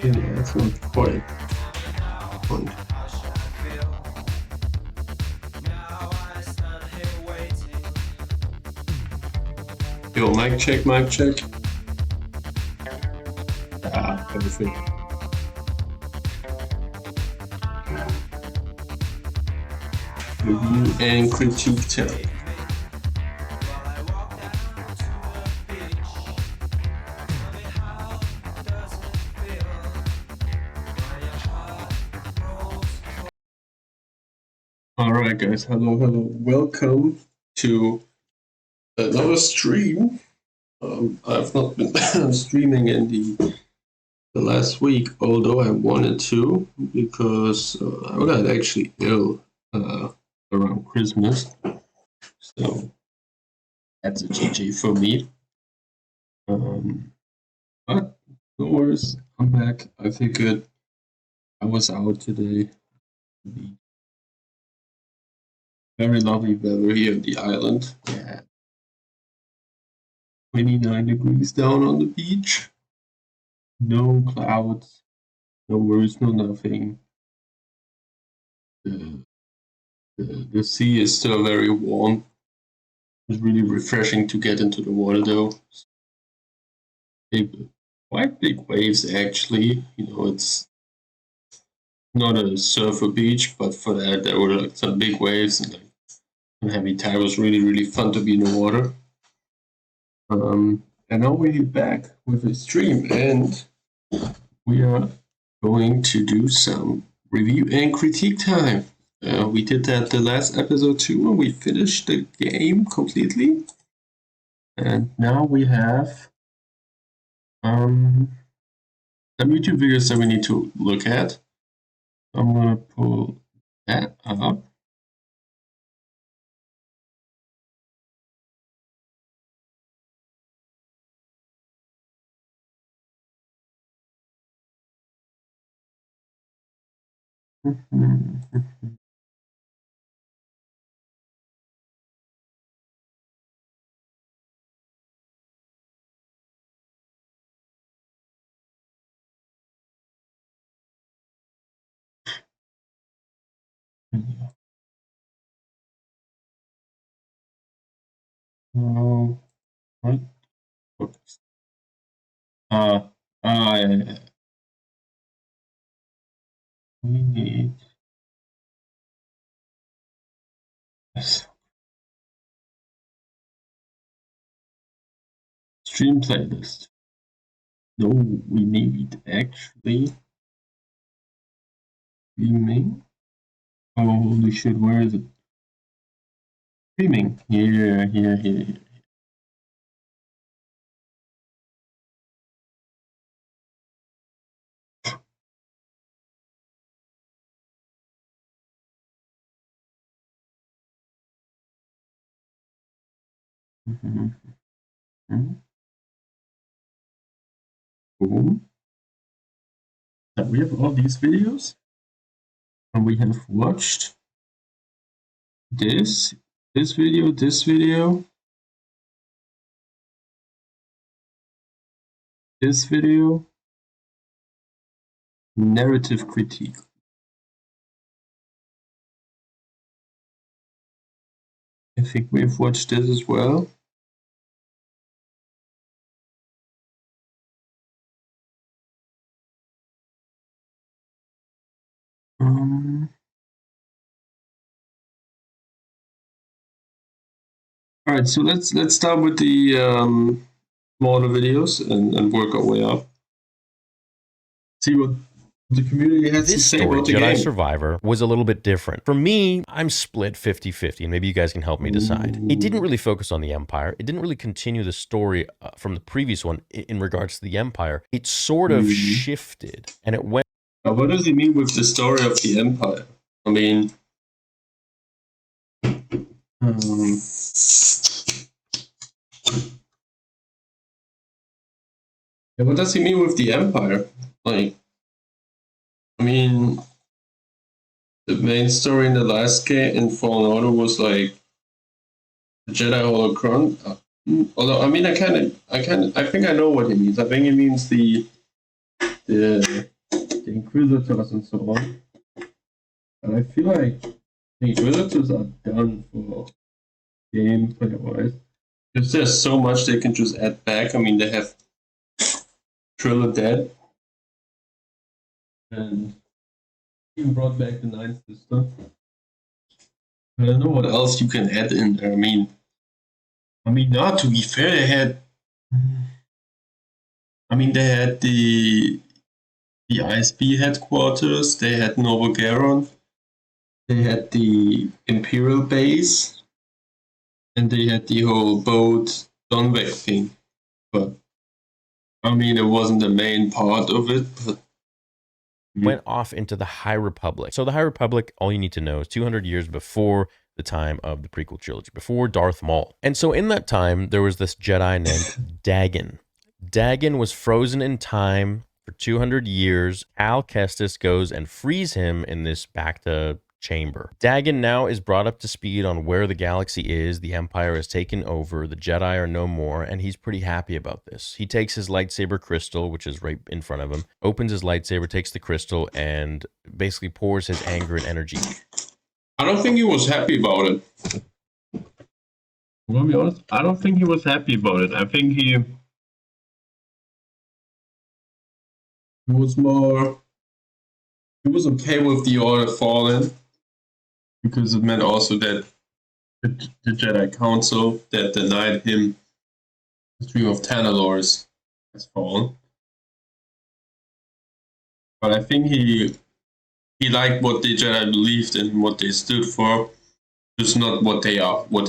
Yeah, that's not quite point. Yo, mic check, mic check. Ah, perfect. Review and critique time. Alright guys, hello, welcome to another stream. I've not been streaming in the last week, although I wanted to, because I got actually ill around Christmas, so that's a GG for me. But no worries, I'm back. I figured I was out today. Very lovely weather here in the island. Yeah. 29 degrees down on the beach. No clouds, no worries, no nothing. The sea is still very warm. It's really refreshing to get into the water though. Quite big waves actually. You know, it's not a surfer beach, but for that there were like some big waves and like some heavy tide. It was really fun to be in the water. And now we're back with a stream, and we are going to do some review and critique time. We did that the last episode too, and we finished the game completely. And now we have some YouTube videos that we need to look at. I'm gonna pull that up. Oh, what? Oops. Yeah. We need this. Stream playlist. No, we need actually streaming. Oh, holy shit, where is it? Streaming. Here. Boom. And we have all these videos, and we have watched this video, this video, this video, narrative critique. I think we've watched this as well. All right, so let's start with the smaller videos and work our way up. See what the community has to say about the Jedi game. Survivor was a little bit different. For me, I'm split 50-50, and maybe you guys can help me decide. It didn't really focus on the Empire. It didn't really continue the story from the previous one in regards to the Empire. It sort of shifted, and it went... Now, what does he mean with the story of the Empire? I mean... Yeah, what does he mean with the Empire? Like, I mean, the main story in the last game in Fallen Order was like the Jedi Holocron. Although, I mean, I think I know what he means. I think he means the the Inquisitors and so on. And I feel like the Inquisitors are done for gameplay-wise. Because there's so much they can just add back. I mean, they have Trilla dead. And even brought back the Ninth Sister. I don't know what else you can add in there. I mean, not to be fair, they had the ISB headquarters, they had Novogaron, they had the Imperial base, and they had the whole boat Donvek thing. But I mean, it wasn't the main part of it, but went off into the High Republic. So the High Republic, all you need to know, is 200 years before the time of the prequel trilogy, before Darth Maul. And so in that time, there was this Jedi named Dagan. Dagan was frozen in time for 200 years. Cal Kestis goes and frees him in this Bacta chamber. Dagan now is brought up to speed on where the galaxy is. The Empire has taken over. The Jedi are no more, and he's pretty happy about this. He takes his lightsaber crystal, which is right in front of him, opens his lightsaber, takes the crystal, and basically pours his anger and energy. I don't think he was happy about it. I'm gonna be honest, I don't think he was happy about it. I think he was okay with the Order Fallen, because it meant also that the Jedi Council that denied him the Dream of Tanalor's has fallen. But I think he liked what the Jedi believed in, what they stood for, just not what they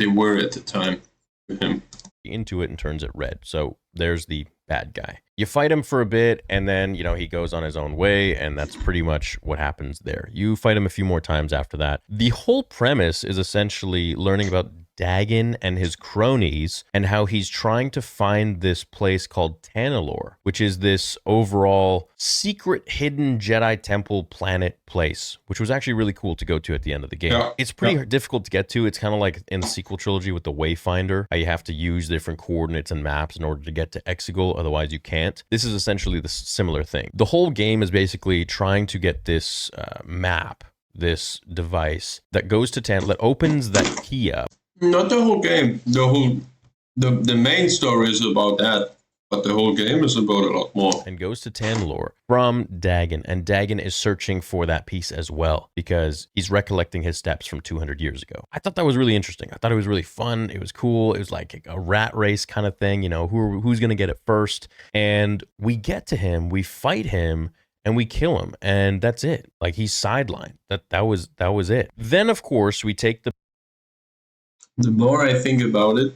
were at the time with him. Into it and turns it red. So there's the bad guy. You fight him for a bit, and then, he goes on his own way, and that's pretty much what happens there. You fight him a few more times after that. The whole premise is essentially learning about Dagan and his cronies and how he's trying to find this place called Tanalorr, which is this overall secret hidden Jedi temple planet place, which was actually really cool to go to at the end of the game. Yeah. It's pretty difficult to get to. It's kind of like in the sequel trilogy with the Wayfinder, how you have to use different coordinates and maps in order to get to Exegol, otherwise you can't. This is essentially the similar thing. The whole game is basically trying to get this map, this device that goes to Tanalorr, that opens that key up. Not the whole game. The main story is about that, but the whole game is about a lot more. And goes to Tanalorr from Dagan, and Dagan is searching for that piece as well, because he's recollecting his steps from 200 years ago. I thought that was really interesting. I thought it was really fun. It was cool. It was like a rat race kind of thing, who's going to get it first. And we get to him, we fight him, and we kill him, and that's it. Like, he's sidelined. That was it. Then, of course, we take the more I think about it,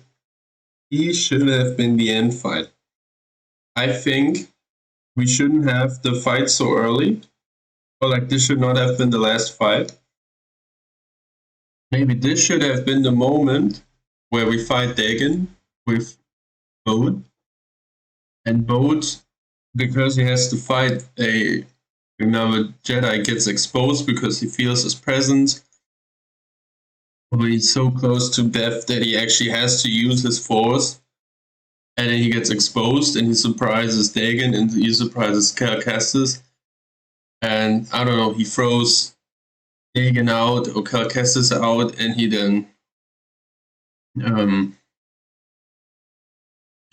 he should have been the end fight. I think we shouldn't have the fight so early. Or this should not have been the last fight. Maybe this should have been the moment where we fight Dagan with Bode. And Bode, because he has to fight another Jedi, gets exposed because he feels his presence. Or he's so close to death that he actually has to use his force, and then he gets exposed, and he surprises Dagan, and he surprises Cal Kestis, and I don't know, he throws Dagan out or Cal Kestis out, and he then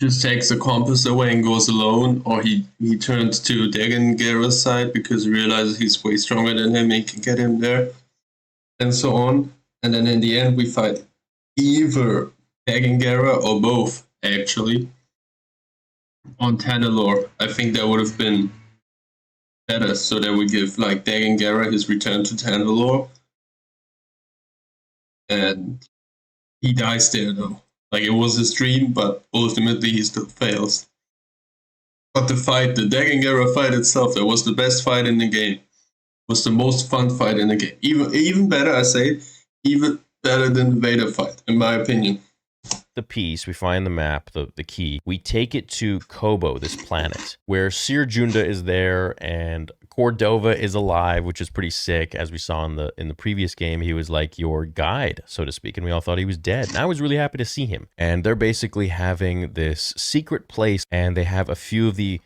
just takes the compass away and goes alone, or he turns to Dagan Gera's side because he realizes he's way stronger than him and can get him there, and so on. And then in the end, we fight either Dagan Gera or both, actually, on Tanalorr. I think that would have been better, so that we give Dagan Gera his return to Tanalorr. And he dies there, though. It was his dream, but ultimately he still fails. But the Dagan Gera fight itself, that was the best fight in the game. Was the most fun fight in the game. Even better, I say. Even better than the Vader fight, in my opinion. The piece, we find the map, the key. We take it to Kobo, this planet, where Cere Junda is there and Cordova is alive, which is pretty sick. As we saw in the previous game, he was like your guide, so to speak, and we all thought he was dead. And I was really happy to see him. And they're basically having this secret place, and they have a few of the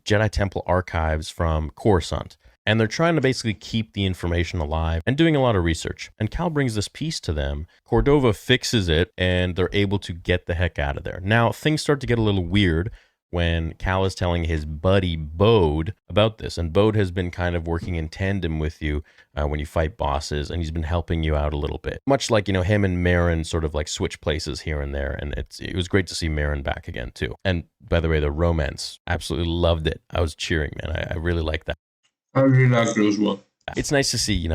Jedi Temple archives from Coruscant. And they're trying to basically keep the information alive and doing a lot of research. And Cal brings this piece to them. Cordova fixes it, and they're able to get the heck out of there. Now, things start to get a little weird when Cal is telling his buddy Bode about this. And Bode has been kind of working in tandem with you when you fight bosses, and he's been helping you out a little bit. Much like, him and Marin sort of like switch places here and there. And it was great to see Marin back again, too. And by the way, the romance, absolutely loved it. I was cheering, man. I really like that. I really like those ones. It's nice to see,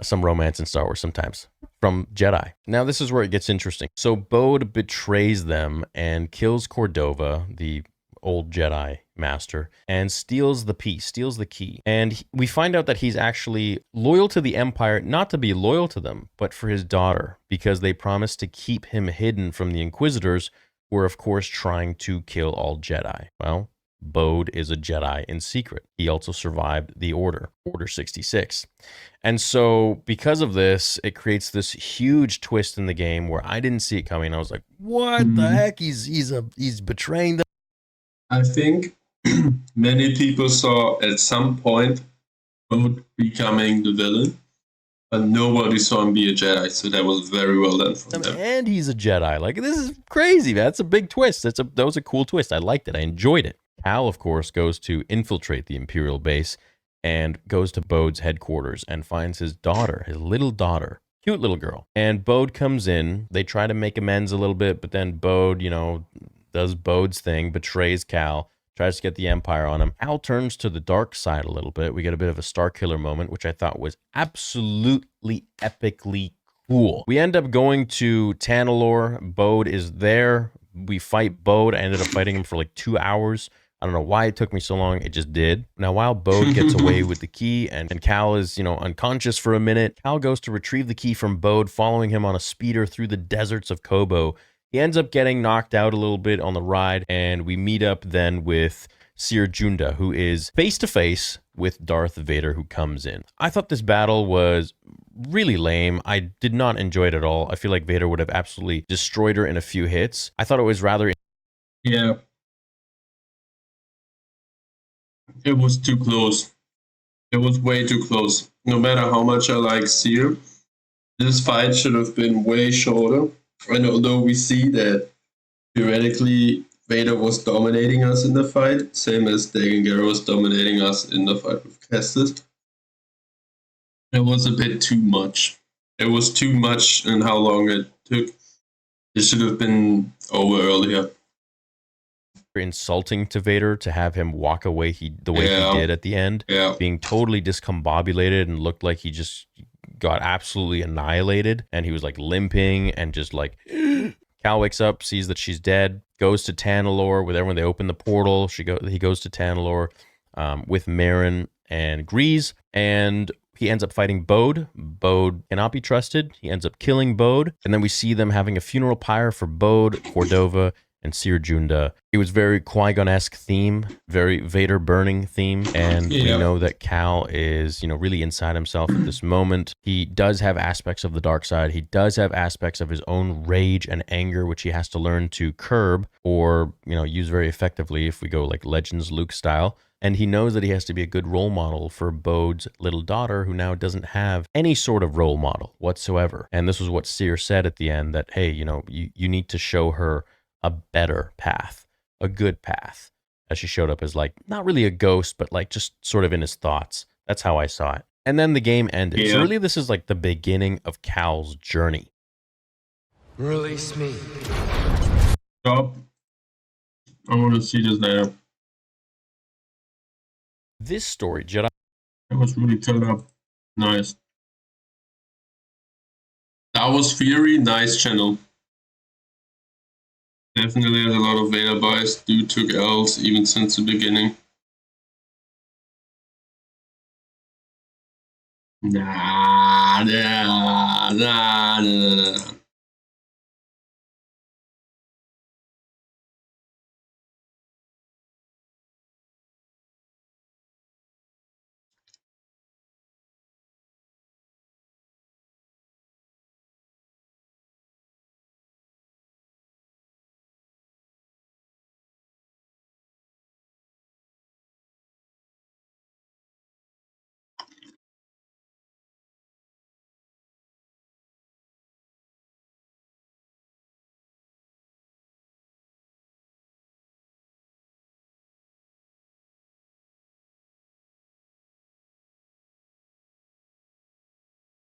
some romance in Star Wars sometimes from Jedi. Now, this is where it gets interesting. So Bode betrays them and kills Cordova, the old Jedi master, and steals the piece, steals the key. And we find out that he's actually loyal to the Empire, not to be loyal to them, but for his daughter, because they promised to keep him hidden from the Inquisitors, who are, of course, trying to kill all Jedi. Well, Bode is a Jedi in secret. He also survived the Order 66. And so because of this, it creates this huge twist in the game where I didn't see it coming. I was like, what the heck? He's betraying them. I think many people saw at some point Bode becoming the villain, but nobody saw him be a Jedi, so that was very well done from them. And he's a Jedi. Like, this is crazy, man. That's a big twist. That was a cool twist. I liked it. I enjoyed it. Cal, of course, goes to infiltrate the Imperial base and goes to Bode's headquarters and finds his daughter, his little daughter. Cute little girl. And Bode comes in. They try to make amends a little bit, but then Bode, does Bode's thing, betrays Cal, tries to get the Empire on him. Cal turns to the dark side a little bit. We get a bit of a Starkiller moment, which I thought was absolutely epically cool. We end up going to Tanalorr. Bode is there. We fight Bode. I ended up fighting him for like 2 hours. I don't know why it took me so long. It just did. Now, while Bode gets away with the key and Cal is, unconscious for a minute, Cal goes to retrieve the key from Bode, following him on a speeder through the deserts of Koboh. He ends up getting knocked out a little bit on the ride, and we meet up then with Cere Junda, who is face-to-face with Darth Vader, who comes in. I thought this battle was really lame. I did not enjoy it at all. I feel like Vader would have absolutely destroyed her in a few hits. I thought it was rather... Yeah. It was too close. It was way too close. No matter how much I like Cere, this fight should have been way shorter. And although we see that theoretically Vader was dominating us in the fight, same as Dagan Gera was dominating us in the fight with Kestis, it was a bit too much. It was too much in how long it took. It should have been over earlier. Insulting to Vader to have him walk away the way he did at the end, being totally discombobulated and looked like he just got absolutely annihilated, and he was like limping and just like... Cal wakes up, sees that she's dead, goes to Tanalorr with everyone. They open the portal. He goes to Tanalorr with Marin and Greez, and he ends up fighting Bode. Bode cannot be trusted. He ends up killing Bode, and then we see them having a funeral pyre for Bode, Cordova, and Cere Junda. It was very Qui-Gon-esque theme, very Vader burning theme, and we know that Cal is, really inside himself at this moment. He does have aspects of the dark side. He does have aspects of his own rage and anger, which he has to learn to curb or, use very effectively if we go like Legends Luke style. And he knows that he has to be a good role model for Bode's little daughter, who now doesn't have any sort of role model whatsoever. And this was what Cere said at the end, that, hey, you need to show her a better path, a good path, as she showed up as like, not really a ghost, but like just sort of in his thoughts. That's how I saw it. And then the game ended. So really this is like the beginning of Cal's journey. Release me. Stop. I want to see this now. This story, Jedi... It was really turned up. Nice. That was Fury, nice channel. Definitely has a lot of Vader bias. Dude took L's even since the beginning. Nah.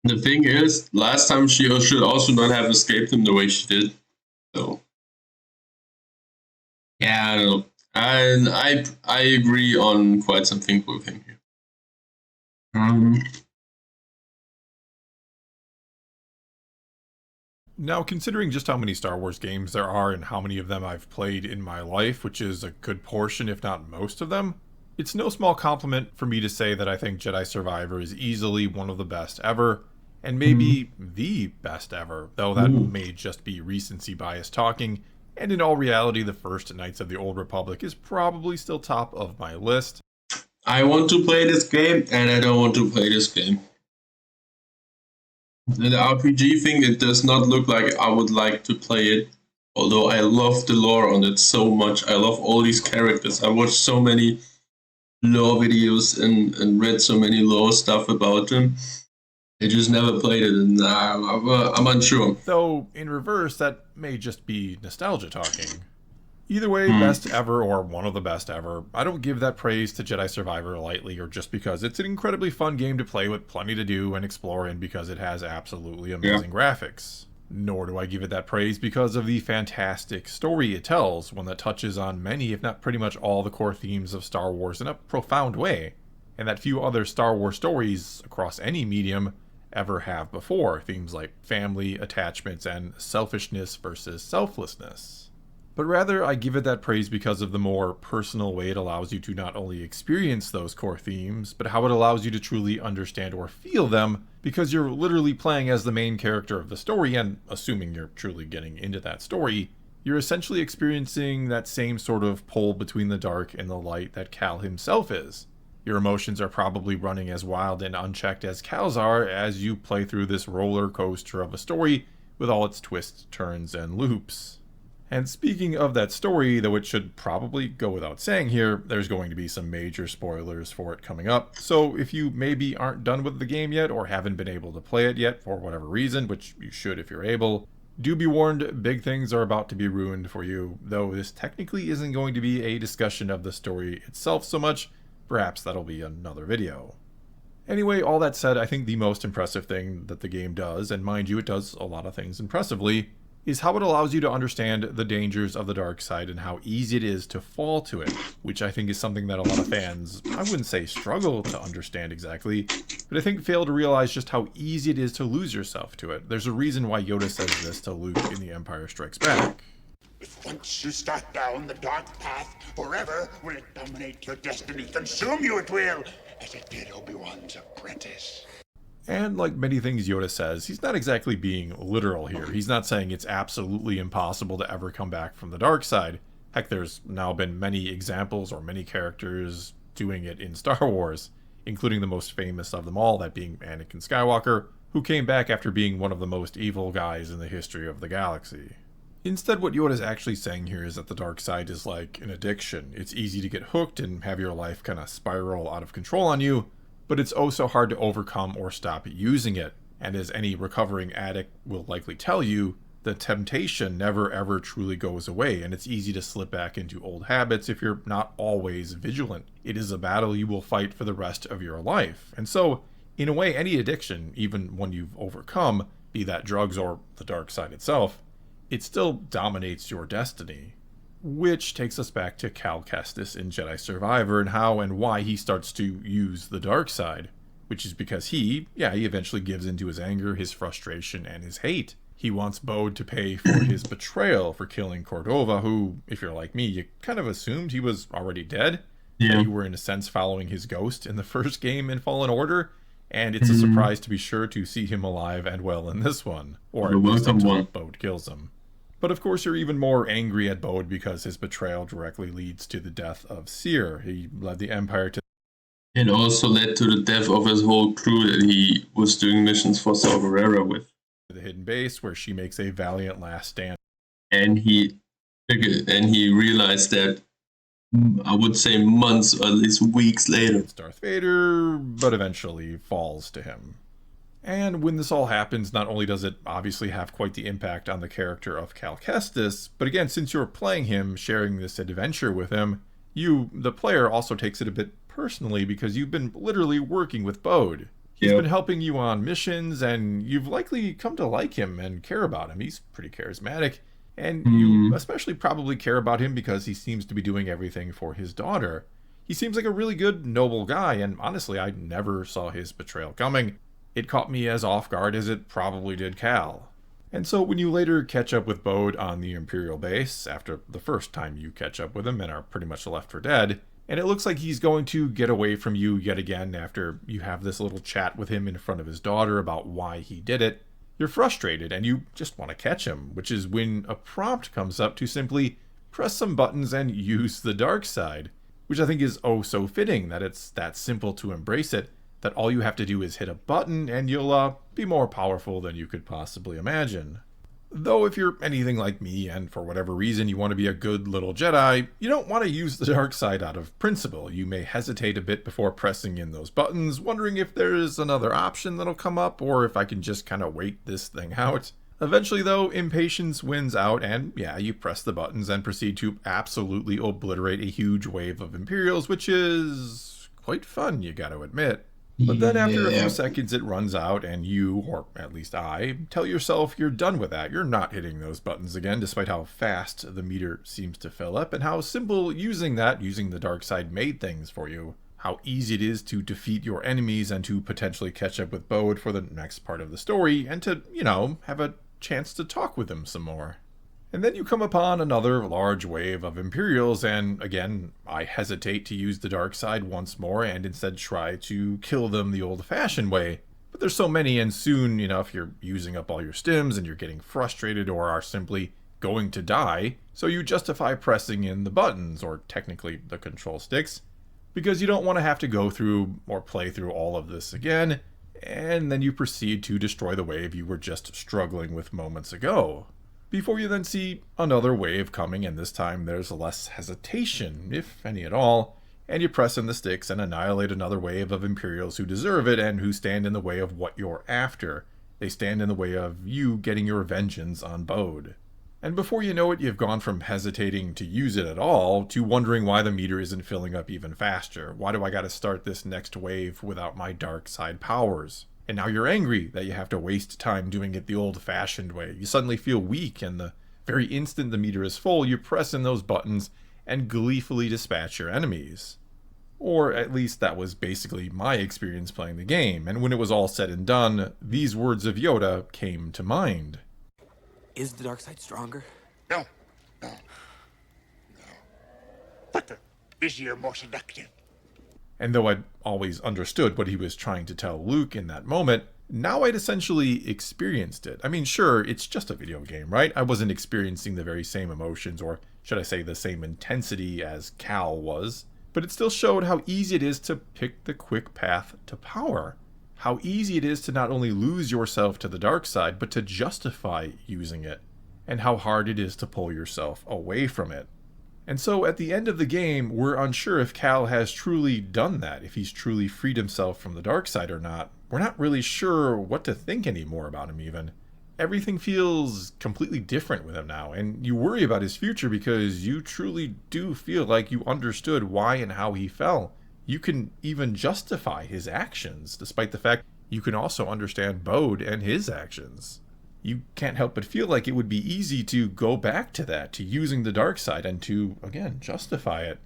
The thing is, last time she should also not have escaped him the way she did. So, yeah, I don't know. And I agree on quite some things with him here. Now, considering just how many Star Wars games there are and how many of them I've played in my life, which is a good portion, if not most of them, it's no small compliment for me to say that I think Jedi Survivor is easily one of the best ever, and maybe the best ever, though that may just be recency bias talking, and in all reality, the first Knights of the Old Republic is probably still top of my list. I want to play this game, and I don't want to play this game. The RPG thing, it does not look like I would like to play it. Although I love the lore on it so much. I love all these characters. I watched so many lore videos and read so many lore stuff about them. I just never played it, and I'm unsure. Though, in reverse, that may just be nostalgia talking. Either way, best ever or one of the best ever, I don't give that praise to Jedi Survivor lightly or just because it's an incredibly fun game to play with plenty to do and explore in because it has absolutely amazing graphics. Nor do I give it that praise because of the fantastic story it tells, one that touches on many, if not pretty much all, the core themes of Star Wars in a profound way, and that few other Star Wars stories across any medium ever have before, themes like family, attachments, and selfishness versus selflessness. But rather, I give it that praise because of the more personal way it allows you to not only experience those core themes, but how it allows you to truly understand or feel them, because you're literally playing as the main character of the story, and assuming you're truly getting into that story, you're essentially experiencing that same sort of pull between the dark and the light that Cal himself is. Your emotions are probably running as wild and unchecked as Cal's are as you play through this roller coaster of a story with all its twists, turns, and loops. And speaking of that story, though it should probably go without saying here, there's going to be some major spoilers for it coming up. So if you maybe aren't done with the game yet or haven't been able to play it yet for whatever reason, which you should if you're able, do be warned, big things are about to be ruined for you, though this technically isn't going to be a discussion of the story itself so much. Perhaps that'll be another video. Anyway, all that said, I think the most impressive thing that the game does, and mind you, it does a lot of things impressively, is how it allows you to understand the dangers of the dark side and how easy it is to fall to it, which I think is something that a lot of fans, I wouldn't say struggle to understand exactly, but I think fail to realize just how easy it is to lose yourself to it. There's a reason why Yoda says this to Luke in The Empire Strikes Back. If once you start down the dark path, forever will it dominate your destiny, consume you it will, as it did Obi-Wan's apprentice. And like many things Yoda says, he's not exactly being literal here. He's not saying it's absolutely impossible to ever come back from the dark side. Heck, there's now been many examples or many characters doing it in Star Wars, including the most famous of them all, that being Anakin Skywalker, who came back after being one of the most evil guys in the history of the galaxy. Instead, what Yoda's actually saying here is that the dark side is like an addiction. It's easy to get hooked and have your life kind of spiral out of control on you, but it's oh so hard to overcome or stop using it. And as any recovering addict will likely tell you, the temptation never ever truly goes away, and it's easy to slip back into old habits if you're not always vigilant. It is a battle you will fight for the rest of your life. And so, in a way, any addiction, even one you've overcome, be that drugs or the dark side itself, it still dominates your destiny. Which takes us back to Cal Kestis in Jedi Survivor and how and why he starts to use the dark side, which is because he eventually gives into his anger, his frustration, and his hate. He wants Bode to pay for his betrayal for killing Cordova, who, if you're like me, you kind of assumed he was already dead. Yeah. You were in a sense following his ghost in the first game in Fallen Order, and it's a surprise to be sure to see him alive and well in this one, or at least until Bode kills him. But of course you're even more angry at Bode because his betrayal directly leads to the death of Cere. He led the Empire to... It also led to the death of his whole crew that he was doing missions for Saw Gerrera with. The hidden base where she makes a valiant last stand. And he realized that, I would say months or at least weeks later. It's Darth Vader, but eventually falls to him. And when this all happens, not only does it obviously have quite the impact on the character of Cal Kestis, but again, since you're playing him, sharing this adventure with him, you, the player, also takes it a bit personally because you've been literally working with Bode. He's Yep. been helping you on missions, and you've likely come to like him and care about him. He's pretty charismatic, and you especially probably care about him because he seems to be doing everything for his daughter. He seems like a really good, noble guy, and honestly, I never saw his betrayal coming. It caught me as off guard as it probably did Cal. And so when you later catch up with Bode on the Imperial base, after the first time you catch up with him and are pretty much left for dead, and it looks like he's going to get away from you yet again after you have this little chat with him in front of his daughter about why he did it, you're frustrated and you just want to catch him, which is when a prompt comes up to simply press some buttons and use the dark side, which I think is oh so fitting that it's that simple to embrace it, that all you have to do is hit a button and you'll be more powerful than you could possibly imagine. Though if you're anything like me and for whatever reason you want to be a good little Jedi, you don't want to use the dark side out of principle. You may hesitate a bit before pressing in those buttons, wondering if there's another option that'll come up or if I can just kind of wait this thing out. Eventually though, impatience wins out and yeah, you press the buttons and proceed to absolutely obliterate a huge wave of Imperials, which is quite fun, you gotta admit. But then after a few seconds it runs out and you, or at least I, tell yourself you're done with that. You're not hitting those buttons again despite how fast the meter seems to fill up and how simple using the dark side made things for you. How easy it is to defeat your enemies and to potentially catch up with Bode for the next part of the story and to, have a chance to talk with him some more. And then you come upon another large wave of Imperials, and again, I hesitate to use the dark side once more and instead try to kill them the old-fashioned way. But there's so many, and soon enough you're using up all your stims and you're getting frustrated or are simply going to die, so you justify pressing in the buttons, or technically the control sticks, because you don't want to have to go through or play through all of this again, and then you proceed to destroy the wave you were just struggling with moments ago. Before you then see another wave coming, and this time there's less hesitation, if any at all, and you press in the sticks and annihilate another wave of Imperials who deserve it and who stand in the way of what you're after. They stand in the way of you getting your vengeance on Bode. And before you know it, you've gone from hesitating to use it at all to wondering why the meter isn't filling up even faster. Why do I gotta start this next wave without my dark side powers? And now you're angry that you have to waste time doing it the old-fashioned way. You suddenly feel weak, and the very instant the meter is full, you press in those buttons and gleefully dispatch your enemies. Or at least that was basically my experience playing the game, and when it was all said and done, these words of Yoda came to mind. Is the dark side stronger? No. But easier, more seductive. And though I'd always understood what he was trying to tell Luke in that moment, now I'd essentially experienced it. I mean, sure, it's just a video game, right? I wasn't experiencing the very same emotions, or should I say the same intensity as Cal was, but it still showed how easy it is to pick the quick path to power. How easy it is to not only lose yourself to the dark side, but to justify using it. And how hard it is to pull yourself away from it. And so at the end of the game, we're unsure if Cal has truly done that, if he's truly freed himself from the dark side or not. We're not really sure what to think anymore about him even. Everything feels completely different with him now, and you worry about his future because you truly do feel like you understood why and how he fell. You can even justify his actions, despite the fact you can also understand Bode and his actions. You can't help but feel like it would be easy to go back to that, to using the dark side and to, again, justify it.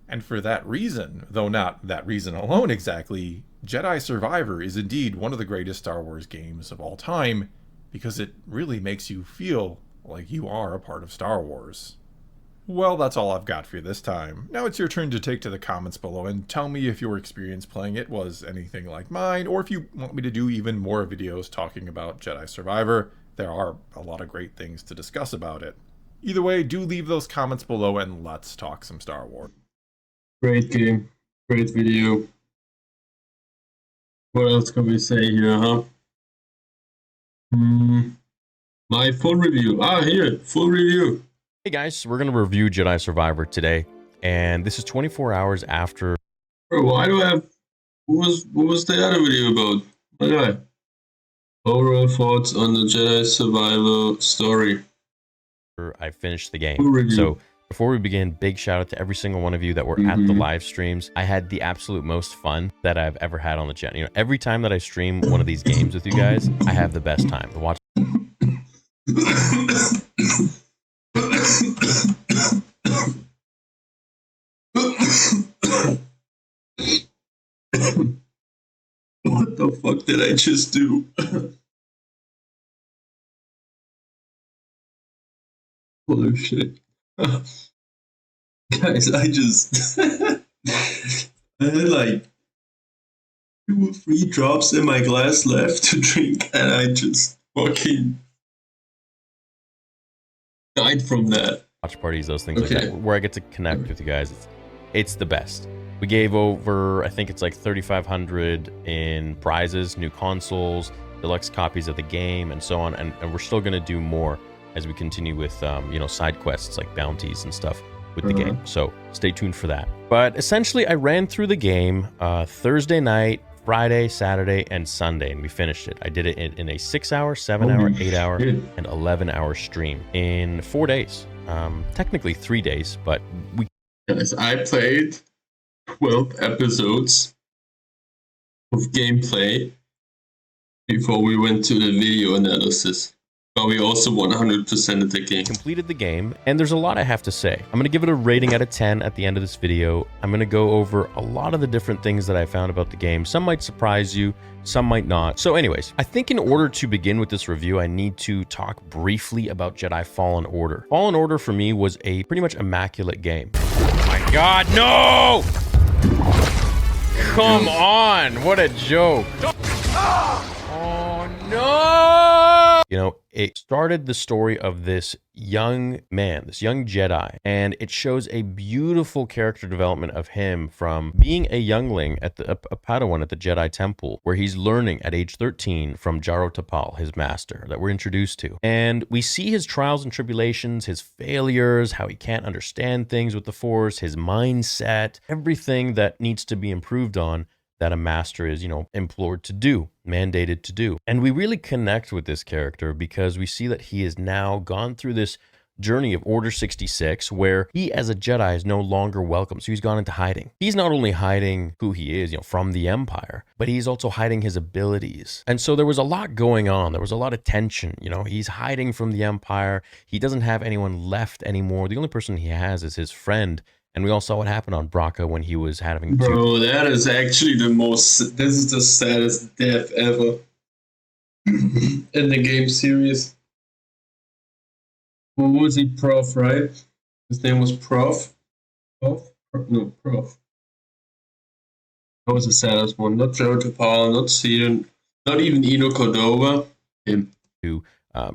And for that reason, though not that reason alone exactly, Jedi Survivor is indeed one of the greatest Star Wars games of all time, because it really makes you feel like you are a part of Star Wars. Well, that's all I've got for you this time. Now it's your turn to take to the comments below and tell me if your experience playing it was anything like mine, or if you want me to do even more videos talking about Jedi Survivor. There are a lot of great things to discuss about it. Either way, do leave those comments below and let's talk some Star Wars. Great game. Great video. What else can we say here, huh? My full review. Here, full review. Hey guys, we're going to review Jedi Survivor today, and this is 24 hours after... Bro, why do I have... What was the other video about? Okay. Overall thoughts on the Jedi Survivor story. I finished the game. Full review. So Before we begin, big shout out to every single one of you that were at the live streams. I had the absolute most fun that I've ever had on the channel. You know, every time that I stream one of these games with you guys, I have the best time. The watch. What the fuck did I just do? Holy shit. Guys, I just I had like 2 or 3 drops in my glass left to drink, and I just fucking died from that. Watch parties, those things like that, where I get to connect with you guys. It's the best. We gave over, I think it's like 3,500 in prizes, new consoles, deluxe copies of the game, and so on. And we're still going to do more as we continue with, you know, side quests like bounties and stuff with the game. So stay tuned for that. But essentially, I ran through the game Thursday night, Friday, Saturday, and Sunday, and we finished it. I did it in a 6-hour, 7-hour, 8-hour, and 11-hour stream in 4 days. Technically 3 days, but we... Guys, I played 12 episodes of gameplay before we went to the video analysis. But we also 100%ed the game. Completed the game, and there's a lot I have to say. I'm going to give it a rating out of 10 at the end of this video. I'm going to go over a lot of the different things that I found about the game. Some might surprise you, some might not. So anyways, I think in order to begin with this review, I need to talk briefly about Jedi Fallen Order. Fallen Order for me was a pretty much immaculate game. Oh my god, no! Come on, what a joke. Oh no! You know, it started the story of this young man, this young Jedi, and it shows a beautiful character development of him from being a youngling at a Padawan at the Jedi Temple, where he's learning at age 13 from Jaro Tapal, his master, that we're introduced to. And we see his trials and tribulations, his failures, how he can't understand things with the Force, his mindset, everything that needs to be improved on that a master is, you know, implored to do, mandated to do. And we really connect with this character because we see that he has now gone through this journey of Order 66, where he as a Jedi is no longer welcome. So he's gone into hiding. He's not only hiding who he is, you know, from the Empire, but he's also hiding his abilities. And so there was a lot going on. There was a lot of tension. You know, he's hiding from the Empire. He doesn't have anyone left anymore. The only person he has is his friend. And we all saw what happened on Braca when he was having to... Bro, that is actually this is the saddest death ever in the game series. What was he? Prof, right? His name was Prof? Prof? No, Prof. That was the saddest one. Not Jaro Tapal, not Sion, not even Eno Cordova. Him. To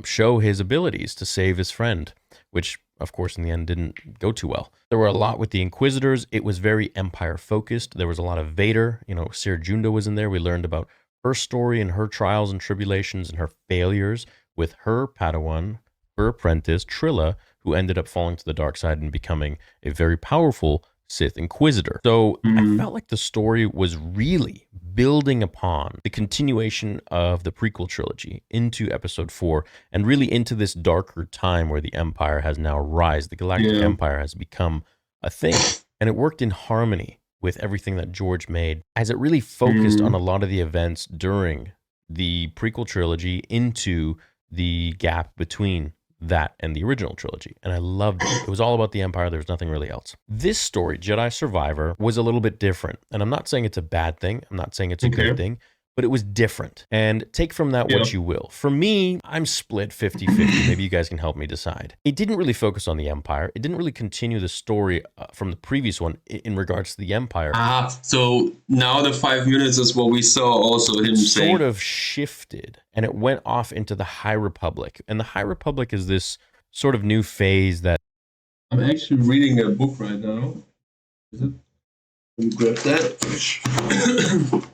show his abilities to save his friend, which... of course, in the end, didn't go too well. There were a lot with the Inquisitors. It was very Empire-focused. There was a lot of Vader. You know, Cere Junda was in there. We learned about her story and her trials and tribulations and her failures with her Padawan, her apprentice, Trilla, who ended up falling to the dark side and becoming a very powerful Sith Inquisitor. So I felt like the story was really building upon the continuation of the prequel trilogy into Episode 4 and really into this darker time where the Empire has now rise. The Galactic Empire has become a thing, and it worked in harmony with everything that George made, as it really focused on a lot of the events during the prequel trilogy into the gap between that and the original trilogy, and I loved it. It was all about the Empire. There was nothing really else. This story, Jedi Survivor, was a little bit different, and I'm not saying it's a bad thing. I'm not saying it's a good thing, but it was different. And take from that what you will. For me, I'm split 50-50. Maybe you guys can help me decide. It didn't really focus on the Empire. It didn't really continue the story from the previous one in regards to the Empire. So now the 5 minutes is what we saw also him saying. Sort of shifted, and it went off into the High Republic. And the High Republic is this sort of new phase that... I'm actually reading a book right now. Is it? Let me grab that.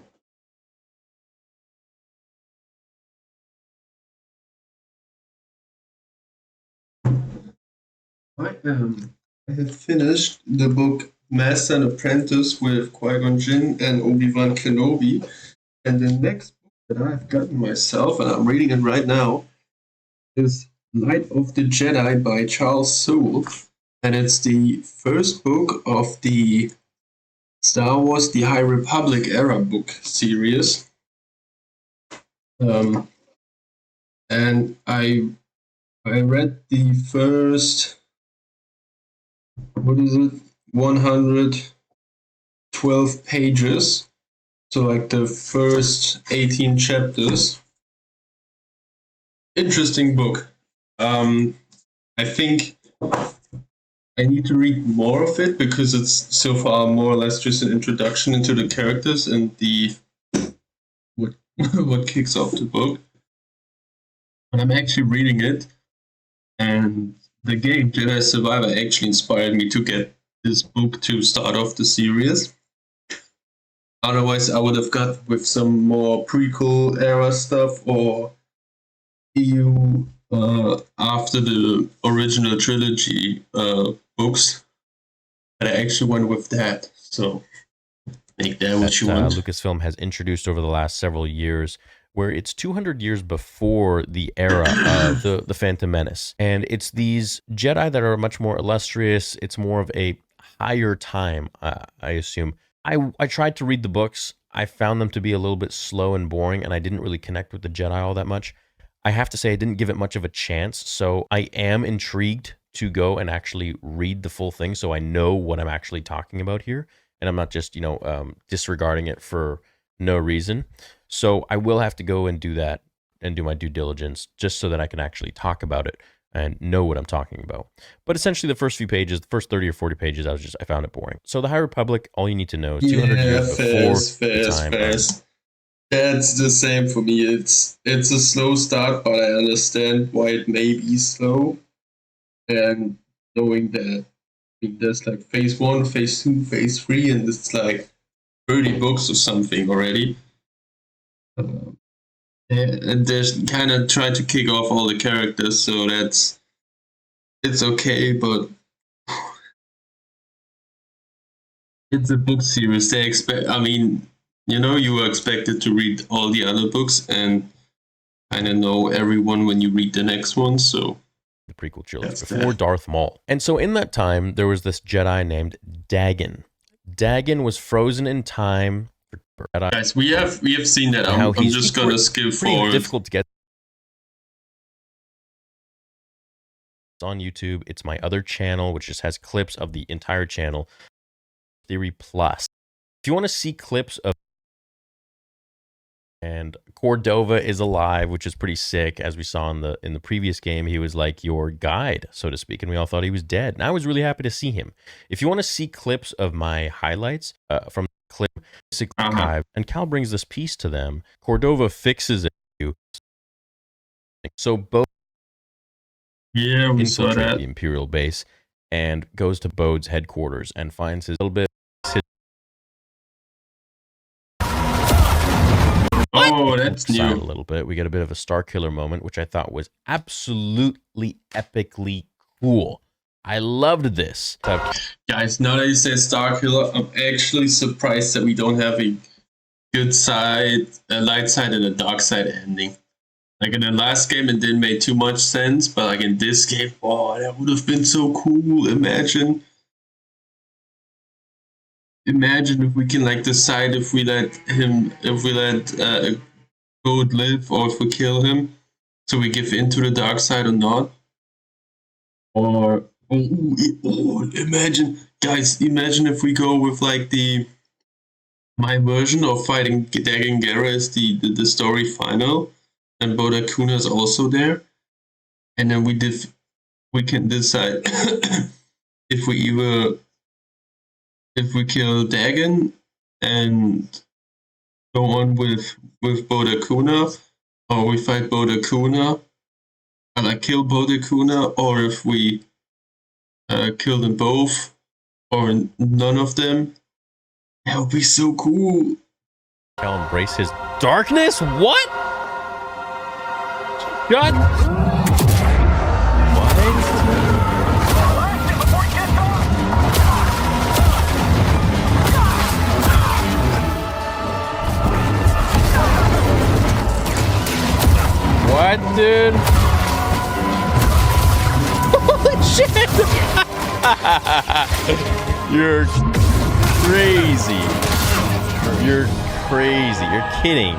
I have finished the book Master and Apprentice with Qui-Gon Jinn and Obi-Wan Kenobi. And the next book that I've gotten myself, and I'm reading it right now, is Light of the Jedi by Charles Soule. and it's the first book of the Star Wars: The High Republic era book series. And I read the first, 112 pages. So like the first 18 chapters. Interesting book. I think I need to read more of it because it's so far more or less just an introduction into the characters and the what kicks off the book. But I'm actually reading it, and the game Jedi Survivor actually inspired me to get this book to start off the series. Otherwise, I would have got with some more prequel era stuff or EU after the original trilogy books. But I actually went with that. So make that what you want. Lucasfilm has introduced over the last several years, where it's 200 years before the era of the Phantom Menace. And it's these Jedi that are much more illustrious. It's more of a higher time, I assume. I tried to read the books. I found them to be a little bit slow and boring, and I didn't really connect with the Jedi all that much. I have to say I didn't give it much of a chance, so I am intrigued to go and actually read the full thing so I know what I'm actually talking about here, and I'm not just, disregarding it for no reason. So I will have to go and do that and do my due diligence just so that I can actually talk about it and know what I'm talking about. But essentially the first few pages, the first 30 or 40 pages, I found it boring. So the High Republic, all you need to know is 200 years before the time. That's the same for me. It's a slow start, but I understand why it may be slow. And knowing that there's like phase 1, phase 2, phase 3, and it's like 30 books or something already. And there's kind of trying to kick off all the characters, so it's okay, but it's a book series. You were expected to read all the other books and kind of know everyone when you read the next one, so the prequel trilogy before Darth Maul. And so in that time, there was this Jedi named Dagan. Dagan was frozen in time. Guys, we have seen that. I'm just gonna skip forward. Difficult to get. It's on YouTube. It's my other channel, which just has clips of the entire channel. Theory Plus. If you want to see clips of, and Cordova is alive, which is pretty sick. As we saw in the previous game, he was like your guide, so to speak, and we all thought he was dead. And I was really happy to see him. If you want to see clips of my highlights from clip, and Cal brings this piece to them, Cordova fixes it. So both infiltrate the Imperial base and goes to Bode's headquarters and finds his little bit. Oh, that's new. A little bit. We get a bit of a Starkiller moment, which I thought was absolutely epically cool. I loved this. Guys, now that you say Starkiller, I'm actually surprised that we don't have a good side, a light side, and a dark side ending. Like in the last game, it didn't make too much sense, but like in this game, oh, that would have been so cool. Imagine if we can like decide if we let Bode live or if we kill him, so we give in to the dark side or not. Or imagine if we go with like my version of fighting Dagan Gera as the story final, and Bode Akuna is also there, and then we can decide if we kill Dagan and go on with Bode Akuna, or we fight Bode Akuna and I kill Bode Akuna, or if we kill them both, or none of them. That would be so cool. I'll embrace his darkness? What? God. What, dude? Holy shit! You're crazy. You're crazy. You're kidding.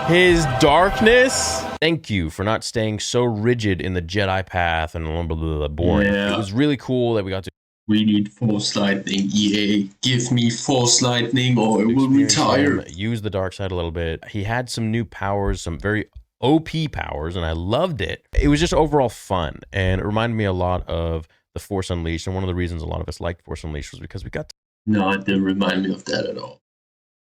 His darkness? Thank you for not staying so rigid in the Jedi path and blah, blah, blah, boring. Yeah. It was really cool that we got to We need Force Lightning, EA. Give me Force Lightning or I will experience retire. him, use the dark side a little bit. He had some new powers, some very OP powers, and I loved it. It was just overall fun, and it reminded me a lot of The Force Unleashed, and one of the reasons a lot of us liked Force Unleashed was because we got to No, it didn't remind me of that at all.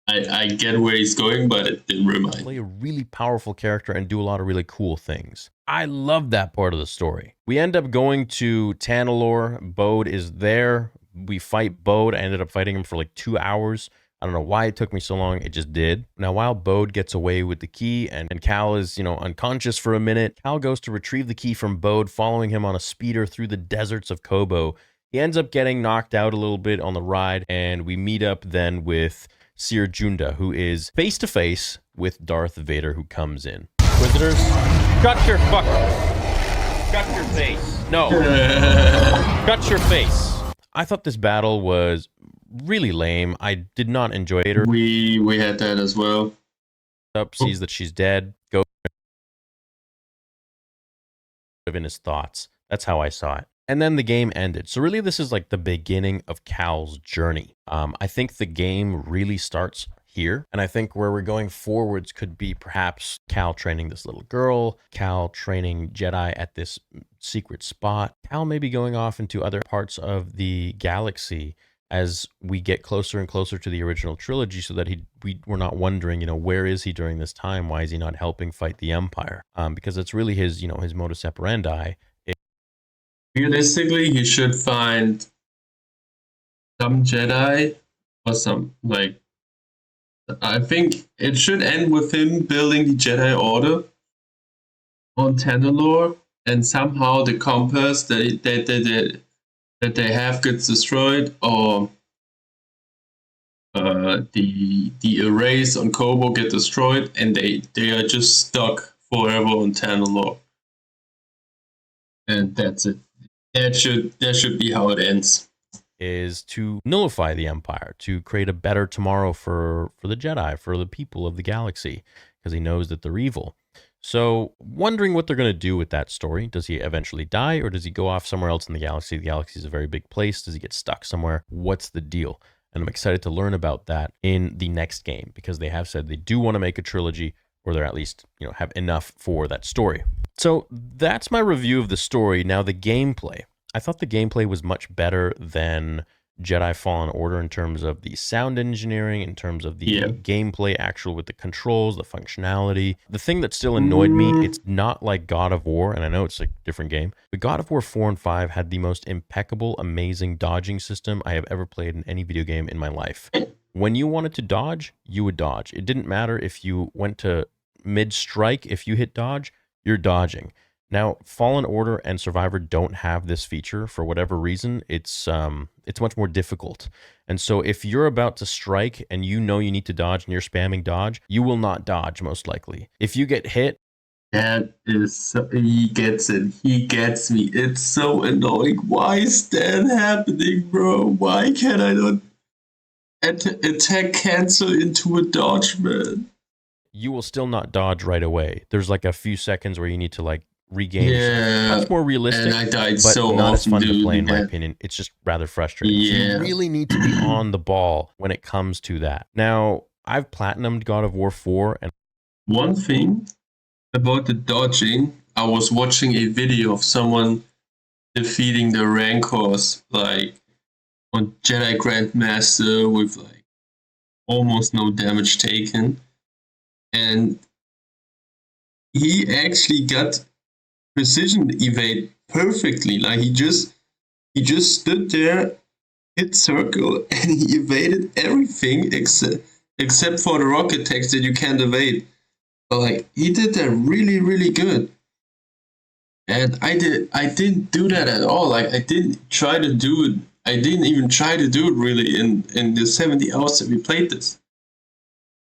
I get where he's going, but it didn't remind me. play a really powerful character and do a lot of really cool things. I love that part of the story. We end up going to Tanalorr. Bode is there. We fight Bode. I ended up fighting him for like 2 hours. I don't know why it took me so long. It just did. Now, while Bode gets away with the key and Cal is, unconscious for a minute, Cal goes to retrieve the key from Bode, following him on a speeder through the deserts of Koboh. He ends up getting knocked out a little bit on the ride, and we meet up then with Cere Junda, who is face-to-face with Darth Vader, who comes in. Inquisitors, shut your shut your face. No. Shut your face. I thought this battle was really lame. I did not enjoy Vader. We had that as well. Up, sees that she's dead, goes in his thoughts. That's how I saw it. And then the game ended. So really, this is like the beginning of Cal's journey. I think the game really starts here. And I think where we're going forwards could be perhaps Cal training this little girl, Cal training Jedi at this secret spot, Cal maybe going off into other parts of the galaxy as we get closer and closer to the original trilogy, so that we're not wondering, where is he during this time? Why is he not helping fight the Empire? Because it's really his, his modus operandi. Realistically, he should find some Jedi or some, I think it should end with him building the Jedi Order on Tanalorr, and somehow the compass that they have gets destroyed, or the arrays on Koboh get destroyed, and they are just stuck forever on Tanalorr. And that's it. That should be how it ends. Is to nullify the Empire, to create a better tomorrow for the Jedi, for the people of the galaxy, because he knows that they're evil. So, wondering what they're going to do with that story. Does he eventually die, or does he go off somewhere else in the galaxy? The galaxy is a very big place. Does he get stuck somewhere? What's the deal? And I'm excited to learn about that in the next game, because they have said they do want to make a trilogy, or they're at least, have enough for that story. So that's my review of the story. Now, the gameplay. I thought the gameplay was much better than Jedi Fallen Order in terms of the sound engineering, in terms of the gameplay actual with the controls, the functionality. The thing that still annoyed me, it's not like God of War, and I know it's a different game, but God of War 4 and 5 had the most impeccable, amazing dodging system I have ever played in any video game in my life. When you wanted to dodge, you would dodge. It didn't matter if you went to mid-strike, if you hit dodge, you're dodging. Now, Fallen Order and Survivor don't have this feature for whatever reason. It's much more difficult. And so if you're about to strike and you know you need to dodge and you're spamming dodge, you will not dodge most likely. If you get hit, that is he gets it. He gets me. It's so annoying. Why is that happening, bro? Why can I not attack cancel into a dodge, man? You will still not dodge right away. There's like a few seconds where you need to regain. Yeah, much more realistic, and I died but so not as often, fun to play in my dude. opinion. It's just rather frustrating. So Yeah. you really need to be on the ball when it comes to that. Now, I've platinumed God of War 4, and One thing about the dodging, I was watching a video of someone defeating the Rancors, on Jedi Grandmaster with almost no damage taken, and he actually got precision evade perfectly. He just stood there, hit circle, and he evaded everything except for the rocket attacks that you can't evade. But he did that really, really good. And I didn't do that at all. I didn't try to do it. I didn't even try to do it really in the 70 hours that we played this.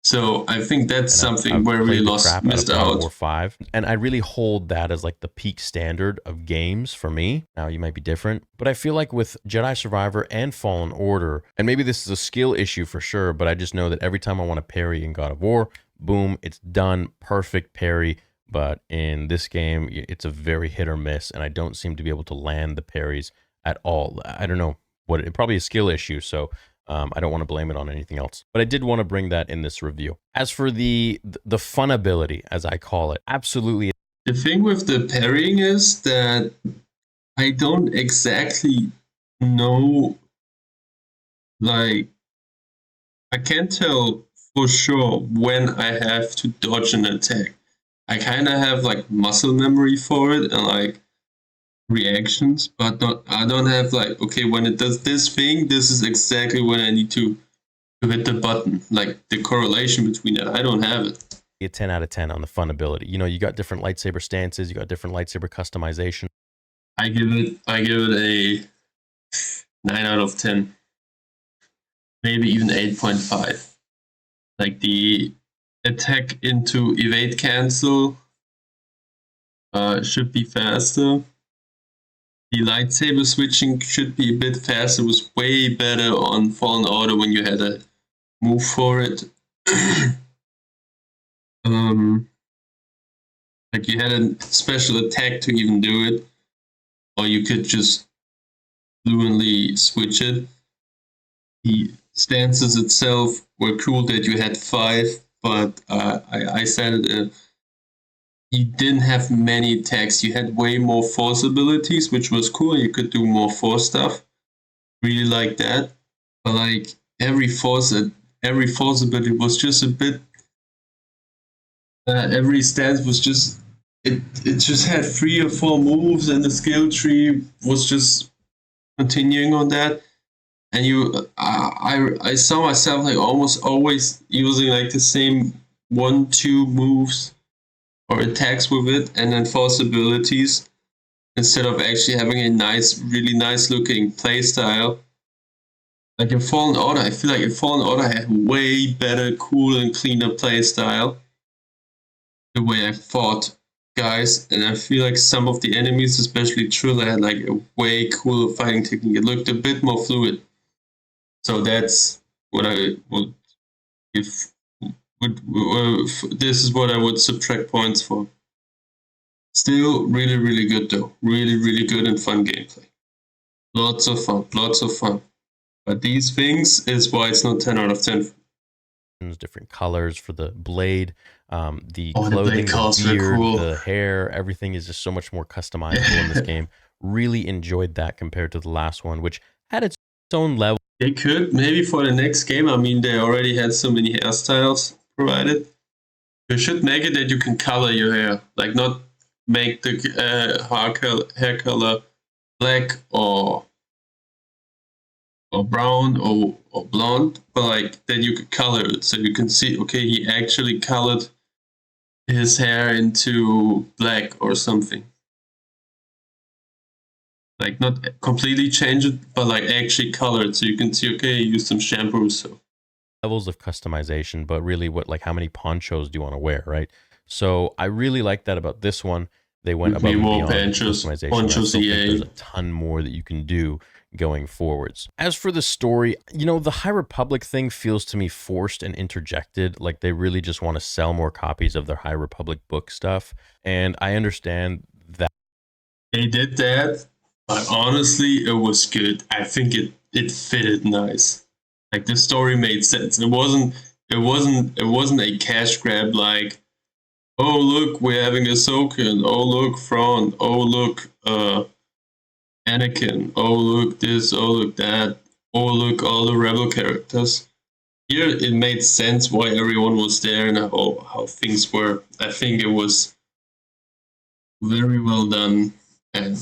So I think that's And something I've where we played the crap out missed of God of out. War 5, and I really hold that as like the peak standard of games for me. Now, you might be different, but I feel like with Jedi Survivor and Fallen Order, and maybe this is a skill issue for sure, but I just know that every time I want to parry in God of War, boom, it's done, perfect parry. But in this game, it's a very hit or miss, and I don't seem to be able to land the parries at all. I don't know what it probably a skill issue, so I don't want to blame it on anything else. But I did want to bring that in this review. As for the fun ability, as I call it, absolutely. The thing with the parrying is that I don't exactly know, like, I can't tell for sure when I have to dodge an attack. I kind of have like muscle memory for it and like reactions, but I don't have like, okay, when it does this thing, this is exactly when I need to hit the button. Like the correlation between it, I don't have it. A 10 out of 10 on the fun ability. You know, you got different lightsaber stances, you got different lightsaber customization. I give it a 9 out of 10. Maybe even 8.5. Like the attack into evade cancel should be faster. The lightsaber switching should be a bit faster. It was way better on Fallen Order when you had a move for it. Like you had a special attack to even do it, or you could just fluently switch it. The stances itself were cool that you had 5, but I said you didn't have many attacks. You had way more force abilities, which was cool. You could do more force stuff. Really like that. But like every force ability was just a bit. Every stance was just it just had 3 or 4 moves, and the skill tree was just continuing on that. And I saw myself like almost always using like the same 1-2 moves or attacks with it, and then force abilities, instead of actually having a really nice looking playstyle. Like in Fallen Order, I feel like in Fallen Order I had way better, cool and cleaner playstyle. The way I fought guys, and I feel like some of the enemies, especially Trilla, had like a way cooler fighting technique. It looked a bit more fluid. So that's what I would give. This is what I would subtract points for. Still really, really good though. Really, really good and fun gameplay. Lots of fun. But these things is why it's not 10 out of 10. Different colors for the blade, the Oh, the clothing, blade colors the were beard, cool. the hair, everything is just so much more customizable in this game. Really enjoyed that compared to the last one, which had its own level. They could, maybe for the next game, I mean, they already had so many hairstyles provided. They should make it that you can color your hair. Like, not make the hair color black or brown or blonde, but like that you could color it so you can see, okay, he actually colored his hair into black or something. Like not completely change it, but like actually color it so you can see, okay, use some shampoo. So Levels of customization, but really how many ponchos do you want to wear, right? So I really like that about this one. They went above and beyond customization. I still think there's a ton more that you can do going forwards. As for the story, the High Republic thing feels to me forced and interjected. Like they really just want to sell more copies of their High Republic book stuff. And I understand that they did that, but honestly, it was good. I think it fitted nice. Like the story made sense. It wasn't a cash grab like, oh look, we're having Ahsoka, and oh look, Thrawn, oh look, Anakin, oh look this, oh look that, oh look all the rebel characters. Here it made sense why everyone was there and how things were. I think it was very well done, and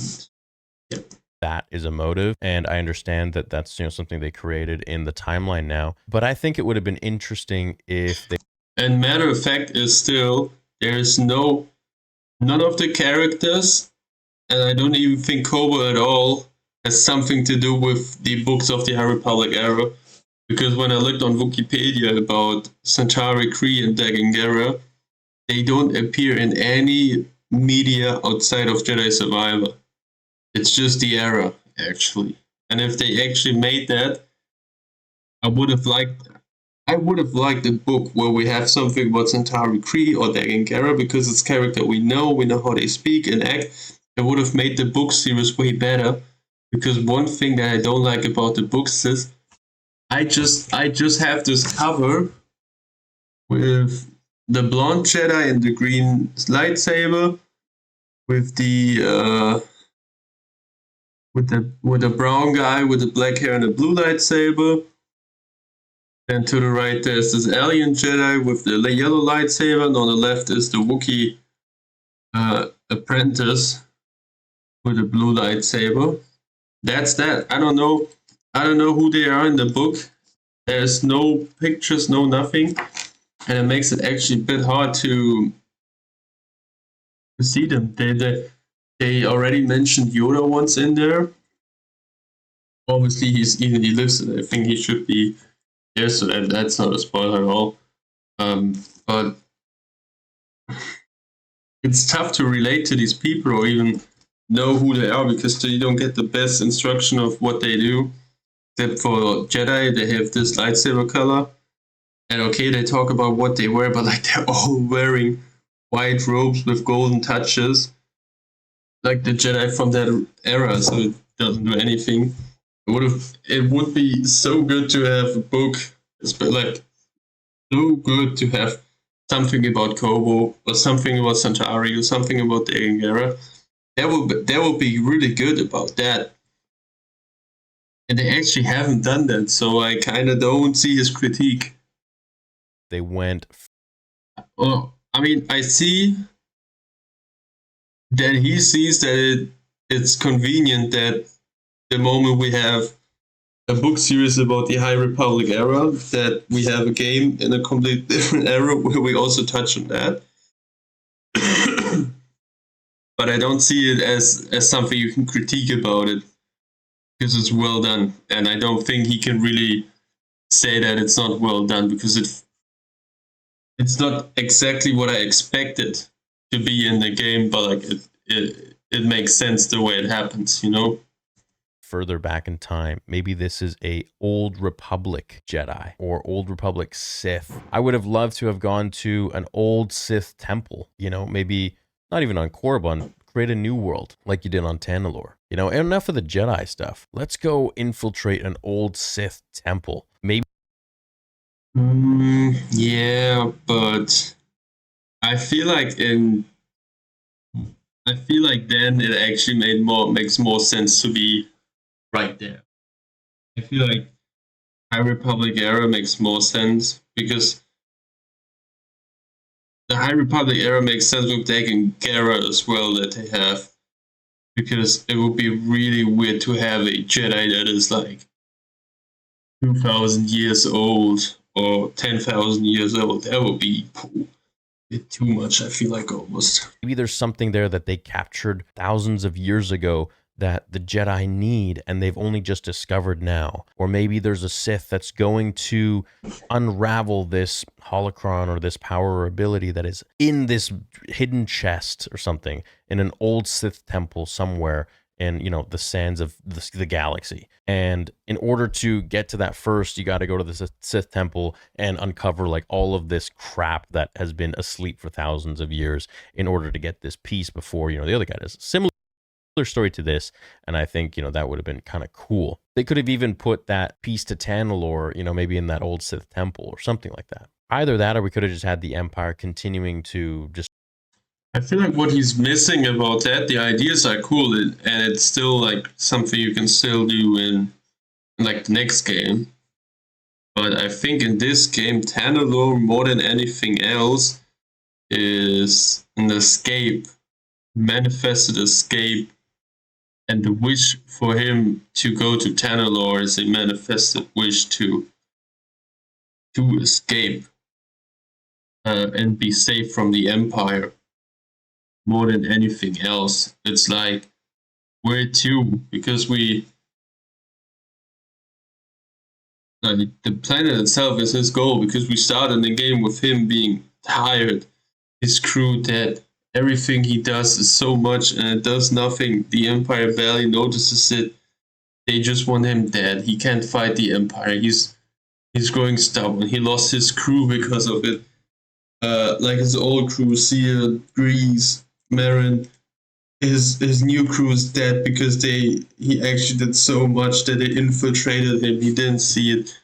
yeah. That is a motive, and I understand that that's something they created in the timeline now. But I think it would have been interesting if they. And matter of fact is still there's none of the characters, and I don't even think Koba at all has something to do with the books of the High Republic era. Because when I looked on Wikipedia about Centauri, Kree, and Dagan Gera, they don't appear in any media outside of Jedi Survivor. It's just the era, actually. And if they actually made that, I would have liked a book where we have something about Centauri, Kree, or Dagan Gera, because it's character we know how they speak and act. It would have made the book series way better. Because one thing that I don't like about the books is I just have this cover with the blonde Jedi and the green lightsaber, with the brown guy with the black hair and the blue lightsaber. And to the right there's this alien Jedi with the yellow lightsaber, and on the left is the Wookiee apprentice with a blue lightsaber. That's that. I don't know who they are in the book. There's no pictures, no nothing. And it makes it actually a bit hard to see them. They already mentioned Yoda once in there. Obviously he lives, I think he should be there, so that's not a spoiler at all. But it's tough to relate to these people or even know who they are, because you don't get the best instruction of what they do. Except for Jedi, they have this lightsaber color. And okay, they talk about what they wear, but like they're all wearing white robes with golden touches. Like the Jedi from that era, so it doesn't do anything. It would be so good to have a book. It's like so good to have something about Kobo or something about Centauri or something about the Dagan Gera. That would be really good about that. And they actually haven't done that, so I kind of don't see his critique. They went. Well, I mean, I see that he sees that it's convenient that the moment we have a book series about the High Republic era, that we have a game in a completely different era where we also touch on that. But I don't see it as something you can critique about it, because it's well done. And I don't think he can really say that it's not well done, because it's not exactly what I expected to be in the game, but like it makes sense the way it happens, you know? Further back in time, maybe this is a Old Republic Jedi or Old Republic Sith. I would have loved to have gone to an old Sith temple, you know, maybe not even on Korriban, create a new world like you did on Tanalorr. You know, enough of the Jedi stuff. Let's go infiltrate an old Sith temple. Maybe. Yeah, but I feel like then it actually makes more sense to be right there. I feel like High Republic era makes more sense, because the High Republic era makes sense with Dagan Gera as well that they have, because it would be really weird to have a Jedi that is like 2,000 years old or 10,000 years old. That would be a bit too much, I feel like, almost. Maybe there's something there that they captured thousands of years ago that the Jedi need and they've only just discovered now. Or maybe there's a Sith that's going to unravel this holocron or this power or ability that is in this hidden chest or something in an old Sith temple somewhere in, you know, the sands of the galaxy. And in order to get to that first, you got to go to the Sith temple and uncover like all of this crap that has been asleep for thousands of years in order to get this piece before, you know, the other guy does. Similar story to this, and I think, you know, that would have been kind of cool. They could have even put that piece to Tanalorr, you know, maybe in that old Sith temple or something like that. Either that, or we could have just had the Empire continuing to just. I feel like what he's missing about that, the ideas are cool, and it's still like something you can still do in like the next game. But I think in this game, Tanalorr, more than anything else, is an escape, manifested escape. And the wish for him to go to Tanalorr is a manifested wish to escape and be safe from the Empire. More than anything else, it's like where to? Because we like the planet itself is his goal, because we started the game with him being tired, his crew dead. Everything he does is so much and it does nothing. The Empire barely notices it. They just want him dead. He can't fight the Empire. He's growing stubborn. He lost his crew because of it. Like his old crew, Seal, Grease, Marin. His new crew is dead because he actually did so much that they infiltrated him. He didn't see it.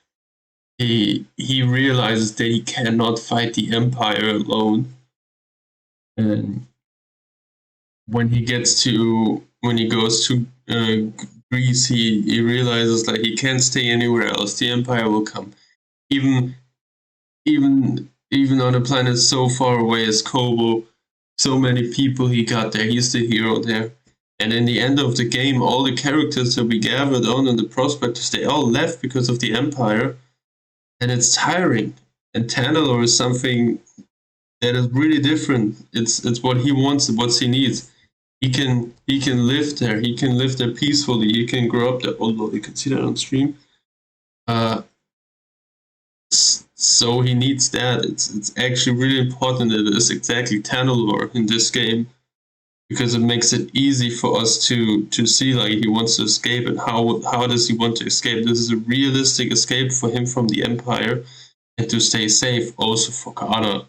He realizes that he cannot fight the Empire alone. And when he goes to Greece, he realizes that he can't stay anywhere else. The Empire will come. Even on a planet so far away as Kobo, so many people he got there. He's the hero there. And in the end of the game, all the characters that we gathered on in the prospectus, they all left because of the Empire. And it's tiring. And Tantalor is something that is really different. It's what he wants, what he needs. He can live there. He can live there peacefully. He can grow up there. Although you can see that on stream. So he needs that. It's actually really important that it is exactly Tantalor in this game, because it makes it easy for us to see like he wants to escape, and how does he want to escape. This is a realistic escape for him from the Empire, and to stay safe also for Carter,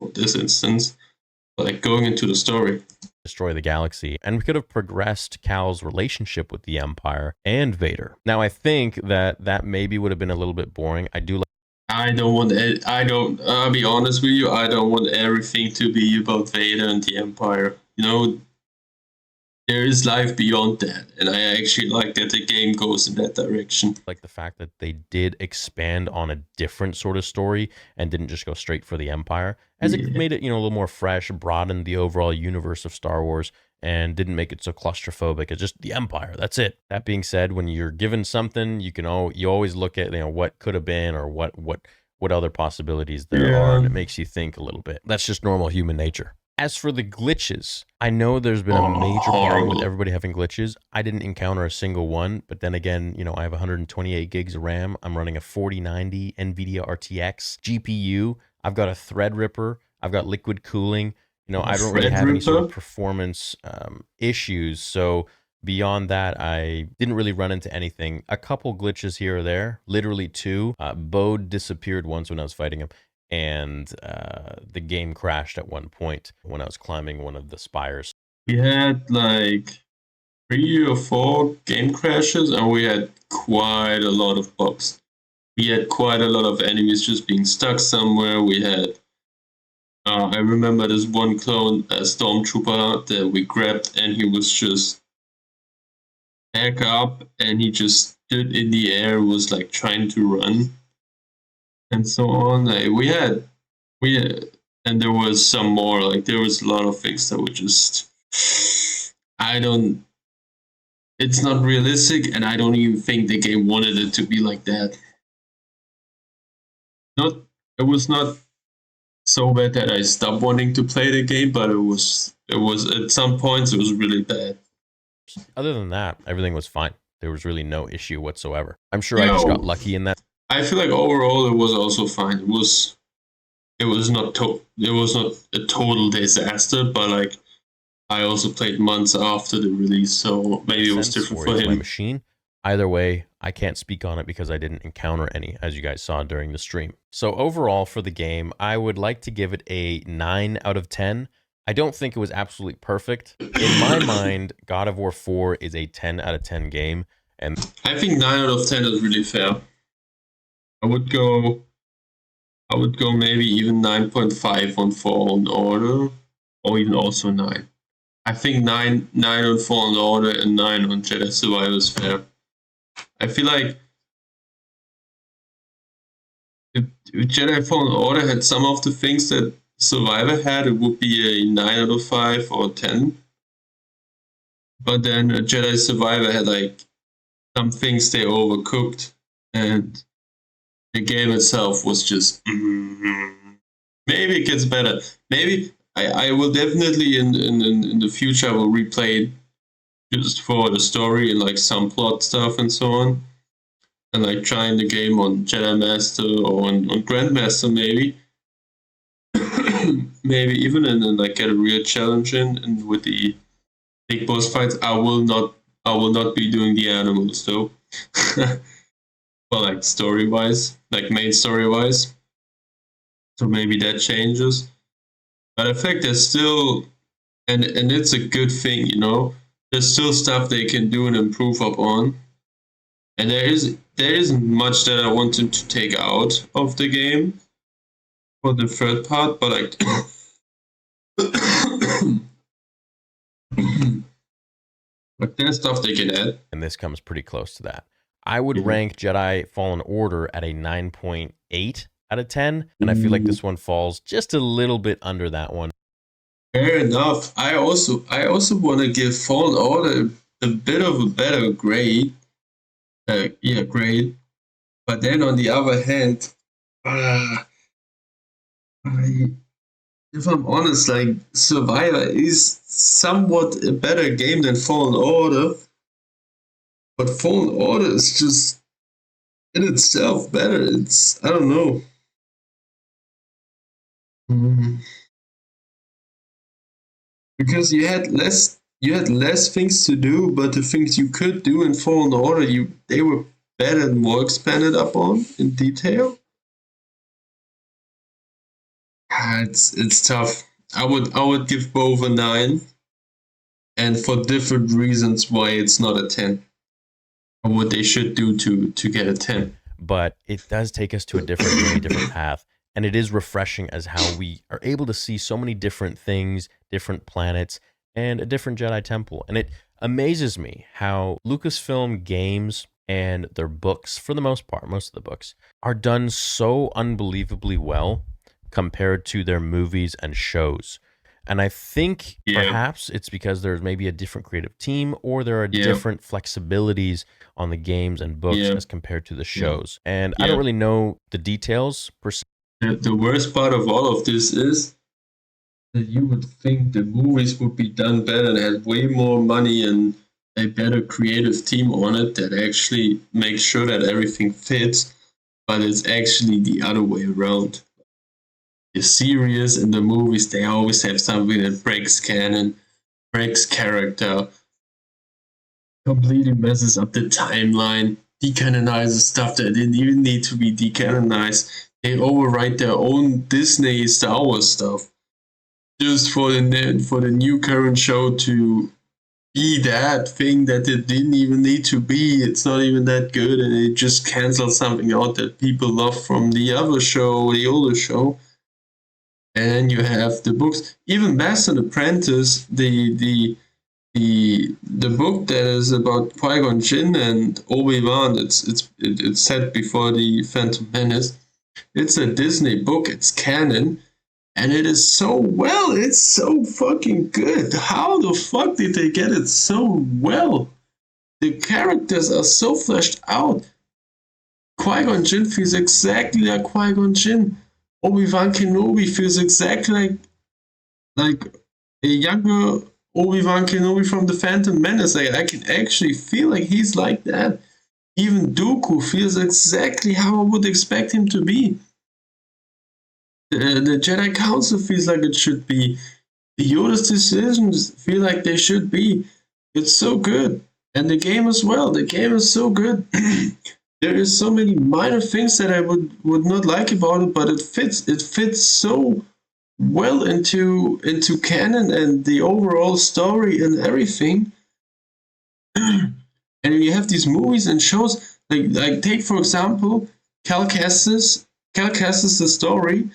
for this instance, like going into the story. Destroy the galaxy, and we could have progressed Cal's relationship with the Empire and Vader. Now, I think that maybe would have been a little bit boring. I'll be honest with you, I don't want everything to be about Vader and the Empire. You know, there is life beyond that, and I actually like that the game goes in that direction. Like the fact that they did expand on a different sort of story and didn't just go straight for the Empire, as it made it, a little more fresh, broadened the overall universe of Star Wars, and didn't make it so claustrophobic. It's just the Empire. That's it. That being said, when you're given something, you always look at what could have been, or what other possibilities there are, and it makes you think a little bit. That's just normal human nature. As for the glitches, I know there's been a major problem with everybody having glitches. I didn't encounter a single one, but then again, I have 128 gigs of RAM. I'm running a 4090 NVIDIA RTX GPU. I've got a Threadripper. I've got liquid cooling. I don't really have any sort of performance issues. So beyond that, I didn't really run into anything. A couple glitches here or there, literally 2. Bode disappeared once when I was fighting him, and the game crashed at one point when I was climbing one of the spires. We had like 3 or 4 game crashes, and we had quite a lot of bugs. We had quite a lot of enemies just being stuck somewhere. We had, I remember this one clone, a stormtrooper that we grabbed, and he was just back up, and he just stood in the air, was like trying to run, and so on. We had, and there was some more. Like there was a lot of things that were just, it's not realistic, and I don't even think the game wanted it to be like that. It was not so bad that I stopped wanting to play the game, but it was at some points it was really bad. Other than that, everything was fine. There was really no issue whatsoever. I'm sure I just got lucky in that. I feel like overall it was also fine. It was not a total disaster, but like I also played months after the release, so maybe it was different for him. My machine. Either way, I can't speak on it because I didn't encounter any, as you guys saw during the stream. So overall for the game, I would like to give it a 9 out of 10. I don't think it was absolutely perfect. In my mind, God of War 4 is a 10 out of 10 game. And I think 9 out of 10 is really fair. I would go maybe even 9.5 on Fallen Order, or even also 9. I think 9 on Fallen Order and 9 on Jedi Survivor is fair. I feel like if Jedi Fallen Order had some of the things that Survivor had, it would be a 9 out of 5 or 10. But then Jedi Survivor had like some things they overcooked, and the game itself was just maybe it gets better. Maybe I will definitely in the future I will replay it just for the story and like some plot stuff and so on. and like trying the game on Jedi Master or on Grandmaster maybe. Maybe even and then like get a real challenge in, and with the big boss fights, I will not be doing the animals though. Well, like story wise, like main story wise. So maybe that changes. But I think there's still, and it's a good thing, you know. There's still stuff they can do and improve upon. And there isn't much that I wanted to take out of the game for the third part, but like but there's stuff they can add. And this comes pretty close to that. I would rank Jedi Fallen Order at a 9.8 out of 10, and I feel like this one falls just a little bit under that one. Fair enough. I also want to give Fallen Order a bit of a better grade. Grade. But then on the other hand, if I'm honest, like Survivor is somewhat a better game than Fallen Order. But Fallen Order is just in itself better. I don't know. Because you had less things to do, but the things you could do in Fallen Order, they were better and more expanded upon in detail. It's tough. I would give both a 9, and for different reasons why it's not a 10. Or what they should do to get a 10. But it does take us to a different journey, different path. And it is refreshing as how we are able to see so many different things, different planets, and a different Jedi temple. And it amazes me how Lucasfilm games and their books, for the most part, most of the books, are done so unbelievably well compared to their movies and shows. And I think perhaps it's because there's maybe a different creative team, or there are different flexibilities on the games and books as compared to the shows. And I don't really know the details per se. The worst part of all of this is that you would think the movies would be done better and had way more money and a better creative team on it that actually makes sure that everything fits, but it's actually the other way around. The series and the movies, they always have something that breaks canon, breaks character, completely messes up the timeline, decanonizes stuff that didn't even need to be decanonized. They overwrite their own Disney Star Wars stuff just for the new current show to be that thing that it didn't even need to be. It's not even that good, and it just cancels something out that people love from the other show, the older show. And then you have the books. Even Master and Apprentice, the book that is about Qui-Gon Jinn and Obi-Wan, it's set before the Phantom Menace. It's a Disney book, it's canon, and it is it's so fucking good. How the fuck did they get it so well? The characters are so fleshed out. Qui-Gon Jinn feels exactly like Qui-Gon Jinn. Obi-Wan Kenobi feels exactly like a younger Obi-Wan Kenobi from the Phantom Menace. I can actually feel like he's like that. Even Dooku feels exactly how I would expect him to be. The Jedi Council feels like it should be. Yoda's decisions feel like they should be. It's so good. And the game as well. The game is so good. There is so many minor things that I would not like about it, but it fits so well into canon and the overall story and everything. And you have these movies and shows, like take for example Cal Kestis' The Story,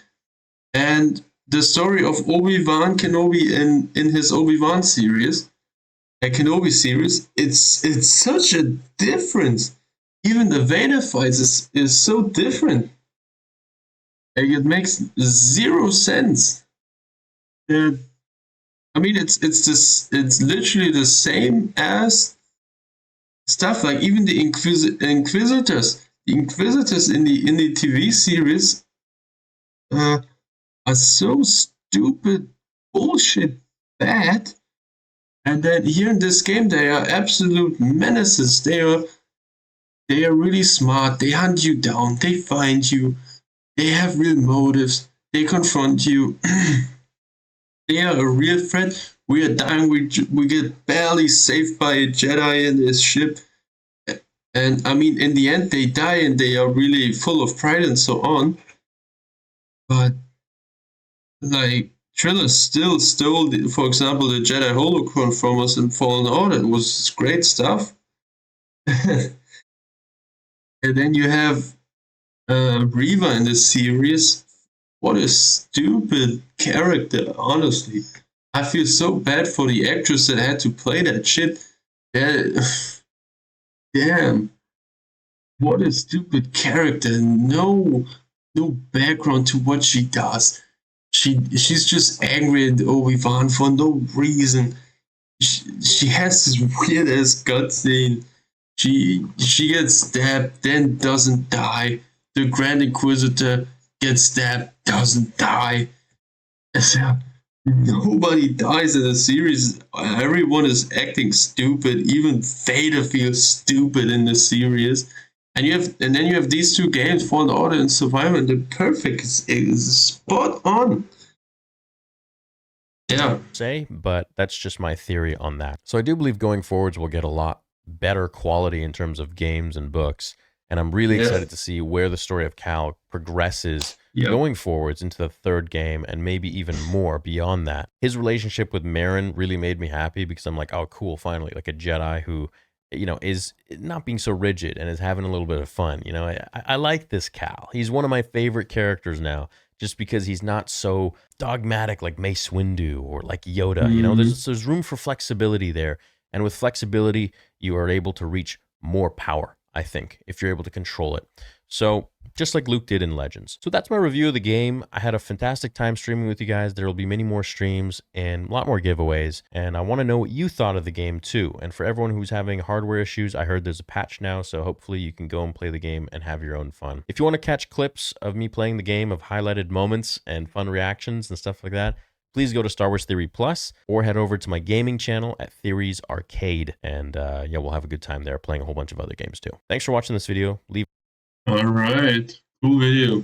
and the story of Obi-Wan Kenobi in his Obi-Wan series, a Kenobi series. It's such a difference. Even the Vader fights is so different. Like, it makes zero sense. I mean, it's literally the same as stuff. Like even the Inquisitors. The Inquisitors in the TV series are so stupid, bullshit, bad. And then here in this game, they are absolute menaces. They are they are really smart. They hunt you down. They find you. They have real motives. They confront you. They are a real threat. We are dying. We get barely saved by a Jedi in this ship. And I mean, in the end, they die and they are really full of pride and so on. But, like, Triller still stole, for example, the Jedi Holocron from us in Fallen Order. It was great stuff. And then you have Reva in the series. What a stupid character, honestly. I feel so bad for the actress that had to play that shit. Damn. What a stupid character. No background to what she does. She's just angry at Obi-Wan for no reason. She has this weird ass cutscene. She gets stabbed, then doesn't die. The Grand Inquisitor gets stabbed, doesn't die. Nobody dies in the series. Everyone is acting stupid. Even Vader feels stupid in the series. And then you have these two games, Fallen Order and Survivor, and they're perfect. It's spot on. Yeah. Say, but that's just my theory on that. So I do believe going forwards we'll get a lot better quality in terms of games and books. And I'm really excited to see where the story of Cal progresses going forwards into the third game and maybe even more beyond that. His relationship with Merrin really made me happy because I'm like, oh, cool, finally, like a Jedi who, you know, is not being so rigid and is having a little bit of fun. You know, I like this Cal. He's one of my favorite characters now just because he's not so dogmatic like Mace Windu or like Yoda. You know, there's room for flexibility there. And with flexibility, you are able to reach more power, I think, if you're able to control it. So just like Luke did in Legends. So that's my review of the game. I had a fantastic time streaming with you guys. There will be many more streams and a lot more giveaways. And I want to know what you thought of the game too. And for everyone who's having hardware issues, I heard there's a patch now. So hopefully you can go and play the game and have your own fun. If you want to catch clips of me playing the game, of highlighted moments and fun reactions and stuff like that, please go to Star Wars Theory Plus or head over to my gaming channel at Theories Arcade. And yeah, we'll have a good time there playing a whole bunch of other games too. Thanks for watching this video. Leave. All right. Cool video.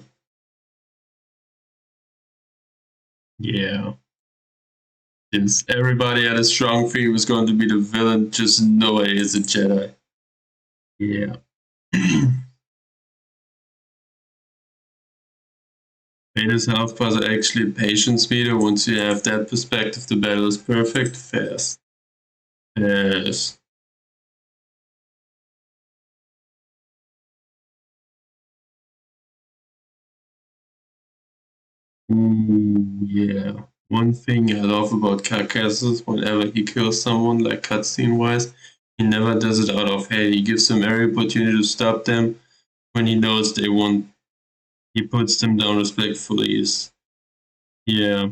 Yeah. Since everybody had a strong feeling was going to be the villain, just no way is a Jedi. Yeah. Vader's health bars are actually a patience meter. Once you have that perspective, the battle is perfect. Fast. Yes. Ooh, yeah. One thing I love about Carcassus, whenever he kills someone, like cutscene wise, he never does it out of hate. He gives them every opportunity to stop them when he knows they won't. He puts them down respectfully. Yeah.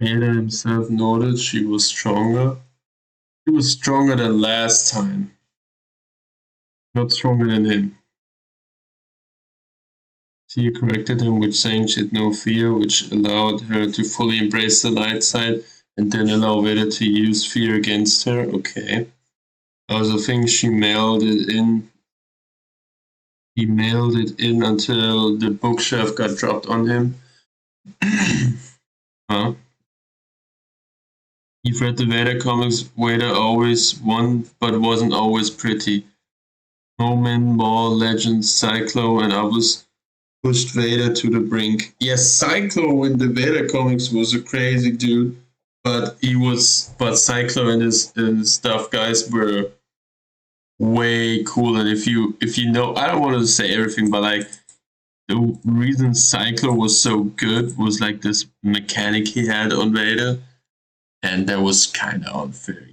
Vader himself noted she was stronger. She was stronger than last time. Not stronger than him. She corrected him with saying she had no fear, which allowed her to fully embrace the light side and then allow Vader to use fear against her. Okay. I also think she mailed it in. He mailed it in until the bookshelf got dropped on him. Huh? You've read the Vader comics. Vader always won, but wasn't always pretty. Omen, Maul, Legends, Cyclo, and others pushed Vader to the brink. Yes, Cyclo in the Vader comics was a crazy dude, but Cyclo and his stuff guys were way cooler. If you know, I don't want to say everything, but like the reason Cyclo was so good was like this mechanic he had on Vader, and that was kind of unfair.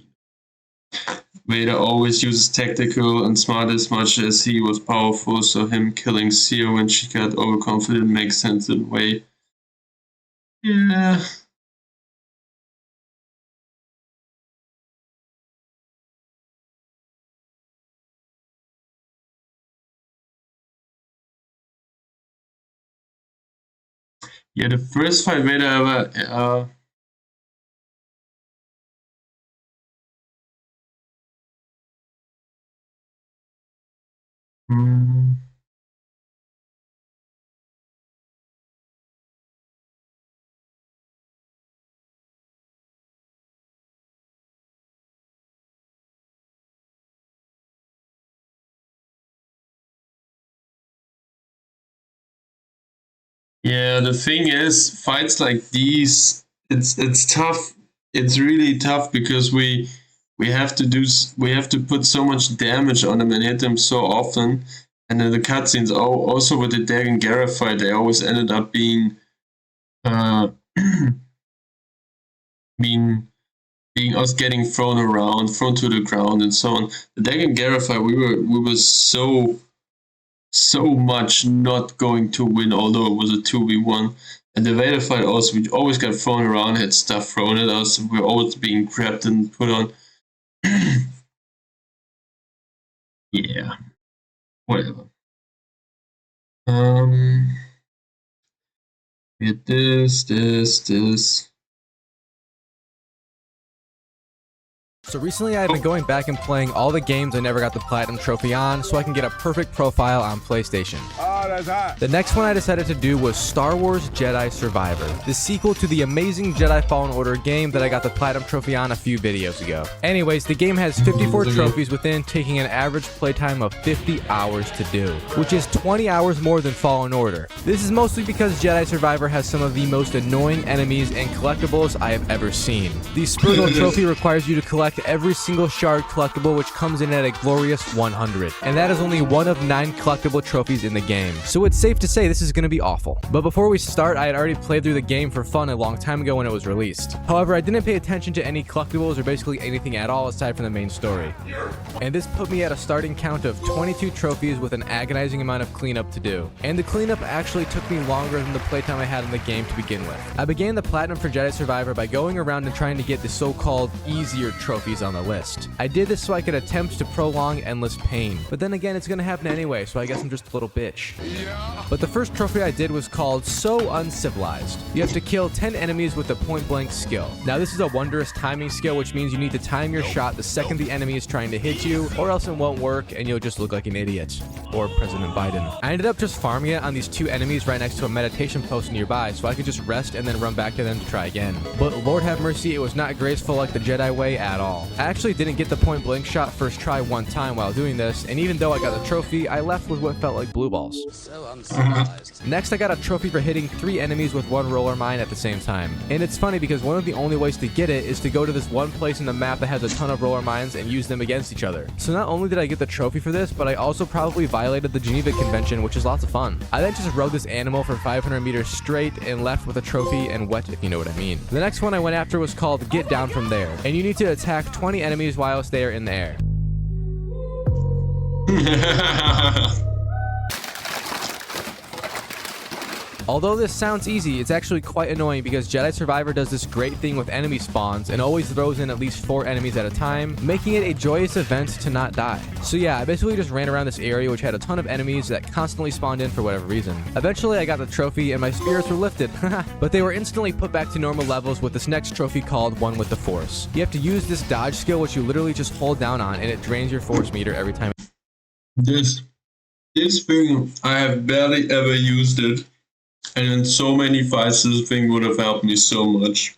Vader always uses tactical and smart as much as he was powerful, so him killing Seer when she got overconfident makes sense in a way. Yeah. Yeah, the first fight Vader ever Hmm. Yeah, the thing is, fights like these, it's tough. It's really tough because we have to we have to put so much damage on them and hit them so often. And then the cutscenes, also with the Dagon Gera fight, they always ended up being uh being us getting thrown around, thrown to the ground, and so on. The Dagon Gera fight, we were so much not going to win, although it was a 2v1. And the Vader fight also, we always got thrown around, had stuff thrown at us, we were always being grabbed and put on. Yeah, whatever. Get this. So recently I've been going back and playing all the games I never got the Platinum Trophy on so I can get a perfect profile on PlayStation. Oh, that's hot. The next one I decided to do was Star Wars Jedi Survivor, the sequel to the amazing Jedi Fallen Order game that I got the Platinum Trophy on a few videos ago. Anyways, the game has 54 trophies within, taking an average playtime of 50 hours to do, which is 20 hours more than Fallen Order. This is mostly because Jedi Survivor has some of the most annoying enemies and collectibles I have ever seen. The Spurgle Trophy requires you to collect every single shard collectible, which comes in at a glorious 100, and that is only one of 9 collectible trophies in the game, so it's safe to say this is going to be awful. But before we start, I had already played through the game for fun a long time ago when it was released. However, I didn't pay attention to any collectibles or basically anything at all aside from the main story, and this put me at a starting count of 22 trophies with an agonizing amount of cleanup to do, and the cleanup actually took me longer than the playtime I had in the game to begin with. I began the Platinum for Jedi Survivor by going around and trying to get the so-called easier trophies on the list. I did this so I could attempt to prolong endless pain, but then again it's gonna happen anyway, so I guess I'm just a little bitch. But the first trophy I did was called So Uncivilized. You have to kill 10 enemies with a point blank skill. Now this is a wondrous timing skill, which means you need to time your shot the second the enemy is trying to hit you, or else it won't work and you'll just look like an idiot. Or President Biden. I ended up just farming it on these 2 enemies right next to a meditation post nearby, so I could just rest and then run back to them to try again. But Lord have mercy, it was not graceful like the Jedi way at all. I actually didn't get the point blank shot first try one time while doing this, and even though I got the trophy, I left with what felt like blue balls. So uncivilized. Next, I got a trophy for hitting 3 enemies with 1 roller mine at the same time. And it's funny because one of the only ways to get it is to go to this one place in the map that has a ton of roller mines and use them against each other. So not only did I get the trophy for this, but I also probably violated the Geneva Convention, which is lots of fun. I then just rode this animal for 500 meters straight and left with a trophy and wet, if you know what I mean. The next one I went after was called Get Down From There, and you need to attack 20 enemies whilst they are in the air. Although this sounds easy, it's actually quite annoying because Jedi Survivor does this great thing with enemy spawns and always throws in at least 4 enemies at a time, making it a joyous event to not die. So yeah, I basically just ran around this area which had a ton of enemies that constantly spawned in for whatever reason. Eventually I got the trophy and my spirits were lifted, but they were instantly put back to normal levels with this next trophy called One with the Force. You have to use this dodge skill which you literally just hold down on and it drains your force meter every time. This thing, I have barely ever used it. And in so many fights, this thing would have helped me so much.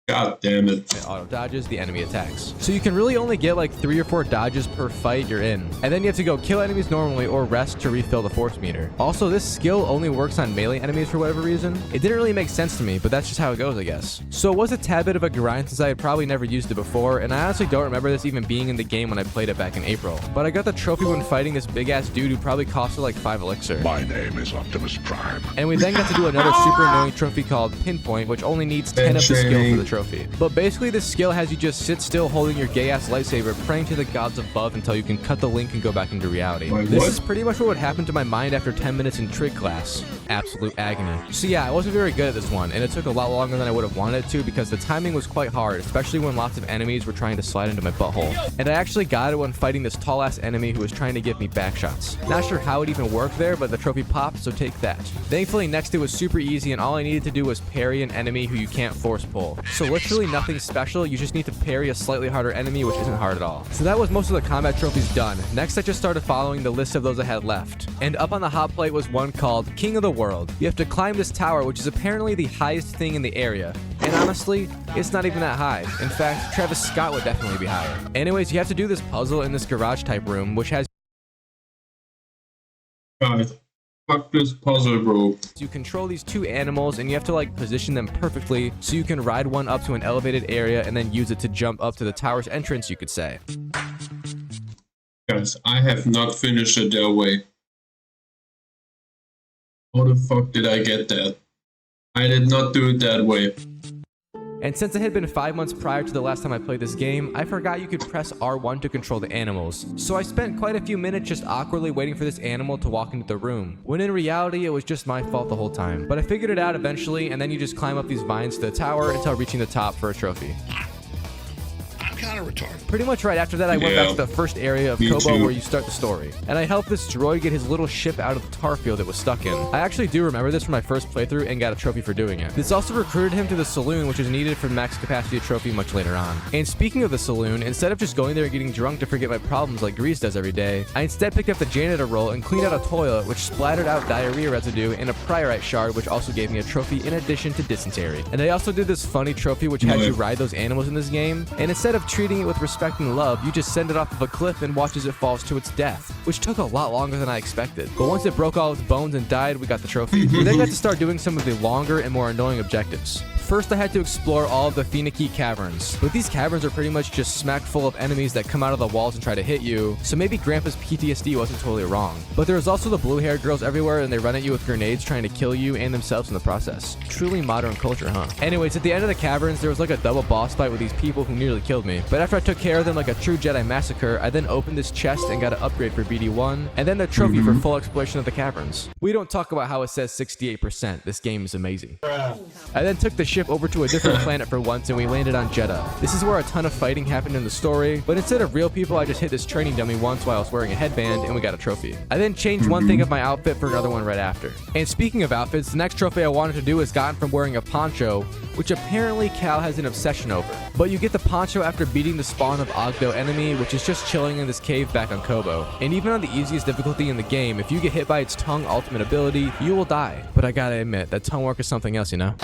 God damn it. It auto dodges the enemy attacks. So you can really only get like 3 or 4 dodges per fight you're in. And then you have to go kill enemies normally or rest to refill the force meter. Also, this skill only works on melee enemies for whatever reason. It didn't really make sense to me, but that's just how it goes, I guess. So it was a tad bit of a grind since I had probably never used it before, and I honestly don't remember this even being in the game when I played it back in April. But I got the trophy when fighting this big ass dude who probably costed like 5 elixir. My name is Optimus Prime. And we then got to do another super annoying trophy called Pinpoint, which only needs 10 of the skill for the trophy. But basically this skill has you just sit still holding your gay ass lightsaber, praying to the gods above until you can cut the link and go back into reality. Wait, this what? is pretty much what would happen to my mind after 10 minutes in trig class. Absolute agony. So yeah, I wasn't very good at this one, and it took a lot longer than I would have wanted it to because the timing was quite hard, especially when lots of enemies were trying to slide into my butthole. And I actually got it when fighting this tall ass enemy who was trying to give me back shots. Not sure how it even worked there, but the trophy popped, so take that. Thankfully next it was super easy and all I needed to do was parry an enemy who you can't force pull. So so literally nothing special. You just need to parry a slightly harder enemy, which isn't hard at all. So that was most of the combat trophies done. Next, I just started following the list of those I had left. And up on the hot plate was one called King of the World. You have to climb this tower, which is apparently the highest thing in the area. And honestly, it's not even that high. In fact, Travis Scott would definitely be higher. Anyways, you have to do this puzzle in this garage type room, which has Fuck this puzzle, bro. you control these two animals and you have to like position them perfectly so you can ride one up to an elevated area and then use it to jump up to the tower's entrance, you could say. Guys, I have not finished it that way. How the fuck did I get that? I did not do it that way. And since it had been 5 months prior to the last time I played this game, I forgot you could press R1 to control the animals. So I spent quite a few minutes just awkwardly waiting for this animal to walk into the room, when in reality it was just my fault the whole time. But I figured it out eventually, and then you just climb up these vines to the tower until reaching the top for a trophy. I'm kind of retarded. Pretty much right after that, I went back to the first area of Me Kobo too. where you start the story. And I helped this droid get his little ship out of the tar field it was stuck in. I actually do remember this from my first playthrough and got a trophy for doing it. This also recruited him to the saloon, which is needed for the max capacity trophy much later on. And speaking of the saloon, instead of just going there and getting drunk to forget my problems like Grease does every day, I instead picked up the janitor role and cleaned out a toilet, which splattered out diarrhea residue and a priorite shard, which also gave me a trophy in addition to dysentery. And I also did this funny trophy which has you ride those animals in this game, and instead of treating it with respect and love, you just send it off of a cliff and watch as it falls to its death, which took a lot longer than I expected. But once it broke all its bones and died, we got the trophy. We then got to start doing some of the longer and more annoying objectives. First, I had to explore all of the Feniki caverns, but these caverns are pretty much just smack full of enemies that come out of the walls and try to hit you, so maybe Grandpa's PTSD wasn't totally wrong. But there's also the blue-haired girls everywhere, and they run at you with grenades trying to kill you and themselves in the process. Truly modern culture, huh? Anyways, at the end of the caverns, there was like a double boss fight with these people who nearly killed me, but after I took care of them like a true Jedi massacre, I then opened this chest and got an upgrade for BD1, and then the trophy for full exploration of the caverns. We don't talk about how it says 68%. This game is amazing. I then took the ship over to a different planet for once, and we landed on Jedha. This is where a ton of fighting happened in the story, but instead of real people, I just hit this training dummy once while I was wearing a headband, and we got a trophy. I then changed one thing of my outfit for another one right after. And speaking of outfits, the next trophy I wanted to do is gotten from wearing a poncho, which apparently Cal has an obsession over. But you get the poncho after beating the spawn of Ogdo enemy, which is just chilling in this cave back on Kobo. And even on the easiest difficulty in the game, if you get hit by its tongue ultimate ability, you will die. But I gotta admit, that tongue work is something else, you know?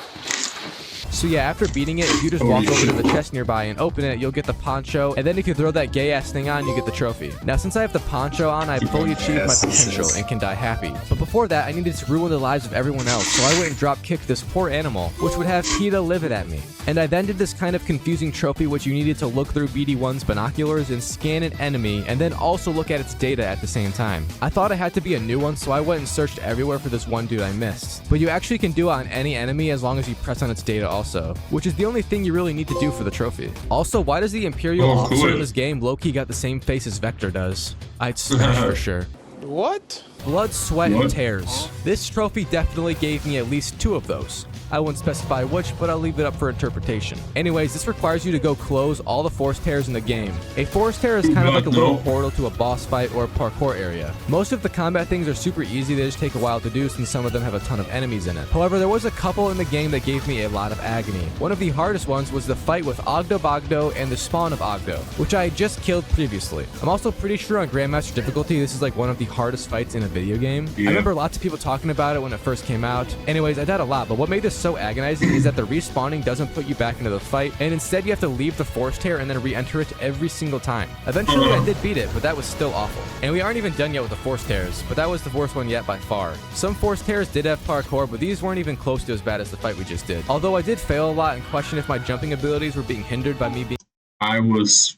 So yeah, after beating it, if you just walk over to the chest nearby and open it, you'll get the poncho, and then if you throw that gay-ass thing on, you get the trophy. Now, since I have the poncho on, I fully achieved my potential and can die happy. But before that, I needed to ruin the lives of everyone else, so I went and drop-kicked this poor animal, which would have PETA livid at me. And I then did this kind of confusing trophy which you needed to look through BD1's binoculars and scan an enemy, and then also look at its data at the same time. I thought it had to be a new one, so I went and searched everywhere for this one dude I missed. But you actually can do it on any enemy as long as you press on its data also, which is the only thing you really need to do for the trophy. Also, why does the Imperial officer in this game low-key got the same face as Vector does? I'd smash for sure. What? Blood, sweat, and tears. This trophy definitely gave me at least 2 of those. I wouldn't specify which, but I'll leave it up for interpretation. Anyways, this requires you to go close all the forest tears in the game. A forest tear is kind of like a little portal to a boss fight or a parkour area. Most of the combat things are super easy, they just take a while to do since some of them have a ton of enemies in it. However, there was a couple in the game that gave me a lot of agony. One of the hardest ones was the fight with Ogdo Bogdo and the spawn of Ogdo, which I had just killed previously. I'm also pretty sure on Grandmaster difficulty, this is like one of the hardest fights in a video game. I remember lots of people talking about it when it first came out. Anyways, I died a lot, but what made this so agonizing is that the respawning doesn't put you back into the fight, and instead you have to leave the forest tear and then re-enter it every single time. Eventually I did beat it, but that was still awful. And we aren't even done yet with the forest tears, but that was the worst one yet by far. Some forest tears did have parkour, but these weren't even close to as bad as the fight we just did. Although I did fail a lot and question if my jumping abilities were being hindered by me being— I was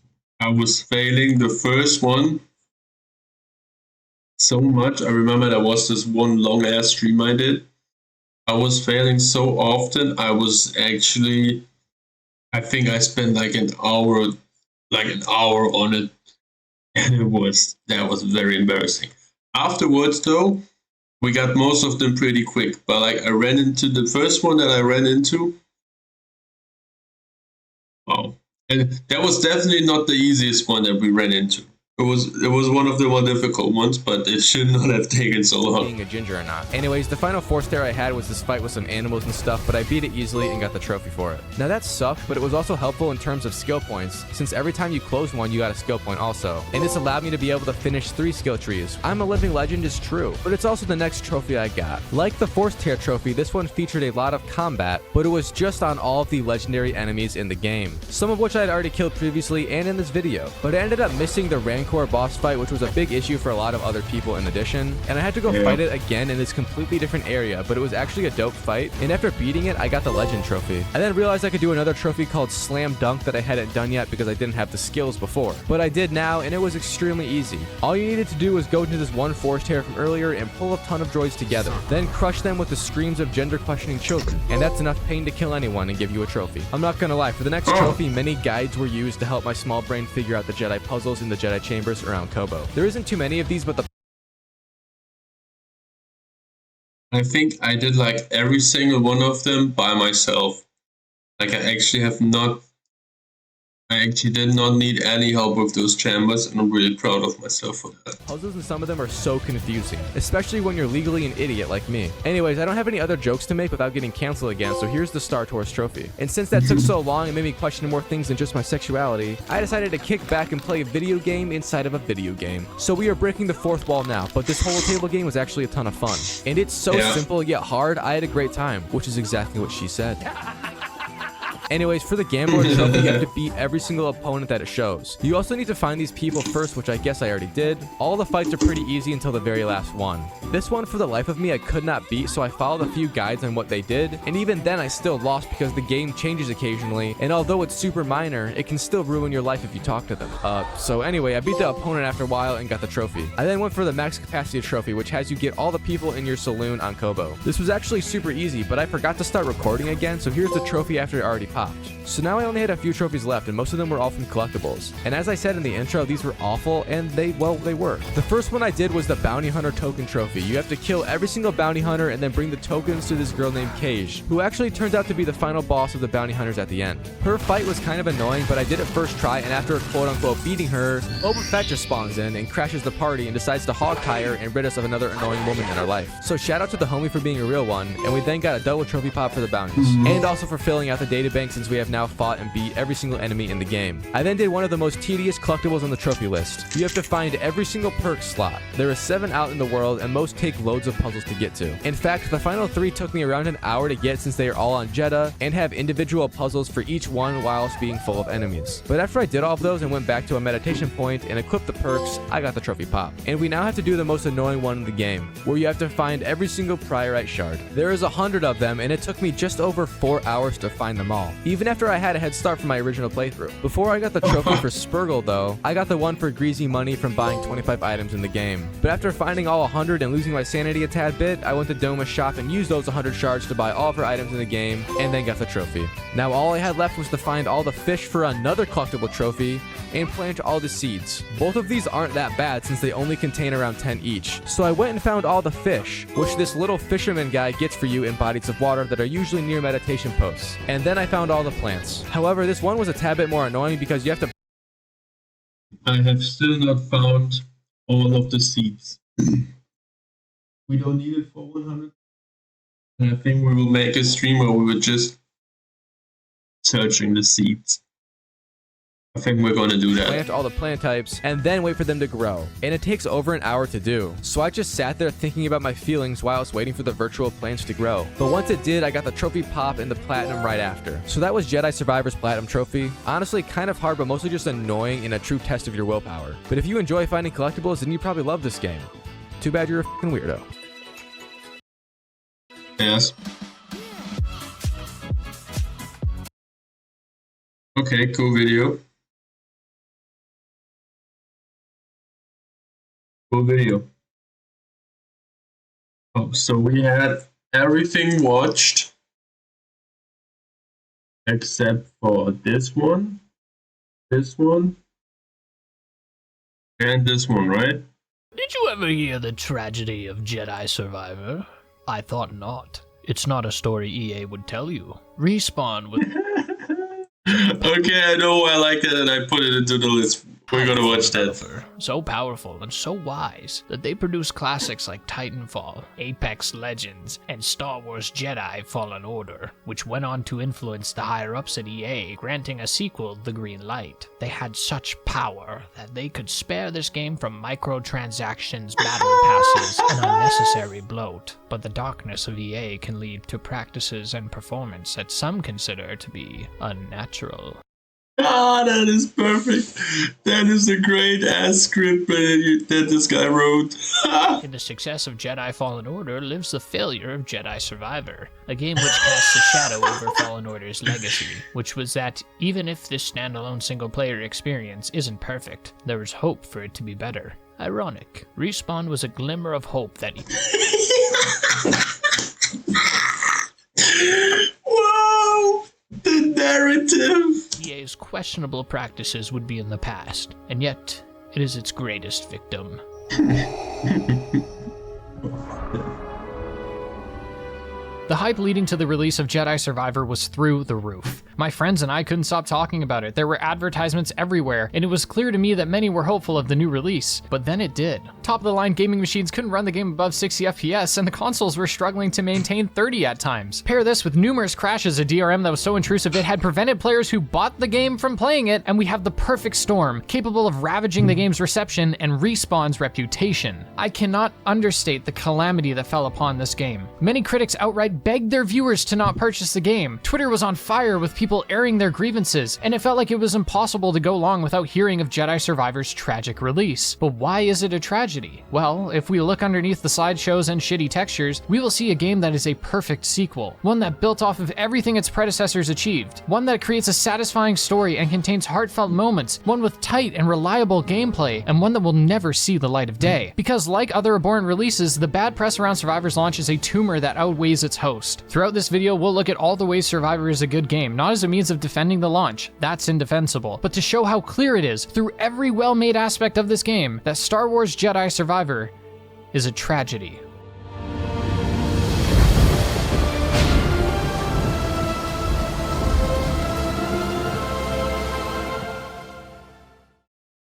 failing the first one so much. I remember there was this one long ass stream I did. I was failing so often. I think I spent like an hour on it, and that was very embarrassing. Afterwards though, we got most of them pretty quick, but like I ran into the first one that I ran into. Wow. And that was definitely not the easiest one that we ran into. It was one of the more difficult ones, but it should not have taken so long. being a ginger or not. Anyways, the final 4-star I had was this fight with some animals and stuff, but I beat it easily and got the trophy for it. Now that sucked, but it was also helpful in terms of skill points, since every time you closed one, you got a skill point also. And this allowed me to be able to finish 3 skill trees. I'm a living legend is true, but it's also the next trophy I got. Like the 4th tier trophy, this one featured a lot of combat, but it was just on all of the legendary enemies in the game, some of which I had already killed previously and in this video. But I ended up missing the Rancor boss fight, which was a big issue for a lot of other people in addition, and I had to go fight it again in this completely different area, but it was actually a dope fight, and after beating it, I got the legend trophy. I then realized I could do another trophy called Slam Dunk that I hadn't done yet because I didn't have the skills before, but I did now, and it was extremely easy. All you needed to do was go into this one forest tear from earlier and pull a ton of droids together, then crush them with the screams of gender questioning children, and that's enough pain to kill anyone and give you a trophy. I'm not gonna lie, for the next trophy, many guides were used to help my small brain figure out the Jedi puzzles in the Jedi chambers around Kobo. There isn't too many of these, but the I think I did like every single one of them by myself. Like I actually did not need any help with those chambers, and I'm really proud of myself for that. puzzles in some of them are so confusing, especially when you're legally an idiot like me. Anyways, I don't have any other jokes to make without getting canceled again, so here's the Star Tours trophy. And since that took so long and made me question more things than just my sexuality, I decided to kick back and play a video game inside of a video game. So we are breaking the 4th wall now, but this whole table game was actually a ton of fun. And it's so simple yet hard, I had a great time, which is exactly what she said. Anyways, for the Gambler trophy, you have to beat every single opponent that it shows. You also need to find these people first, which I guess I already did. All the fights are pretty easy until the very last one. This one, for the life of me, I could not beat, so I followed a few guides on what they did, and even then I still lost because the game changes occasionally, and although it's super minor, it can still ruin your life if you talk to them. So anyway, I beat the opponent after a while and got the trophy. I then went for the max capacity trophy, which has you get all the people in your saloon on Kobo. This was actually super easy, but I forgot to start recording again, so here's the trophy after it already popped. So now I only had a few trophies left, and most of them were all from collectibles. And as I said in the intro, these were awful, and they were. The first one I did was the Bounty Hunter Token Trophy. You have to kill every single bounty hunter and then bring the tokens to this girl named Cage, who actually turns out to be the final boss of the bounty hunters at the end. Her fight was kind of annoying, but I did it first try, and after quote-unquote beating her, Boba Fett just spawns in and crashes the party and decides to hog tie her and rid us of another annoying woman in our life. So shout out to the homie for being a real one, and we then got a double trophy pop for the bounties, and also for filling out the databank since we have now fought and beat every single enemy in the game. I then did one of the most tedious collectibles on the trophy list. You have to find every single perk slot. There are 7 out in the world, and most take loads of puzzles to get to. In fact, the final 3 took me around an hour to get since they are all on Jedha and have individual puzzles for each one whilst being full of enemies. But after I did all of those and went back to a meditation point and equipped the perks, I got the trophy pop. And we now have to do the most annoying one in the game, where you have to find every single priorite shard. There is 100 of them, and it took me just over 4 hours to find them all, even after I had a head start from my original playthrough. Before I got the trophy for Spurgle though, I got the one for greasy money from buying 25 items in the game. But after finding all 100 and losing my sanity a tad bit, I went to Doma's shop and used those 100 shards to buy all of her items in the game, and then got the trophy. Now all I had left was to find all the fish for another collectible trophy, and plant all the seeds. Both of these aren't that bad since they only contain around 10 each. So I went and found all the fish, which this little fisherman guy gets for you in bodies of water that are usually near meditation posts. And then I found all the plants. However, this one was a tad bit more annoying because you have to... I have still not found all of the seeds. We don't need it for 100. And I think we will make a stream where we were just searching the seeds. I think we're going to do that. Plant all the plant types and then wait for them to grow. And it takes over an hour to do. So I just sat there thinking about my feelings while I was waiting for the virtual plants to grow. But once it did, I got the trophy pop and the platinum right after. So that was Jedi Survivor's platinum trophy. Honestly, kind of hard, but mostly just annoying and a true test of your willpower. But if you enjoy finding collectibles, then you probably love this game. Too bad you're a fucking weirdo. Yes. Okay, cool video. Video. Oh, so we had everything watched except for this one, and this one, right? Did you ever hear the tragedy of Jedi Survivor? I thought not. It's not a story EA would tell you. Respawn with... Okay, I know I like it and I put it into the list. We're gonna watch that. So powerful and so wise that they produced classics like Titanfall, Apex Legends, and Star Wars Jedi Fallen Order, which went on to influence the higher-ups at EA, granting a sequel the green light. They had such power that they could spare this game from microtransactions, battle passes, and unnecessary bloat. But the darkness of EA can lead to practices and performance that some consider to be unnatural. Ah, that is perfect. That is a great ass script that this guy wrote. In the success of Jedi Fallen Order lives the failure of Jedi Survivor, a game which casts a shadow over Fallen Order's legacy, which was that even if this standalone single-player experience isn't perfect, there is hope for it to be better. Ironic. Respawn was a glimmer of hope that Whoa! The narrative! EA's questionable practices would be in the past, and yet it is its greatest victim. The hype leading to the release of Jedi Survivor was through the roof. My friends and I couldn't stop talking about it. There were advertisements everywhere, and it was clear to me that many were hopeful of the new release. But then it did. Top-of-the-line gaming machines couldn't run the game above 60 FPS, and the consoles were struggling to maintain 30 at times. Pair this with numerous crashes, a DRM that was so intrusive it had prevented players who bought the game from playing it, and we have the perfect storm, capable of ravaging the game's reception and Respawn's reputation. I cannot understate the calamity that fell upon this game. Many critics outright begged their viewers to not purchase the game. Twitter was on fire with people airing their grievances, and it felt like it was impossible to go long without hearing of Jedi Survivor's tragic release. But why is it a tragedy? Well, if we look underneath the slideshows and shitty textures, we will see a game that is a perfect sequel, one that built off of everything its predecessors achieved, one that creates a satisfying story and contains heartfelt moments, one with tight and reliable gameplay, and one that will never see the light of day. Because like other abhorrent releases, the bad press around Survivor's launch is a tumor that outweighs its host. Throughout this video, we'll look at all the ways Survivor is a good game, not as a means of defending the launch, that's indefensible, but to show how clear it is, through every well-made aspect of this game, that Star Wars Jedi Survivor is a tragedy.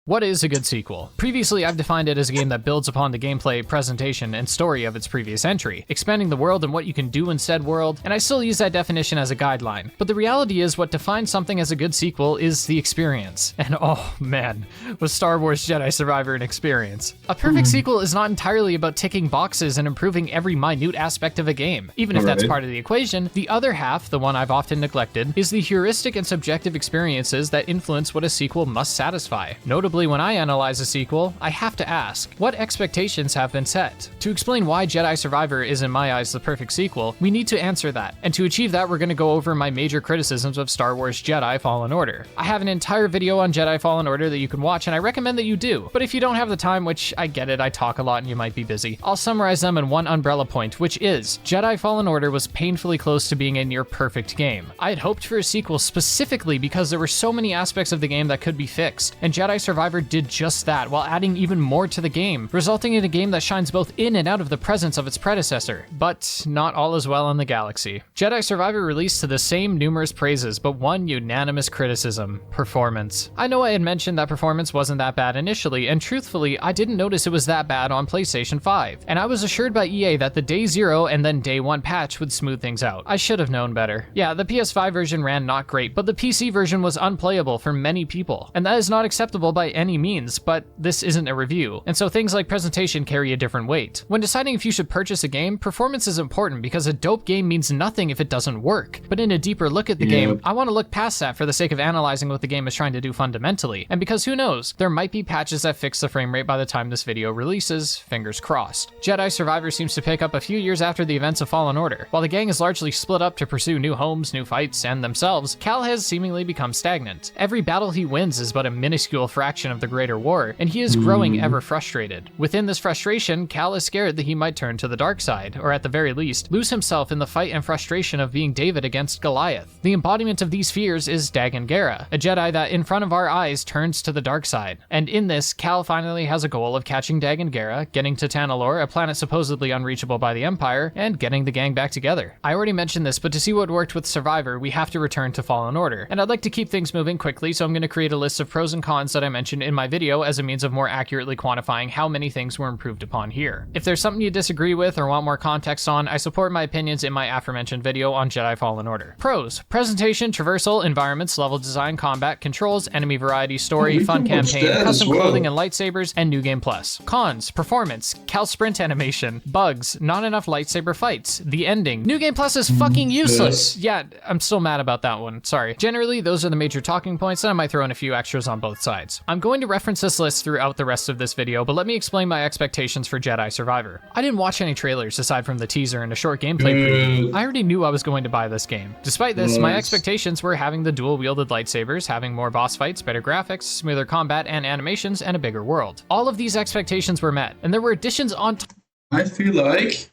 What is a good sequel? Previously, I've defined it as a game that builds upon the gameplay, presentation, and story of its previous entry, expanding the world and what you can do in said world, and I still use that definition as a guideline. But the reality is what defines something as a good sequel is the experience. And oh man, was Star Wars Jedi Survivor an experience. A perfect sequel is not entirely about ticking boxes and improving every minute aspect of a game. Even if that's part of the equation, the other half, the one I've often neglected, is the heuristic and subjective experiences that influence what a sequel must satisfy. Notably, when I analyze a sequel, I have to ask, what expectations have been set? To explain why Jedi Survivor is in my eyes the perfect sequel, we need to answer that. And to achieve that, we're going to go over my major criticisms of Star Wars Jedi Fallen Order. I have an entire video on Jedi Fallen Order that you can watch, and I recommend that you do. But if you don't have the time, which I get it, I talk a lot and you might be busy, I'll summarize them in one umbrella point, which is, Jedi Fallen Order was painfully close to being a near perfect game. I had hoped for a sequel specifically because there were so many aspects of the game that could be fixed, and Jedi Survivor did just that while adding even more to the game, resulting in a game that shines both in and out of the presence of its predecessor. But not all is well in the galaxy. Jedi Survivor released to the same numerous praises, but one unanimous criticism: performance. I know I had mentioned that performance wasn't that bad initially, and truthfully, I didn't notice it was that bad on PlayStation 5. And I was assured by EA that the Day 0 and then Day 1 patch would smooth things out. I should have known better. Yeah, the PS5 version ran not great, but the PC version was unplayable for many people. And that is not acceptable by any means, but this isn't a review, and so things like presentation carry a different weight. When deciding if you should purchase a game, performance is important because a dope game means nothing if it doesn't work. But in a deeper look at the game, I want to look past that for the sake of analyzing what the game is trying to do fundamentally, and because who knows, there might be patches that fix the frame rate by the time this video releases, fingers crossed. Jedi Survivor seems to pick up a few years after the events of Fallen Order. While the gang is largely split up to pursue new homes, new fights, and themselves, Cal has seemingly become stagnant. Every battle he wins is but a minuscule fraction of the greater war, and he is growing ever frustrated. Within this frustration, Cal is scared that he might turn to the dark side, or at the very least, lose himself in the fight and frustration of being David against Goliath. The embodiment of these fears is Dagan Gera, a Jedi that in front of our eyes turns to the dark side. And in this, Cal finally has a goal of catching Dagan Gera, getting to Tanalorr, a planet supposedly unreachable by the Empire, and getting the gang back together. I already mentioned this, but to see what worked with Survivor, we have to return to Fallen Order. And I'd like to keep things moving quickly, so I'm going to create a list of pros and cons that I mentioned mentioned in my video as a means of more accurately quantifying how many things were improved upon here. If there's something you disagree with or want more context on, I support my opinions in my aforementioned video on Jedi Fallen Order. Pros: presentation, traversal, environments, level design, combat, controls, enemy variety, story, we fun can watch campaign, that custom as well. clothing and lightsabers, and New Game Plus. Cons: performance, Cal Sprint animation, bugs, not enough lightsaber fights, the ending. New Game Plus is fucking useless. Yeah, I'm still mad about that one, sorry. Generally, those are the major talking points, and I might throw in a few extras on both sides. I'm going to reference this list throughout the rest of this video, but let me explain my expectations for Jedi Survivor. I didn't watch any trailers aside from the teaser and a short gameplay preview. I already knew I was going to buy this game. Despite this, my expectations were having the dual-wielded lightsabers, having more boss fights, better graphics, smoother combat and animations, and a bigger world. All of these expectations were met, and there were additions on top. I feel like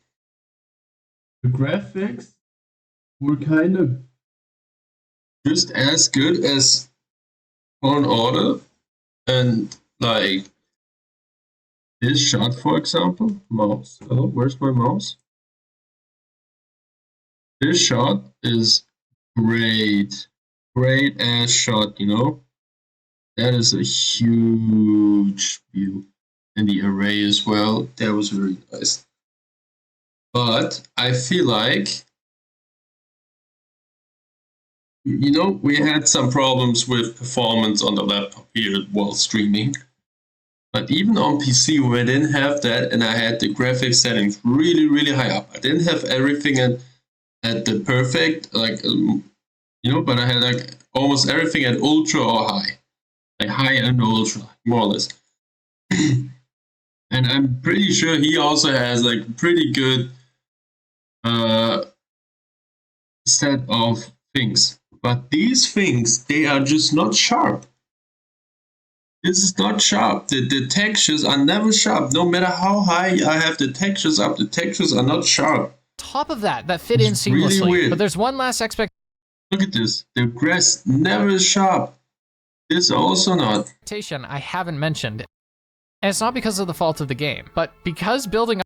the graphics were kind of just as good as Fallen Order, and like this shot, for example, mouse. Oh, where's my mouse? This shot is great, great ass shot. You know, that is a huge view, and the array as well. That was very nice. But I feel like, you know, we had some problems with performance on the laptop here while streaming. But even on PC, where I didn't have that, and I had the graphics settings really, really high up. I didn't have everything at the perfect, like, you know, but I had like almost everything at ultra or high. Like high and ultra, more or less. And I'm pretty sure he also has like pretty good set of things. But these things, they are just not sharp. This is not sharp. The textures are never sharp. No matter how high I have the textures up, the textures are not sharp. Top of that fit in It's really seamlessly. weird. But there's one last Look at this. The grass never is sharp. This also not. expectation I haven't mentioned. And it's not because of the fault of the game, but because building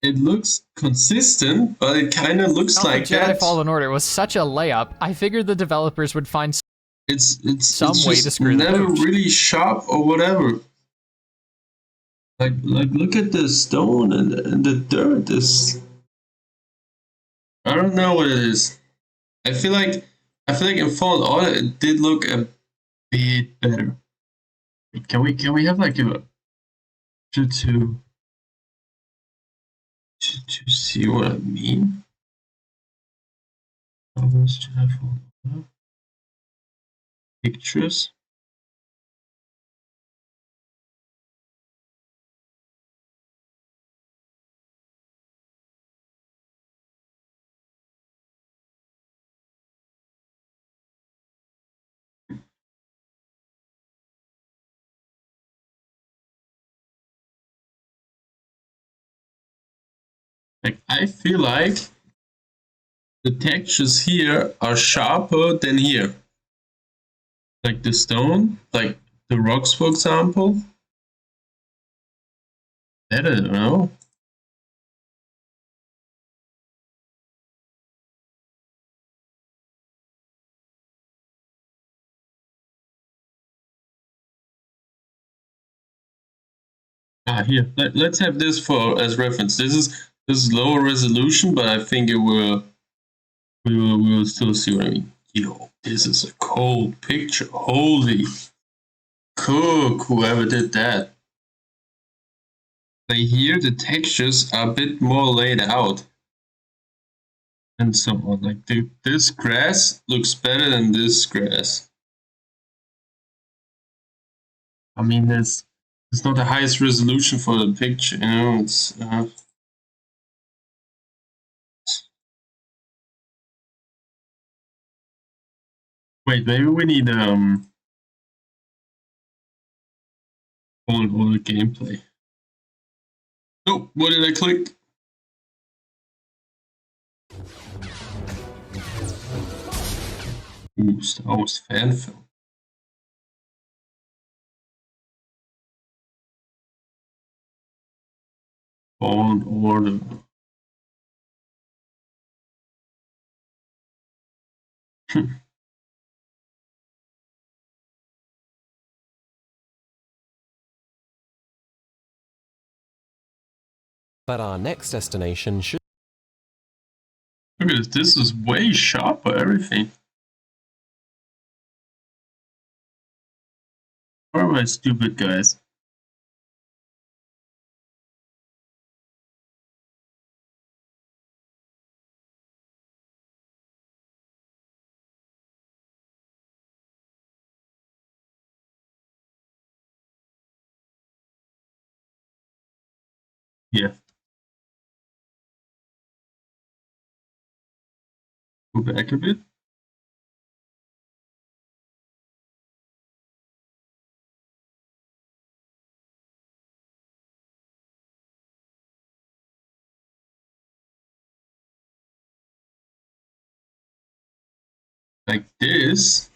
It looks consistent, but it kind of looks up like Jedi that. Fallen Order was such a layup, I figured the developers would find It's some way just to screw the never pooch. really sharp or whatever. Like look at the stone and the dirt. This, I don't know what it is. I feel like in Fallen Order it did look a bit better. Can we have like a to see what I mean? Pictures. Like I feel like the textures here are sharper than here. Like the stone, like the rocks, for example. I don't know. Here. Let's have this for as reference. This is lower resolution, but I think we will still see what I mean. Yo, this is a cold picture. Holy cook, whoever did that. Like here, the textures are a bit more laid out, and so on. Like this grass looks better than this grass. I mean, it's not the highest resolution for the picture, you know. It's wait, maybe we need Fallen Order gameplay. Oh, what did I click? Ooh, Star Wars fan film. Fallen Order. But our next destination should... Look at this. This is way sharper, everything. Or am I stupid, guys? Yeah. Go back a bit. Like this.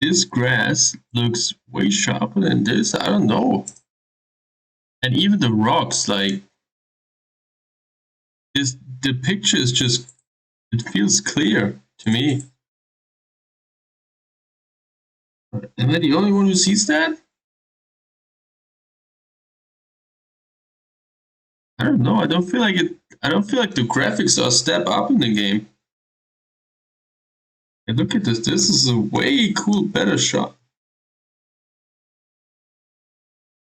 This grass looks way sharper than this. I don't know. And even the rocks, like this, the picture is just, it feels clear to me. Am I the only one who sees that? I don't know. I don't feel like it. I don't feel like the graphics are a step up in the game. And look at this. This is a way cool, better shot.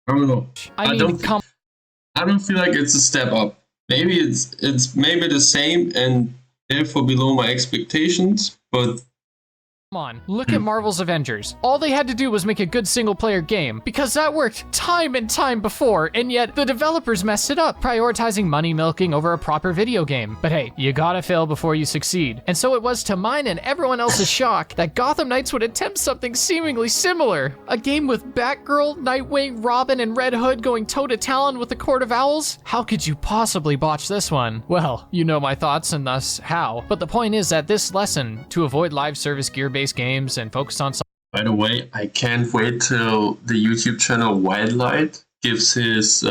I don't know. I don't feel like it's a step up. Maybe it's maybe the same and therefore below my expectations, but Come on, look at Marvel's Avengers. All they had to do was make a good single-player game, because that worked time and time before, and yet the developers messed it up, prioritizing money milking over a proper video game. But hey, you gotta fail before you succeed. And so it was to mine and everyone else's shock that Gotham Knights would attempt something seemingly similar. A game with Batgirl, Nightwing, Robin, and Red Hood going toe-to-talon with the Court of Owls? How could you possibly botch this one? Well, you know my thoughts and thus how. But the point is that this lesson, to avoid live service gear-based games and focus on... By the way, I can't wait till the YouTube channel Wildlight gives his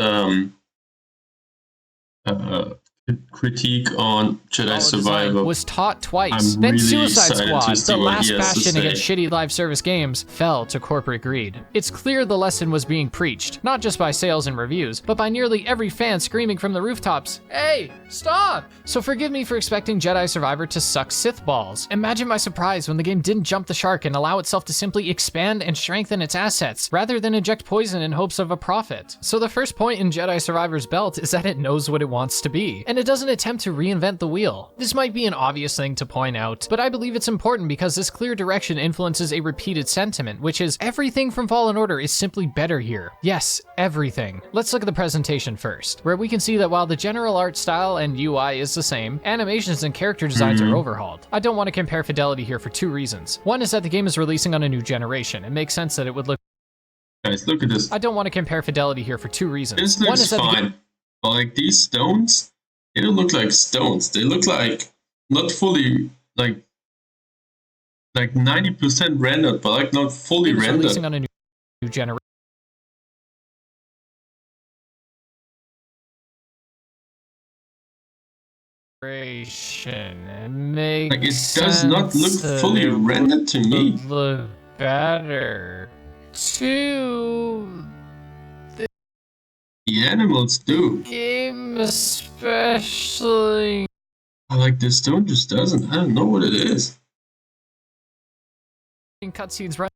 critique on Jedi Survivor. Was taught twice. I'm then really Suicide excited Squad, to see the what last he has to bastion against say. shitty live service games, fell to corporate greed. It's clear the lesson was being preached, not just by sales and reviews, but by nearly every fan screaming from the rooftops, "Hey, stop!" So forgive me for expecting Jedi Survivor to suck Sith balls. Imagine my surprise when the game didn't jump the shark and allow itself to simply expand and strengthen its assets, rather than inject poison in hopes of a profit. So the first point in Jedi Survivor's belt is that it knows what it wants to be, and it doesn't attempt to reinvent the wheel. This might be an obvious thing to point out, but I believe it's important because this clear direction influences a repeated sentiment, which is everything from Fallen Order is simply better here. Yes, everything. Let's look at the presentation first, where we can see that while the general art style and UI is the same, animations and character designs are overhauled. I don't want to compare fidelity here for two reasons. One is that the game is releasing on a new generation. It makes sense that it would look... Guys, look at this. I don't want to compare fidelity here for two reasons. This One looks is that fine. But like these stones, they don't look like stones. They look like not fully like 90% rendered, but like not fully the game is rendered. releasing on a new generation. It makes Like it does not look sense fully that it rendered to me. would look better. Two, The animals do. game especially. Like this stone just doesn't. I don't know what it is. Cutscenes run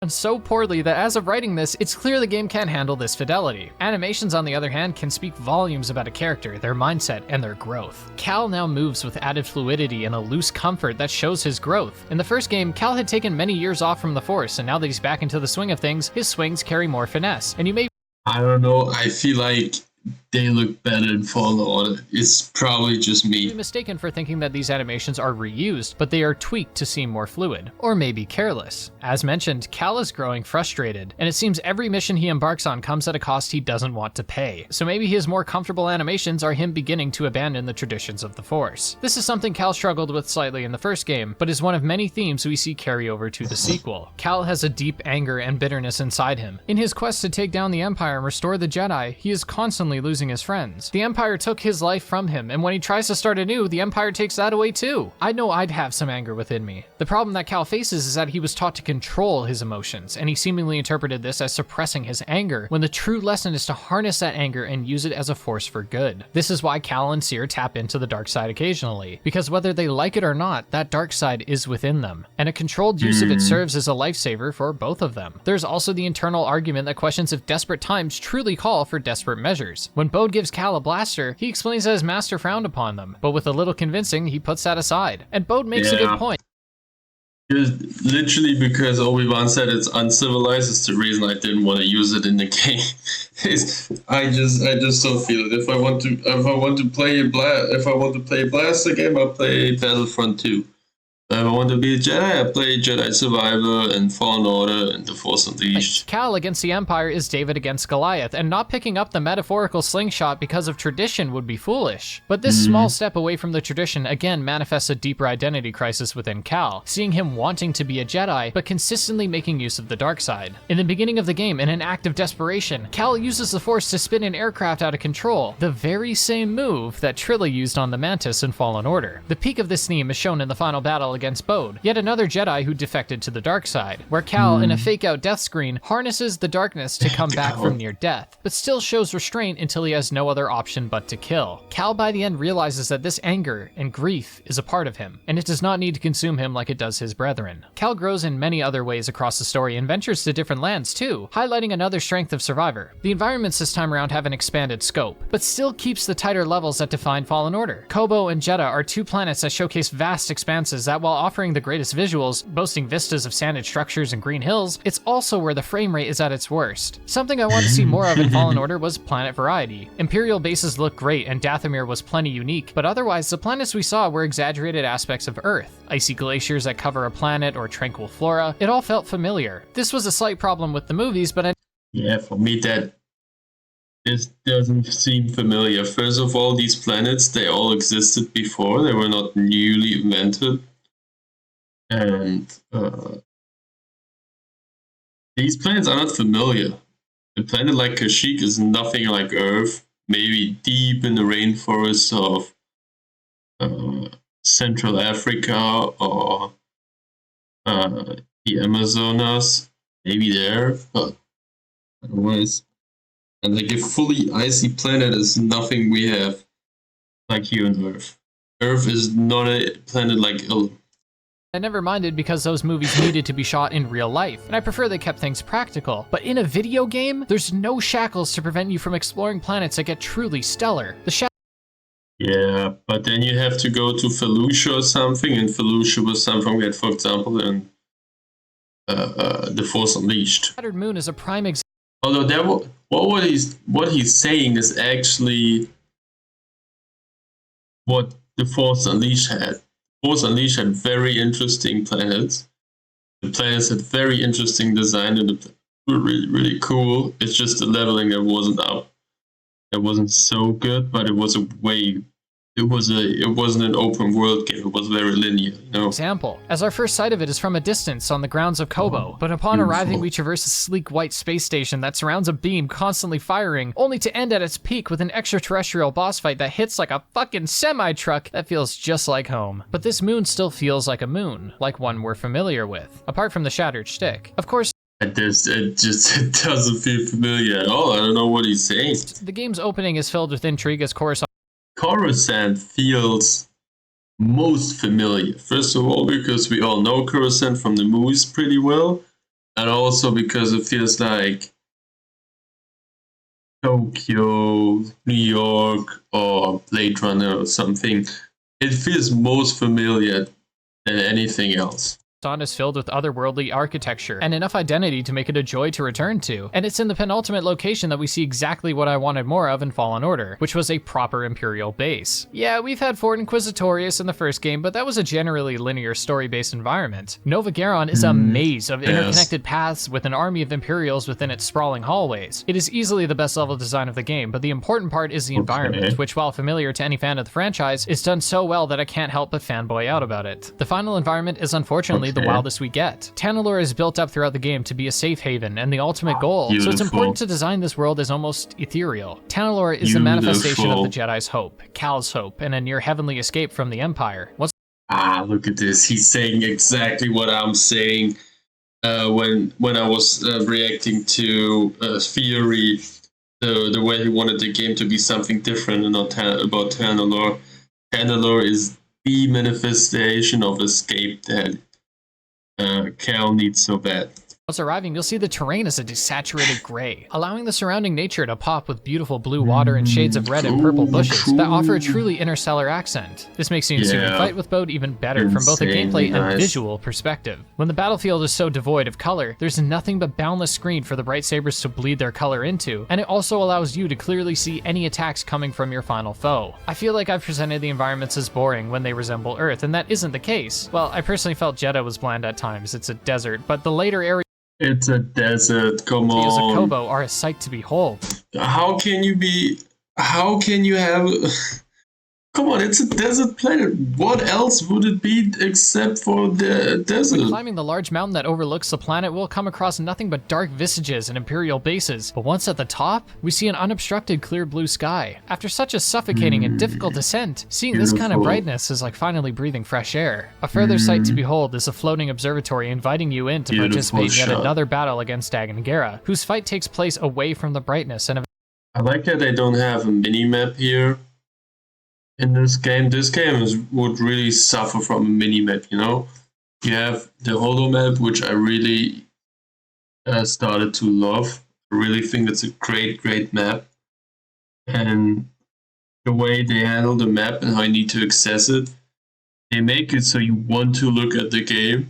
so poorly that as of writing this, it's clear the game can't handle this fidelity. Animations, on the other hand, can speak volumes about a character, their mindset, and their growth. Cal now moves with added fluidity and a loose comfort that shows his growth. In the first game, Cal had taken many years off from the Force, and now that he's back into the swing of things, his swings carry more finesse. And you may I don't know. I feel like they look better in Fallen Order. It's probably just be me. mistaken for thinking that these animations are reused, but they are tweaked to seem more fluid, or maybe careless. As mentioned, Cal is growing frustrated, and it seems every mission he embarks on comes at a cost he doesn't want to pay. So maybe his more comfortable animations are him beginning to abandon the traditions of the Force. This is something Cal struggled with slightly in the first game, but is one of many themes we see carry over to the sequel. Cal has a deep anger and bitterness inside him. In his quest to take down the Empire and restore the Jedi, he is constantly losing losing his friends. The Empire took his life from him, and when he tries to start anew, the Empire takes that away too. I know I'd have some anger within me. The problem that Cal faces is that he was taught to control his emotions, and he seemingly interpreted this as suppressing his anger, when the true lesson is to harness that anger and use it as a force for good. This is why Cal and Cere tap into the dark side occasionally, because whether they like it or not, that dark side is within them, and a controlled use of it serves as a lifesaver for both of them. There's also the internal argument that questions if desperate times truly call for desperate measures. When Bode gives Cal a blaster, he explains that his master frowned upon them, but with a little convincing, he puts that aside. And Bode makes a good point. Just literally because Obi-Wan said it's uncivilized is the reason I didn't want to use it in the game. I just don't feel it. If I want to play a blaster game, I'll play Battlefront 2. If I want to be a Jedi, I play Jedi Survivor and Fallen Order and The Force Unleashed. Cal against the Empire is David against Goliath, and not picking up the metaphorical slingshot because of tradition would be foolish. But this small step away from the tradition again manifests a deeper identity crisis within Cal, seeing him wanting to be a Jedi, but consistently making use of the dark side. In the beginning of the game, in an act of desperation, Cal uses the Force to spin an aircraft out of control, the very same move that Trilla used on the Mantis in Fallen Order. The peak of this theme is shown in the final battle against Bode, yet another Jedi who defected to the dark side, where Cal, in a fake-out death screen, harnesses the darkness to come back from near death, but still shows restraint until he has no other option but to kill. Cal by the end realizes that this anger and grief is a part of him, and it does not need to consume him like it does his brethren. Cal grows in many other ways across the story and ventures to different lands too, highlighting another strength of Survivor. The environments this time around have an expanded scope, but still keeps the tighter levels that define Fallen Order. Koboh and Jedha are two planets that showcase vast expanses that, while offering the greatest visuals, boasting vistas of sanded structures and green hills, it's also where the frame rate is at its worst. Something I want to see more of in Fallen Order was planet variety. Imperial bases look great and Dathomir was plenty unique, but otherwise the planets we saw were exaggerated aspects of Earth. Icy glaciers that cover a planet or tranquil flora, it all felt familiar. This was a slight problem with the movies, but Yeah, for me this doesn't seem familiar. First of all, these planets, they all existed before, they were not newly invented. And these planets are not familiar. A planet like Kashyyyk is nothing like Earth, maybe deep in the rainforests of Central Africa or the Amazonas, maybe there, but otherwise. And like a fully icy planet is nothing we have like here on Earth. Earth is not a planet like I never minded because those movies needed to be shot in real life, and I prefer they kept things practical. But in a video game, there's no shackles to prevent you from exploring planets that get truly stellar. Yeah, but then you have to go to Felucia or something, and Felucia was something we had, for example, in The Force Unleashed. Shattered Moon is a prime example. Although what he's saying is actually what The Force Unleashed had. Force Unleashed had very interesting planets. The planets had very interesting design and they were really, really cool. It's just the leveling that wasn't up. It wasn't so good, but it was a way. It wasn't an open world game. It was very linear, you know. Example, as our first sight of it is from a distance on the grounds of Koboh, but upon arriving we traverse a sleek white space station that surrounds a beam constantly firing, only to end at its peak with an extraterrestrial boss fight that hits like a fucking semi-truck that feels just like home. But this moon still feels like a moon, like one we're familiar with, apart from the shattered shtick. Of course, It doesn't feel familiar at all. I don't know what he's saying. the game's opening is filled with intrigue as Coruscant feels most familiar. First of all, because we all know Coruscant from the movies pretty well, and also because it feels like Tokyo, New York, or Blade Runner or something. It feels most familiar than anything else. Coruscant is filled with otherworldly architecture and enough identity to make it a joy to return to. And it's in the penultimate location that we see exactly what I wanted more of in Fallen Order, which was a proper Imperial base. Yeah, we've had Fort Inquisitorius in the first game, but that was a generally linear story-based environment. Nova Garon is a maze of interconnected paths with an army of Imperials within its sprawling hallways. It is easily the best level design of the game, but the important part is the environment, which, while familiar to any fan of the franchise, is done so well that I can't help but fanboy out about it. The final environment is unfortunately certainly the Okay. wildest we get. Tanalorr is built up throughout the game to be a safe haven and the ultimate goal, so it's Beautiful. important to design this world as almost ethereal. Tanalorr is the manifestation of the Beautiful. Jedi's hope, Cal's hope, and a near heavenly escape from the Empire. Once Look at this. He's saying exactly what I'm saying when I was reacting to Theory, the way he wanted the game to be something different and not about Tanalorr. Tanalorr is the manifestation of escape that Cal needs so bad. Once arriving, you'll see the terrain is a desaturated gray, allowing the surrounding nature to pop with beautiful blue water and shades of red and purple bushes that offer a truly interstellar accent. This makes the ensuing Yeah. fight with Bode even better from both a Insanely gameplay and nice. visual perspective. When the battlefield is so devoid of color, there's nothing but boundless screen for the bright sabers to bleed their color into, and it also allows you to clearly see any attacks coming from your final foe. I feel like I've presented the environments as boring when they resemble Earth, and that isn't the case. Well, I personally felt Jedha was bland at times, it's a desert, but the later areas It's a desert. Come of on. Kobo are a sight to behold. How can you have? Come on, it's a desert planet. What else would it be except for the desert? When climbing the large mountain that overlooks the planet, we'll come across nothing but dark visages and Imperial bases. But once at the top, we see an unobstructed clear blue sky. After such a suffocating and difficult descent, seeing this kind of Beautiful. brightness is like finally breathing fresh air. A further sight to behold is a floating observatory inviting you in to Beautiful participate in yet shot. another battle against Dagan Gera, whose fight takes place away from the brightness and I like that they don't have a mini map here in this game. This game would really suffer from a mini map, you know? You have the holo map, which I really started to love. I really think it's a great map. And the way they handle the map and how you need to access it, they make it so you want to look at the game.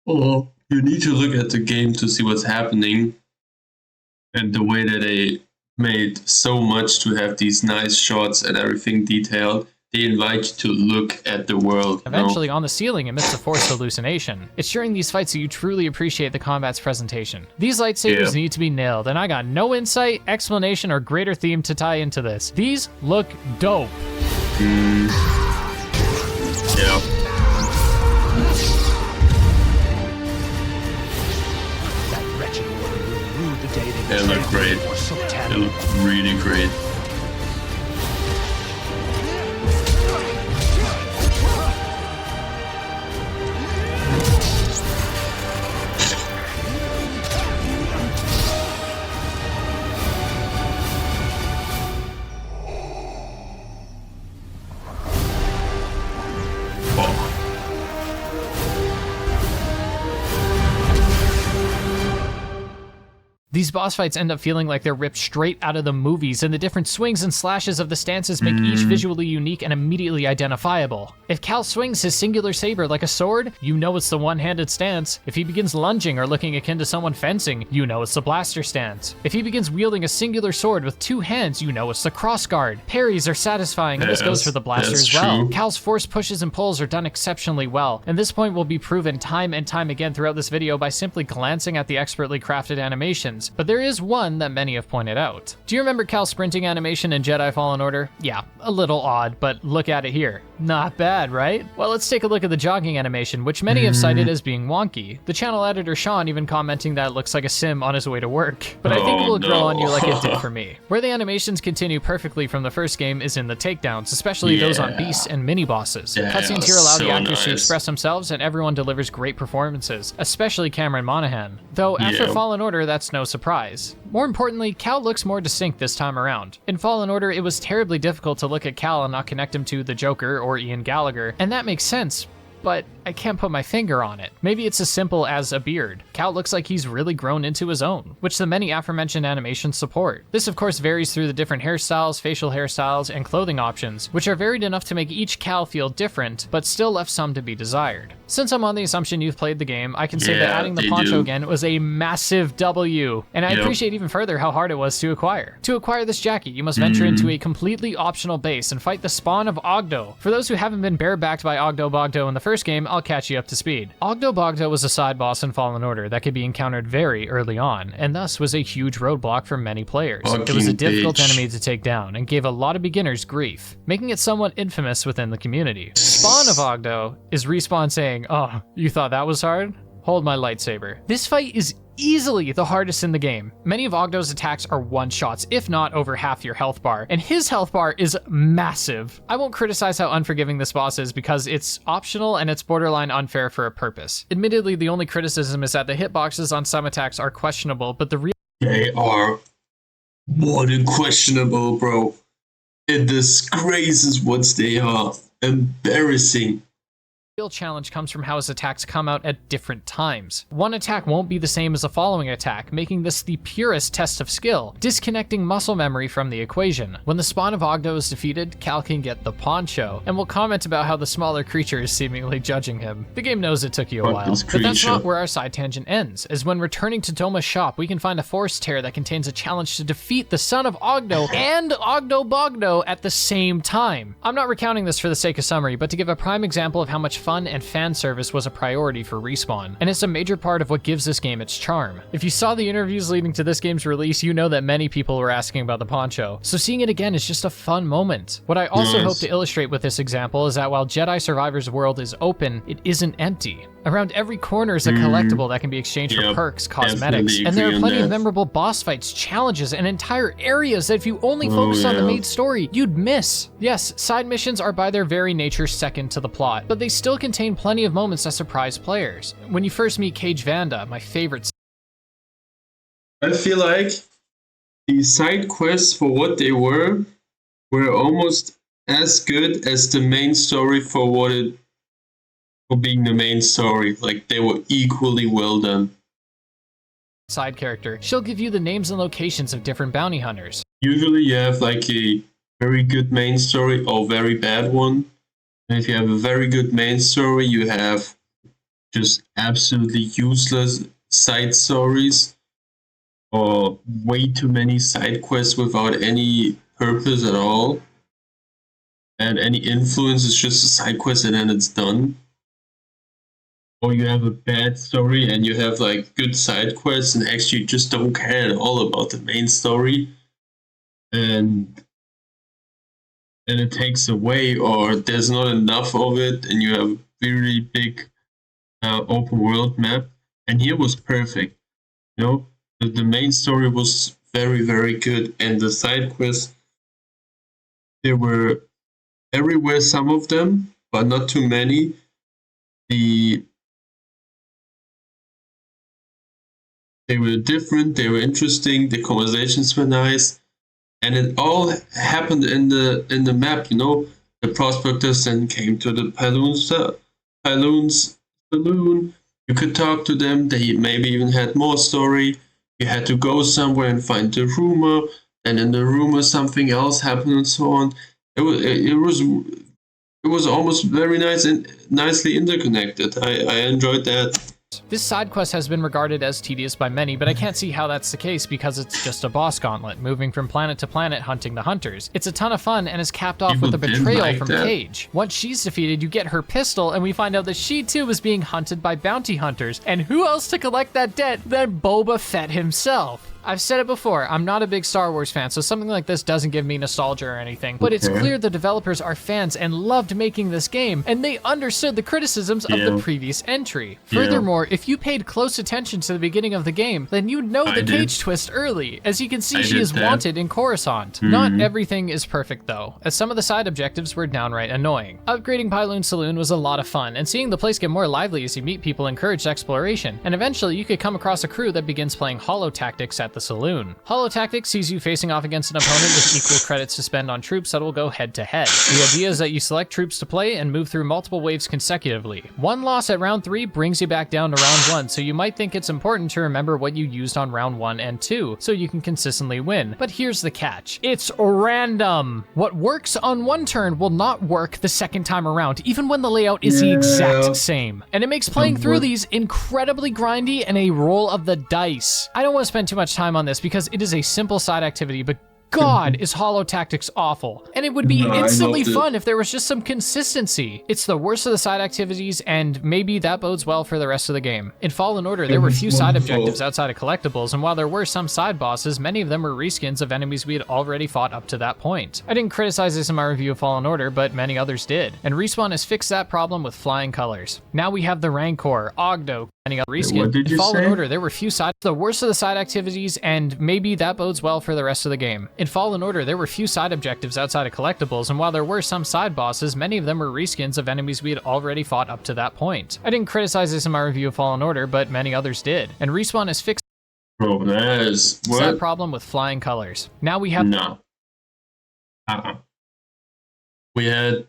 Or you need to look at the game to see what's happening. And the way that they made so much to have these nice shots and everything detailed, they invite you to look at the world. you know? eventually on the ceiling amidst a forced hallucination. It's during these fights that you truly appreciate the combat's presentation. These lightsabers Yeah. need to be nailed, and I got no insight, explanation, or greater theme to tie into this. These look dope. Yeah. That wretched order will rue the day they They look great. or so They terrible. look really great. Oh. These boss fights end up feeling like they're ripped straight out of the movies, and the different swings and slashes of the stances make each visually unique and immediately identifiable. If Cal swings his singular saber like a sword, you know it's the one-handed stance. If he begins lunging or looking akin to someone fencing, you know it's the blaster stance. If he begins wielding a singular sword with two hands, you know it's the crossguard. Parries are satisfying, and this goes for the blaster That's as well. true. Cal's force pushes and pulls are done exceptionally well, and this point will be proven time and time again throughout this video by simply glancing at the expertly crafted animations. But there is one that many have pointed out. Do you remember Cal's sprinting animation in Jedi Fallen Order? Yeah, a little odd, but look at it here. Not bad, right? Well, let's take a look at the jogging animation, which many have cited as being wonky. The channel editor Sean even commenting that it looks like a sim on his way to work. But I think it Oh, will grow on you like it no. did for me. Where the animations continue perfectly from the first game is in the takedowns, especially those on Yeah. beasts and mini-bosses. Yeah, Cutscenes here allow the so actors to nice. express themselves, and everyone delivers great performances, especially Cameron Monaghan. Though after Yeah. Fallen Order, that's no surprise. More importantly, Cal looks more distinct this time around. In Fallen Order, it was terribly difficult to look at Cal and not connect him to the Joker or Ian Gallagher, and that makes sense, but I can't put my finger on it. Maybe it's as simple as a beard. Cal looks like he's really grown into his own, which the many aforementioned animations support. This of course varies through the different hairstyles, facial hairstyles, and clothing options, which are varied enough to make each Cal feel different, but still left some to be desired. Since I'm on the assumption you've played the game, I can say that Yeah, adding the they poncho do. again was a massive W, and I Yep. appreciate even further how hard it was to acquire. To acquire this jacket, you must venture into a completely optional base and fight the spawn of Ogdo. For those who haven't been barebacked by Ogdo Bogdo in the first game, I'll catch you up to speed. Ogdo Bogdo was a side boss in Fallen Order that could be encountered very early on, and thus was a huge roadblock for many players. It was a difficult enemy to take down, and gave a lot of beginners grief, making it somewhat infamous within the community. Spawn of Ogdo is Respawn saying, "Oh, you thought that was hard? Hold my lightsaber." This fight is easily the hardest in the game. Many of Ogdo's attacks are one-shots, if not over half your health bar, and his health bar is massive. I won't criticize how unforgiving this boss is because it's optional and it's borderline unfair for a purpose. Admittedly, the only criticism is that the hitboxes on some attacks are questionable, but the real They are more than questionable, bro. It disgraces what they are. Embarrassing. challenge comes from how his attacks come out at different times. One attack won't be the same as the following attack, making this the purest test of skill, disconnecting muscle memory from the equation. When the spawn of Ogdo is defeated, Cal can get the poncho, and will comment about how the smaller creature is seemingly judging him. The game knows it took you a while, but that's not where our side tangent ends, as when returning to Doma's shop, we can find a force tear that contains a challenge to defeat the son of Ogdo and Ogdo Bogdo at the same time. I'm not recounting this for the sake of summary, but to give a prime example of how much fun and fan service was a priority for Respawn, and it's a major part of what gives this game its charm. If you saw the interviews leading to this game's release, you know that many people were asking about the poncho, so seeing it again is just a fun moment. What I also hope to illustrate with this example is that while Jedi Survivor's world is open, it isn't empty. Around every corner is a collectible that can be exchanged for perks, cosmetics, and there are plenty of memorable boss fights, challenges, and entire areas that if you only focus on the main story, you'd miss. Yes, side missions are by their very nature second to the plot, but they still contain plenty of moments that surprise players. When you first meet Cage Vanda, my favorite. I feel like the side quests, for what they were almost as good as the main story for being the main story. Like, they were equally well done. Side character, she'll give you the names and locations of different bounty hunters. Usually you have like a very good main story or very bad one. And if you have a very good main story, you have just absolutely useless side stories or way too many side quests without any purpose at all. And any influence is just a side quest and then it's done. Or you have a bad story and you have like good side quests and actually just don't care at all about the main story. And it takes away, or there's not enough of it, and you have a really big open world map. And here was perfect. You know, the main story was very, very good, and the side quests, they were everywhere, some of them, but not too many. They were different, they were interesting, the conversations were nice. And it all happened in the map, you know. The prospectors then came to the Pyloon's saloon. You could talk to them. They maybe even had more story. You had to go somewhere and find the rumor. And in the rumor, something else happened and so on. It was almost very nice and nicely interconnected. I enjoyed that. This side quest has been regarded as tedious by many, but I can't see how that's the case because it's just a boss gauntlet, moving from planet to planet hunting the hunters. It's a ton of fun and is capped off with a betrayal from Cage. Once she's defeated, you get her pistol, and we find out that she too was being hunted by bounty hunters. And who else to collect that debt than Boba Fett himself? I've said it before, I'm not a big Star Wars fan, so something like this doesn't give me nostalgia or anything, but it's clear the developers are fans and loved making this game, and they understood the criticisms of the previous entry. Furthermore, if you paid close attention to the beginning of the game, then you'd know the Cage twist early. As you can see, she is wanted in Coruscant. Not everything is perfect though, as some of the side objectives were downright annoying. Upgrading Pyloon Saloon was a lot of fun, and seeing the place get more lively as you meet people encouraged exploration, and eventually you could come across a crew that begins playing holo tactics at the saloon. Holo Tactics sees you facing off against an opponent with equal credits to spend on troops that will go head to head. The idea is that you select troops to play and move through multiple waves consecutively. One loss at round 3 brings you back down to round 1, so you might think it's important to remember what you used on round 1 and 2, so you can consistently win. But here's the catch. It's random. What works on one turn will not work the second time around, even when the layout is the exact same. And it makes playing through these incredibly grindy and a roll of the dice. I don't want to spend too much time on this because it is a simple side activity, but God, is Holo Tactics awful. And it would be No, I instantly loved it. fun if there was just some consistency. It's the worst of the side activities, and maybe that bodes well for the rest of the game. In Fallen Order, there were was few side wonderful. objectives outside of collectibles, and while there were some side bosses, many of them were reskins of enemies we had already fought up to that point. I didn't criticize this in my review of Fallen Order, but many others did. And Respawn has fixed that problem with flying colors. Now we have the Rancor, Ogdo, many other reskins. What did In you Fallen say? Order, there were few side the worst of the side activities, and maybe that bodes well for the rest of the game. In Fallen Order, there were few side objectives outside of collectibles, and while there were some side bosses, many of them were reskins of enemies we had already fought up to that point. I didn't criticize this in my review of Fallen Order, but many others did. And Respawn has fixed Bro, that is that what? problem with flying colors. Now we have No. We had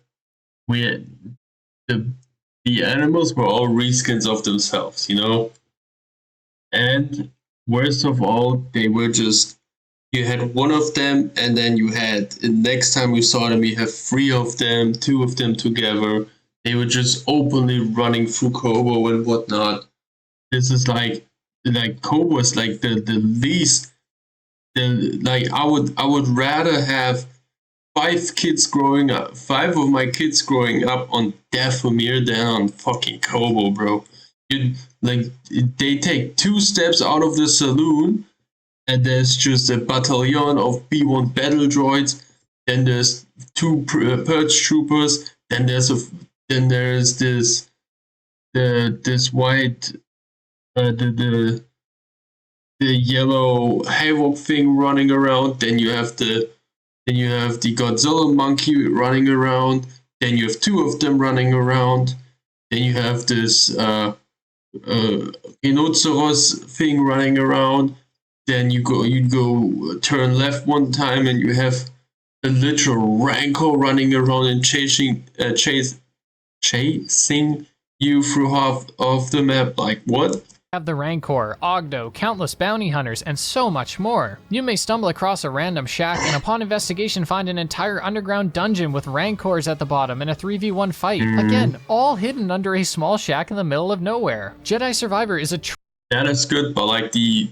the animals were all reskins of themselves, you know? And worst of all, they were just, you had one of them, and then you had, next time we saw them, you have 3 of them, 2 of them together. They were just openly running through Kobo and whatnot. This is like Kobo is like the least, I would rather have 5 of my kids growing up on Dathomir than on fucking Kobo, bro. They take 2 steps out of the saloon, and there's just a battalion of B1 battle droids. Then there's 2 purge troopers. Then there's this white the yellow Havoc thing running around. Then you have the Godzilla monkey running around. Then you have 2 of them running around. Then you have this rhinoceros thing running around. Then you go turn left one time, and you have a literal Rancor running around and chasing you through half of the map. Like, what? have the Rancor, Ogdo, countless bounty hunters, and so much more. You may stumble across a random shack and upon investigation find an entire underground dungeon with Rancors at the bottom in a 3v1 fight. Again, all hidden under a small shack in the middle of nowhere. Jedi Survivor is a That is good, but like the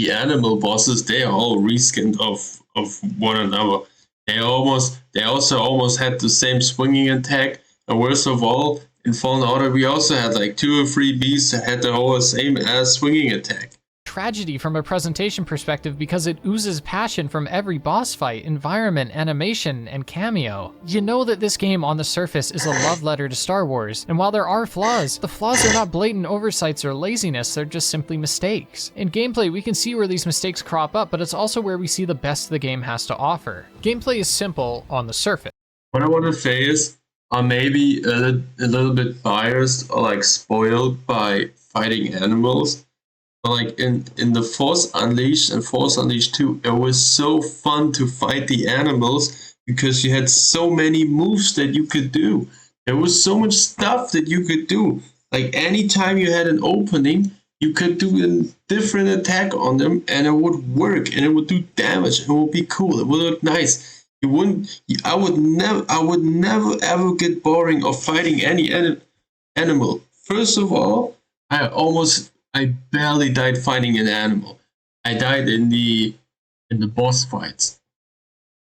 animal bosses, they are all reskinned of one another. They also almost had the same swinging attack, and worst of all, in Fallen Order we also had like 2 or 3 beasts that had the whole same as swinging attack. tragedy from a presentation perspective because it oozes passion from every boss fight, environment, animation, and cameo. You know that this game on the surface is a love letter to Star Wars, and while there are flaws, the flaws are not blatant oversights or laziness, they're just simply mistakes. In gameplay, we can see where these mistakes crop up, but it's also where we see the best the game has to offer. Gameplay is simple on the surface. What I want to say is, I'm maybe a little bit biased or like spoiled by fighting animals. But like in the Force Unleashed and Force Unleashed 2, it was so fun to fight the animals because you had so many moves that you could do. There was so much stuff that you could do. Like anytime you had an opening, you could do a different attack on them and it would work and it would do damage. It would be cool. It would look nice. I would never ever get boring of fighting any animal. First of all, I barely died fighting an animal. I died in the boss fights.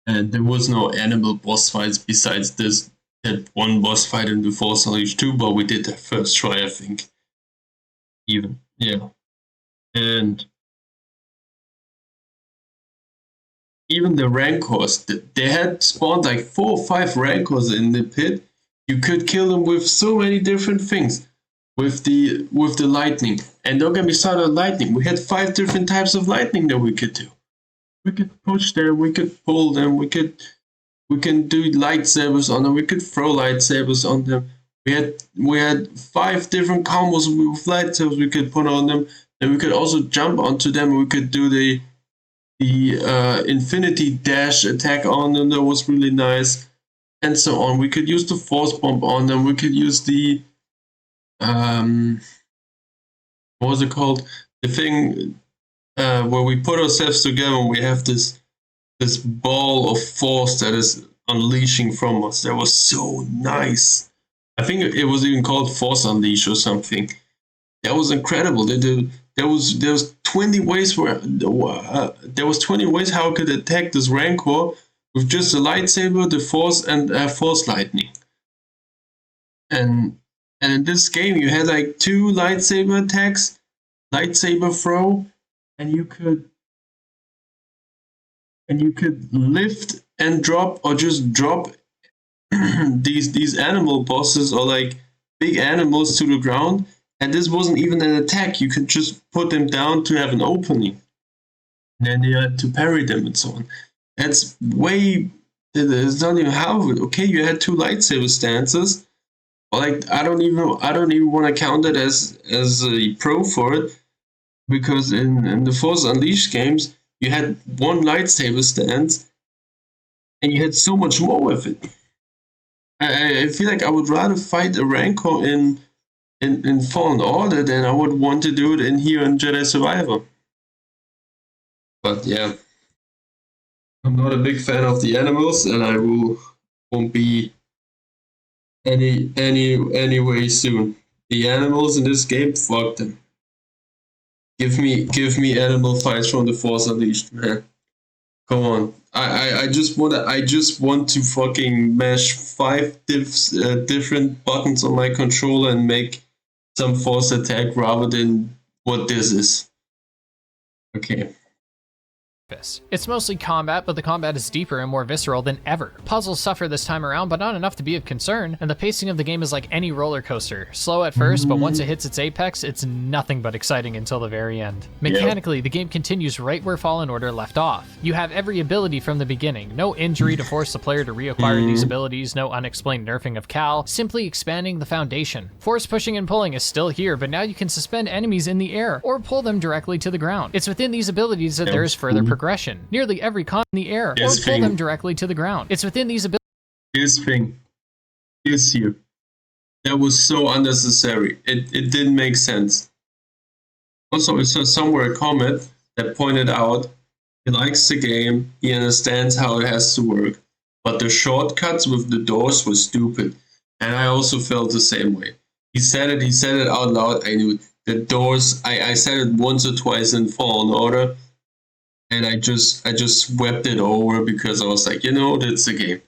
And there was no animal boss fights besides that one boss fight in the Force Unleashed 2, but we did that first try, I think. Even. Yeah. And even the Rancors, they had spawned like 4 or 5 Rancors in the pit. You could kill them with so many different things. With the lightning. And don't get me started on lightning. We had 5 different types of lightning that we could do. We could push them, we could pull them, we can do lightsabers on them, we could throw lightsabers on them. We had 5 different combos with lightsabers we could put on them, and we could also jump onto them, and we could do the infinity dash attack on them that was really nice, and so on. We could use the force bomb on them, we could use the what was it called? The thing where we put ourselves together and we have this ball of force that is unleashing from us. That was so nice. I think it was even called Force Unleash or something. That was incredible. There was 20 ways where there was 20 ways how I could attack this Rancor with just a lightsaber, the Force, and Force Lightning. And in this game, you had like 2 lightsaber attacks, lightsaber throw, and you could lift and drop, or just drop these animal bosses or like big animals to the ground. And this wasn't even an attack. You could just put them down to have an opening. And then you had to parry them and so on. That's way... It's not even half of it. Okay, you had 2 lightsaber stances. Like, I don't even want to count it as a pro for it. Because in the Force Unleashed games, you had 1 lightsaber stance. And you had so much more with it. I feel like I would rather fight a Rancor in Fallen Order than I would want to do it in Jedi Survivor. But yeah, I'm not a big fan of the animals, and I won't be anyway soon. The animals in this game, fuck them. Give me animal fights from the Force Unleashed, man. Come on. I just want to fucking mash 5 different buttons on my controller and make some force attack rather than what this is. Okay. It's mostly combat, but the combat is deeper and more visceral than ever. Puzzles suffer this time around, but not enough to be of concern, and the pacing of the game is like any roller coaster. Slow at first, but once it hits its apex, it's nothing but exciting until the very end. Mechanically, the game continues right where Fallen Order left off. You have every ability from the beginning, no injury to force the player to reacquire these abilities, no unexplained nerfing of Cal, simply expanding the foundation. Force pushing and pulling is still here, but now you can suspend enemies in the air, or pull them directly to the ground. It's within these abilities that there is further progression. Nearly every con in the air, or pull them directly to the ground. It's within these abilities. This thing is here. That was so unnecessary. It didn't make sense. Also, I saw somewhere a comment that pointed out he likes the game, he understands how it has to work, but the shortcuts with the doors were stupid. And I also felt the same way. He said it out loud. I knew the doors. I said it once or twice in Fallen Order. And I just swept it over because I was like, that's the game.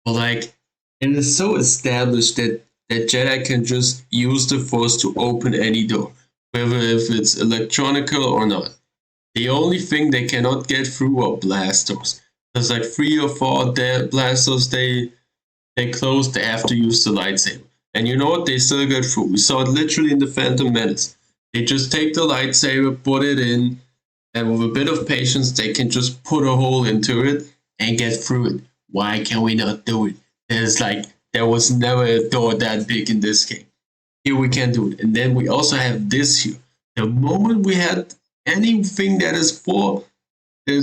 But like, it is so established that Jedi can just use the Force to open any door, whether if it's electronical or not. The only thing they cannot get through are blast doors. There's like 3 or 4 blast doors they close. They have to use the lightsaber, and you know what? They still get through. We saw it literally in the Phantom Menace. They just take the lightsaber, put it in. And with a bit of patience, they can just put a hole into it and get through it. Why can we not do it? There was never a door that big in this game. Here we can do it. And then we also have this here. The moment we had anything that is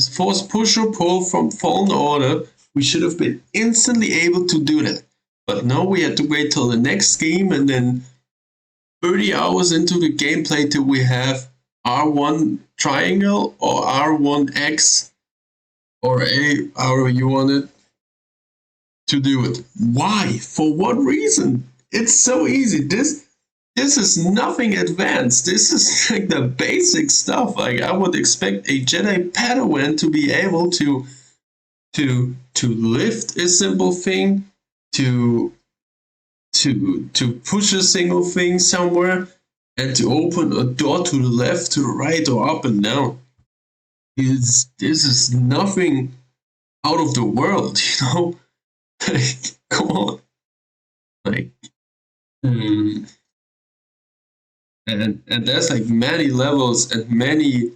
force push or pull from Fallen Order, we should have been instantly able to do that. But no, we had to wait till the next game, and then 30 hours into the gameplay till we have R1 triangle or R1X or A, however you want it, to do it. Why? For what reason? It's so easy. This is nothing advanced. This is like the basic stuff. Like, I would expect a Jedi Padawan to be able to lift a simple thing, to push a single thing somewhere, and to open a door to the left, to the right, or up and down. This is nothing out of the world, Like, come on. Like, and there's like many levels and many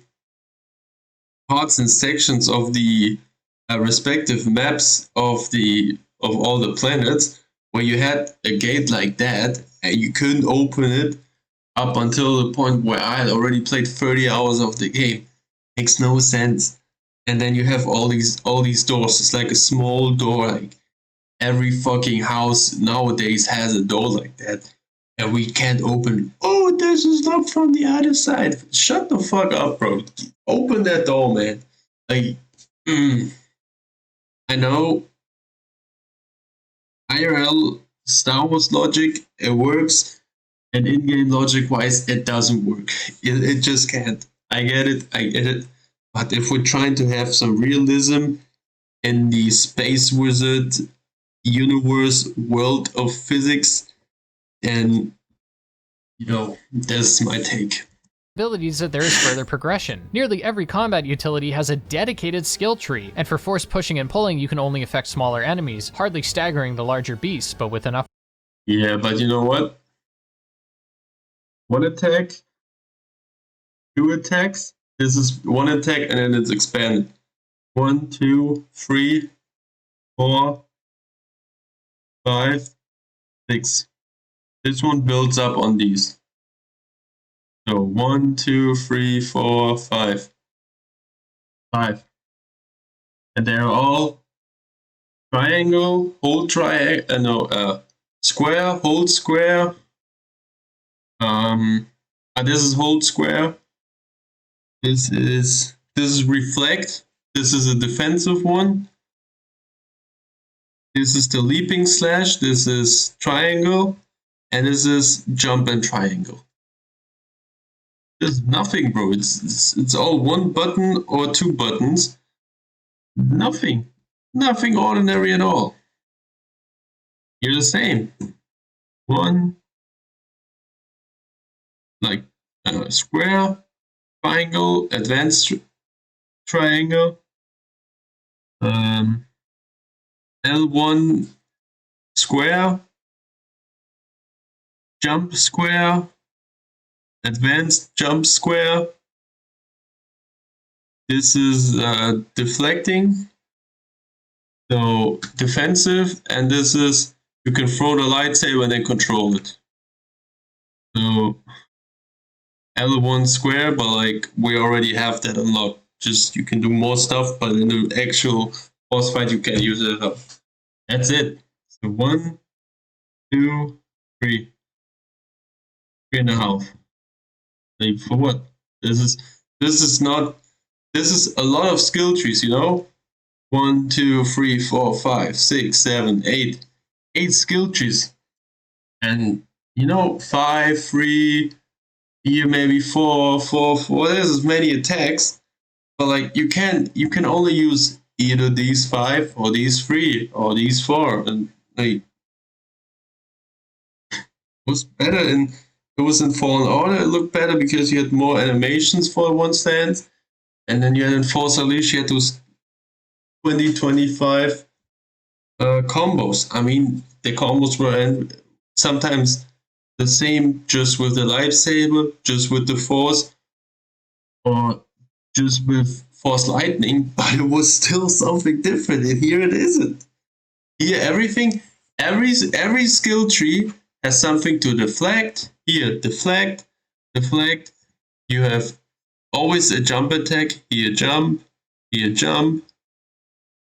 parts and sections of the respective maps of all the planets where you had a gate like that and you couldn't open it up until the point where I had already played 30 hours of the game. Makes no sense. And then you have all these doors. It's like a small door. Like, every fucking house nowadays has a door like that. And we can't open it. Oh, this is locked from the other side. Shut the fuck up, bro. Open that door, man. Like, I know IRL Star Wars logic, it works. And in-game logic-wise, it doesn't work. It just can't. I get it. But if we're trying to have some realism in the Space Wizard universe world of physics, and that's my take. Abilities that there is further progression. Nearly every combat utility has a dedicated skill tree, and for force pushing and pulling, you can only affect smaller enemies, hardly staggering the larger beasts, but with enough. Yeah, but you know what? One attack, two attacks. This is one attack, and then it's expanded. 1, 2, 3, 4, 5, 6. This one builds up on these. So 1, 2, 3, 4, 5. 5. And they're all triangle, hold triangle, square, hold square. This is hold square. This is reflect. This is a defensive one. This is the leaping slash. This is triangle. And this is jump and triangle. There's nothing, bro. It's all one button or two buttons. Nothing ordinary at all. You're the same. One, like square, triangle, advanced triangle, L1 square, jump square, advanced jump square. This is deflecting, so defensive, and this is you can throw the lightsaber and then control it. So L1 square, but like we already have that unlocked. Just you can do more stuff, but in the actual boss fight you can use it up. That's it. So 1, 2, 3, 3.5. Like for what? This is a lot of skill trees, 1, 2, 3, 4, 5, 6, 7, 8. 8 skill trees. And 5, 3, here maybe 4, 4, 4. There's as many attacks. But like you can only use either these 5 or these 3 or these 4. And like it was better in Fallen Order. It looked better because you had more animations for one stand. And then you had in Force Unleashed, you had those 25 combos. I mean, the combos were sometimes the same, just with the lightsaber, just with the Force, or just with Force Lightning, but it was still something different. And here it isn't. Here, every skill tree has something to deflect. Here, deflect. You have always a jump attack. Here, jump.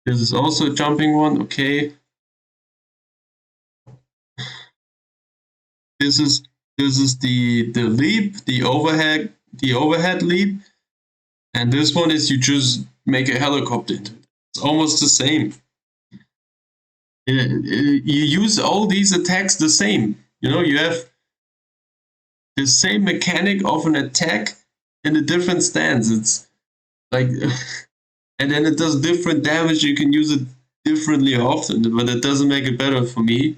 This is also a jumping one. Okay. This is the leap, the overhead leap, and this one is you just make a helicopter. It's almost the same. You use all these attacks the same. You have the same mechanic of an attack in a different stance. It's like, and then it does different damage. You can use it differently often, but it doesn't make it better for me.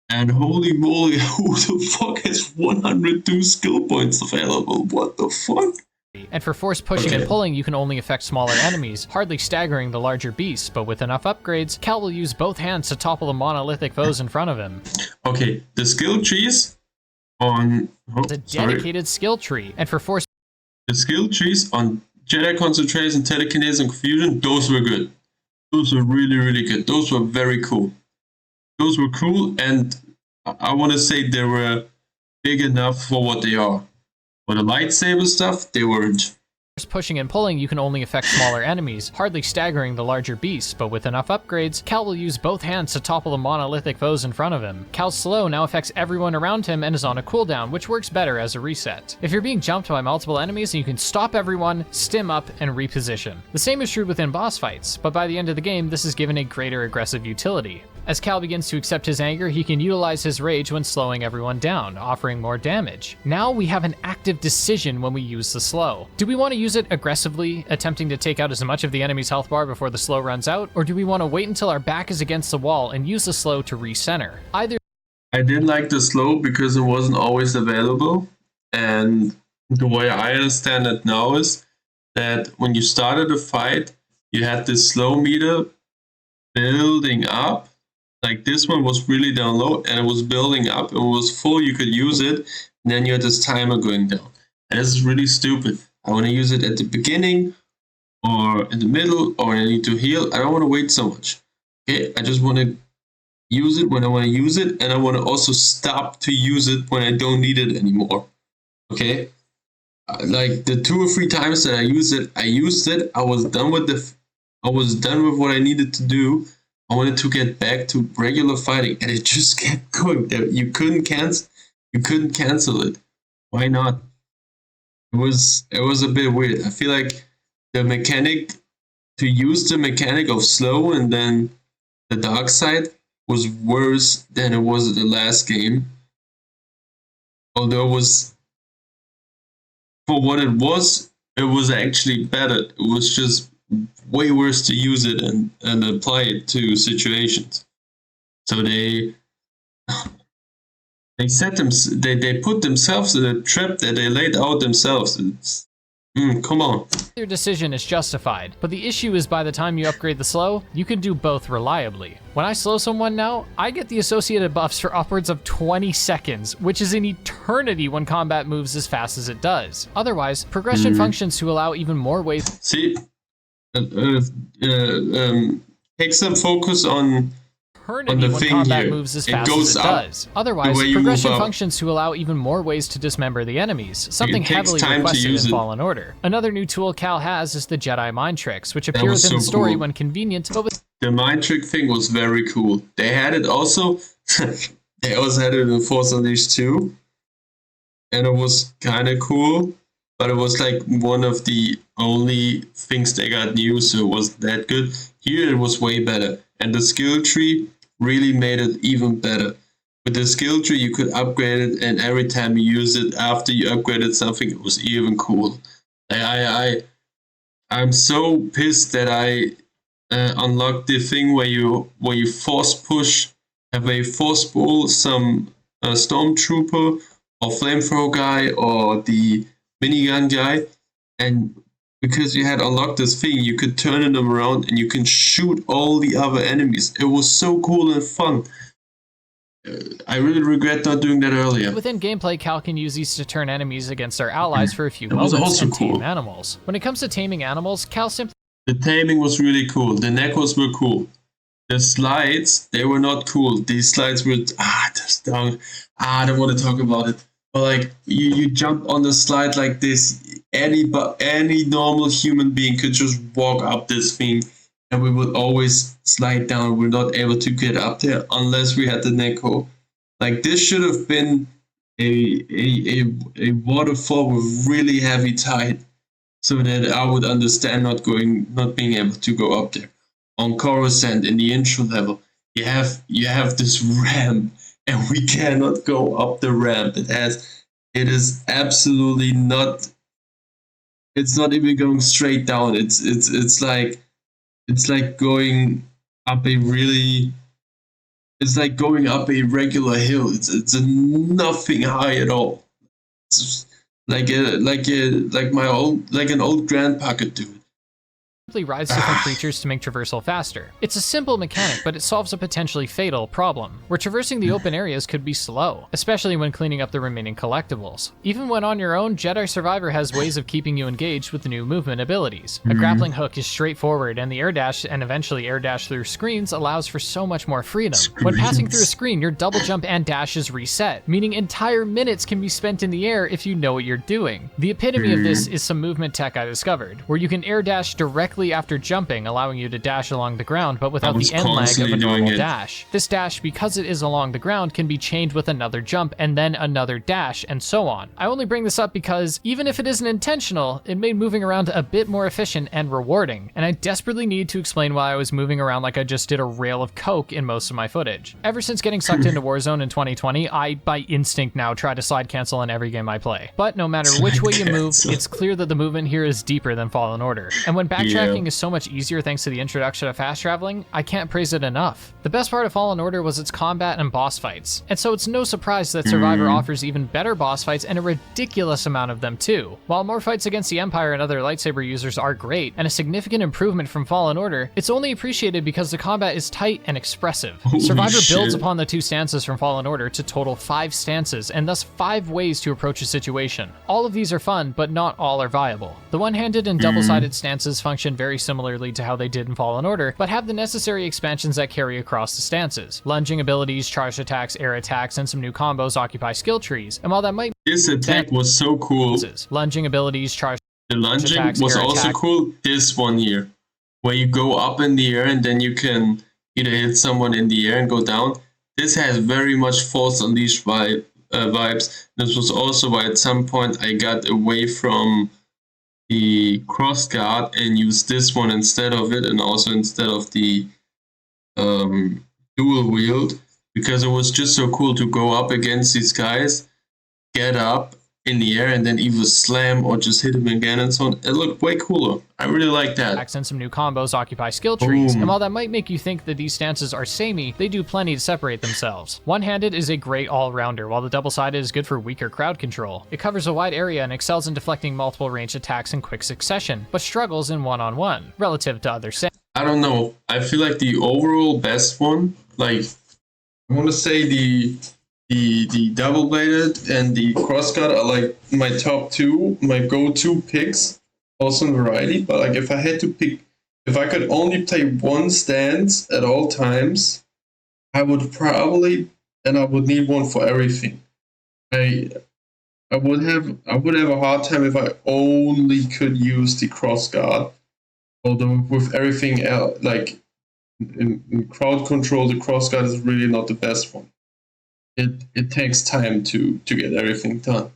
And holy moly, who the fuck has 102 skill points available? What the fuck? And for force pushing and pulling, you can only affect smaller enemies, hardly staggering the larger beasts, but with enough upgrades, Cal will use both hands to topple the monolithic foes in front of him. Okay, the skill trees on... It's a dedicated skill tree, and for force... The skill trees on Jedi Concentration, Telekinesis, and Confusion, those were good. Those were really, really good. Those were very cool. Those were cool, and I want to say they were big enough for what they are. For the lightsaber stuff, they weren't. Pushing and pulling, you can only affect smaller enemies, hardly staggering the larger beasts, but with enough upgrades, Cal will use both hands to topple the monolithic foes in front of him. Cal's slow now affects everyone around him and is on a cooldown, which works better as a reset. If you're being jumped by multiple enemies, you can stop everyone, stim up, and reposition. The same is true within boss fights, but by the end of the game, this is given a greater aggressive utility. As Cal begins to accept his anger, he can utilize his rage when slowing everyone down, offering more damage. Now we have an active decision when we use the slow. Do we want to use it aggressively, attempting to take out as much of the enemy's health bar before the slow runs out, or do we want to wait until our back is against the wall and use the slow to recenter? Either I did like the slow because it wasn't always available, and the way I understand it now is that when you started a fight, you had this slow meter building up. Like this one was really down low and it was building up and it was full, you could use it, and then you had this timer going down. And this is really stupid. I want to use it at the beginning or in the middle, or I need to heal. I don't want to wait so much. Okay, I just want to use it when I want to use it, and I want to also stop to use it when I don't need it anymore. Okay? Like the 2 or 3 times that I used it, I was done with what I needed to do. I wanted to get back to regular fighting, and it just kept going. You couldn't cancel it. Why not? It was a bit weird. I feel like to use the mechanic of slow and then the dark side was worse than it was in the last game. Although it was, for what it was actually better. It was just way worse to use it and apply it to situations. So they put themselves in a trap that they laid out themselves. It's, come on. Your decision is justified, but the issue is by the time you upgrade the slow, you can do both reliably. When I slow someone now, I get the associated buffs for upwards of 20 seconds, which is an eternity when combat moves as fast as it does. Otherwise, progression functions to allow even more ways. See, take some focus on eternity when combat moves as fast as it does. Otherwise, progression functions to allow even more ways to dismember the enemies, something heavily requested in Fallen Order. Another new tool Cal has is the Jedi Mind Tricks, which appear within the story when convenient, but with the mind trick thing was very cool. They had it also, they also had it in Force Unleashed 2, and it was kind of cool, but it was like one of the only things they got new, so it wasn't that good. Here it was way better, and the skill tree really made it even better. With the skill tree, you could upgrade it, and every time you use it after you upgraded something, it was even cool. I'm so pissed that I unlocked the thing where you force push, have a force pull some stormtrooper or flamethrower guy or the minigun guy, and because you had unlocked this thing, you could turn them around and you can shoot all the other enemies. It was so cool and fun. I really regret not doing that earlier. Within gameplay, Cal can use these to turn enemies against our allies for a few moments and tame animals. When it comes to taming animals, Cal simply... The taming was really cool. The Necros were cool. The slides, they were not cool. These slides were... I don't want to talk about it. But like, you jump on the slide like this, any normal human being could just walk up this thing, and we would always slide down. We're not able to get up there unless we had the Necro. Like, this should have been a waterfall with really heavy tide, so that I would understand not being able to go up there. On Coruscant in the intro level, you have this ramp, and we cannot go up the ramp. It is absolutely not. It's not even going straight down. It's like going up a really. It's like going up a regular hill. It's nothing high at all. It's like an old grandpa could do it. Rides different creatures to make traversal faster. It's a simple mechanic, but it solves a potentially fatal problem, where traversing the open areas could be slow, especially when cleaning up the remaining collectibles. Even when on your own, Jedi Survivor has ways of keeping you engaged with new movement abilities. A grappling hook is straightforward, and the air dash and eventually air dash through screens allows for so much more freedom. When passing through a screen, your double jump and dash is reset, meaning entire minutes can be spent in the air if you know what you're doing. The epitome of this is some movement tech I discovered, where you can air dash directly quickly after jumping, allowing you to dash along the ground, but without was the end lag of constantly a doing normal it. dash. This dash, because it is along the ground, can be chained with another jump and then another dash, and so on. I only bring this up because, even if it isn't intentional, it made moving around a bit more efficient and rewarding, and I desperately need to explain why I was moving around like I just did a rail of coke in most of my footage. Ever since getting sucked into Warzone in 2020, I, by instinct now, try to slide cancel in every game I play. But no matter which way you move, it's clear that the movement here is deeper than Fallen Order. And when backtracking is so much easier thanks to the introduction of fast traveling, I can't praise it enough. The best part of Fallen Order was its combat and boss fights, and so it's no surprise that Survivor offers even better boss fights and a ridiculous amount of them too. While more fights against the Empire and other lightsaber users are great, and a significant improvement from Fallen Order, it's only appreciated because the combat is tight and expressive. Survivor builds upon the 2 stances from Fallen Order to total 5 stances, and thus 5 ways to approach a situation. All of these are fun, but not all are viable. The one-handed and double-sided stances function very similarly to how they did in Fallen Order, but have the necessary expansions that carry across the stances. Lunging abilities, charged attacks, air attacks, and some new combos occupy skill trees, and while that might This attack was so cool. lunging abilities, charged The lunging attacks, was air also attack. cool. This one here, where you go up in the air and then you can either hit someone in the air and go down. This has very much Force Unleashed vibes. This was also why at some point I got away from the cross guard and used this one instead of it, and also instead of the dual wield, because it was just so cool to go up against these guys, get up in the air, and then either slam or just hit him again and so on. It looked way cooler. I really like that. And some new combos occupy skill trees, Boom. and while that might make you think that these stances are samey, they do plenty to separate themselves. One-handed is a great all-rounder, while the double-sided is good for weaker crowd control. It covers a wide area and excels in deflecting multiple ranged attacks in quick succession, but struggles in one-on-one, relative to other stances. I don't know. I feel like the overall best one, like, I want to say the double bladed and the crossguard are like my top 2, my go-to picks, also in variety. But like, if I had to pick, if I could only play one stance at all times, I would probably, and I would need one for everything. I would have a hard time if I only could use the crossguard. Although with everything else, like in crowd control, the crossguard is really not the best one. It takes time to get everything done.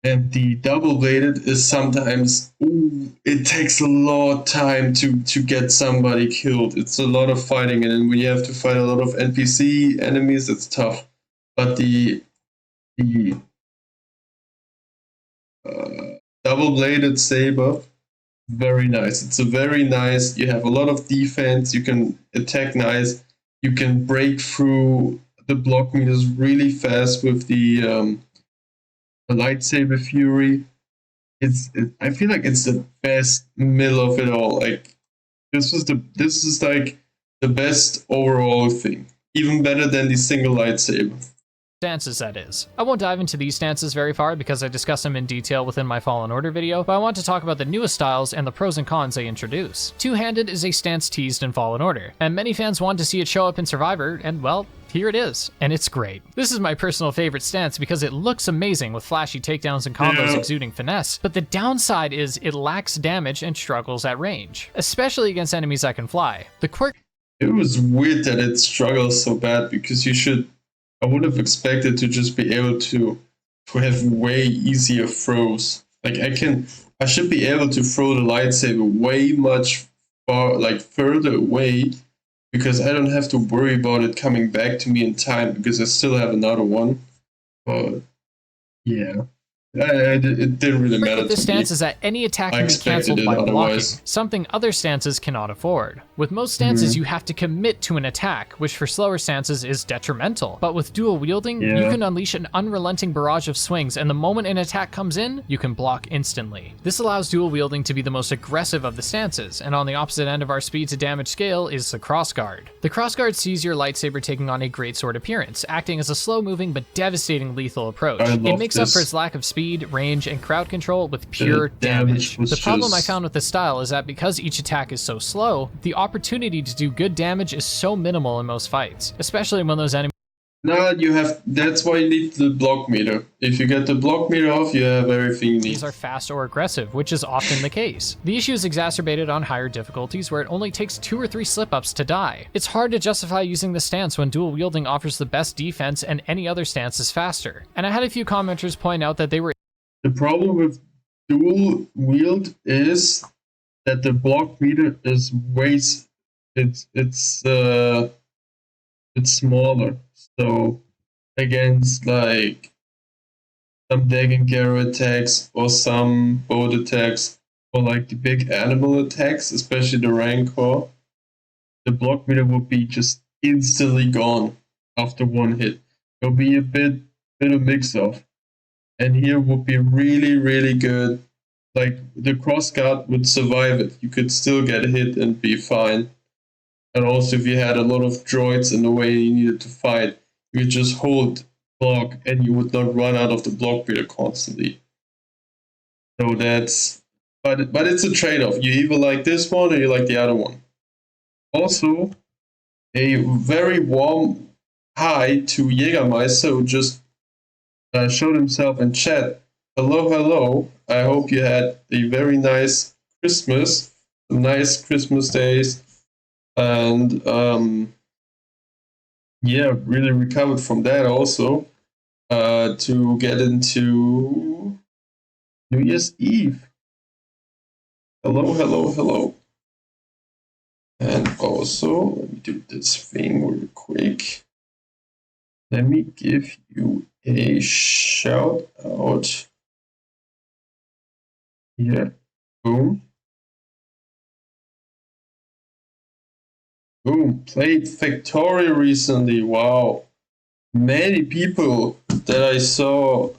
And the double bladed is sometimes, it takes a lot of time to get somebody killed. It's a lot of fighting, and then when you have to fight a lot of NPC enemies, it's tough. But the double bladed saber, very nice. It's a very nice, you have a lot of defense, you can attack nice. You can break through the block meters really fast with the lightsaber fury. I feel like it's the best middle of it all. Like this is like the best overall thing, even better than the single lightsaber. Stances, that is. I won't dive into these stances very far because I discuss them in detail within my Fallen Order video, but I want to talk about the newest styles and the pros and cons they introduce. Two-handed is a stance teased in Fallen Order, and many fans want to see it show up in Survivor, and well, here it is, and it's great. This is my personal favorite stance because it looks amazing with flashy takedowns and combos exuding finesse, but the downside is it lacks damage and struggles at range, especially against enemies that can fly. The quirk. It was weird that it struggles so bad because I would have expected to just be able to have way easier throws. Like I should be able to throw the lightsaber way much further away, because I don't have to worry about it coming back to me in time because I still have another one. But yeah, it didn't really matter to me. This stance is that any attack can be cancelled by blocking, something other stances cannot afford. With most stances, you have to commit to an attack, which for slower stances is detrimental. But with dual wielding, you can unleash an unrelenting barrage of swings, and the moment an attack comes in, you can block instantly. This allows dual wielding to be the most aggressive of the stances, and on the opposite end of our speed to damage scale is the crossguard. The crossguard sees your lightsaber taking on a greatsword appearance, acting as a slow-moving but devastating lethal approach. It makes up for its lack of speed, range, and crowd control with pure damage. The problem I found with this style is that because each attack is so slow, the opportunity to do good damage is so minimal in most fights, especially when those enemies No, you have. That's why you need the block meter. If you get the block meter off, you have everything you need. These are fast or aggressive, which is often the case. The issue is exacerbated on higher difficulties where it only takes 2 or 3 slip-ups to die. It's hard to justify using this stance when dual wielding offers the best defense and any other stance is faster. And I had a few commenters point out that they were The problem with dual wield is that the block meter is it's smaller. So against like some Dagon Garo attacks or some boat attacks or like the big animal attacks, especially the Rancor, the block meter would be just instantly gone after one hit. There'll be a bit of mix off. And here would be really, really good. Like the cross guard would survive it. You could still get hit and be fine. And also if you had a lot of droids in the way you needed to fight, you would just hold block and you would not run out of the block meter constantly. So that's but it's a trade-off. You either like this one or you like the other one. Also, a very warm hi to Jägermeister who just showed himself in chat. Hello, hello. I hope you had a very nice Christmas, nice Christmas days, and yeah, really recovered from that also to get into New Year's Eve. Hello, hello, hello. And also, let me do this thing real quick. Let me give you a shout out. Yeah, boom. Boom, played Factorio recently. Wow. Many people that I saw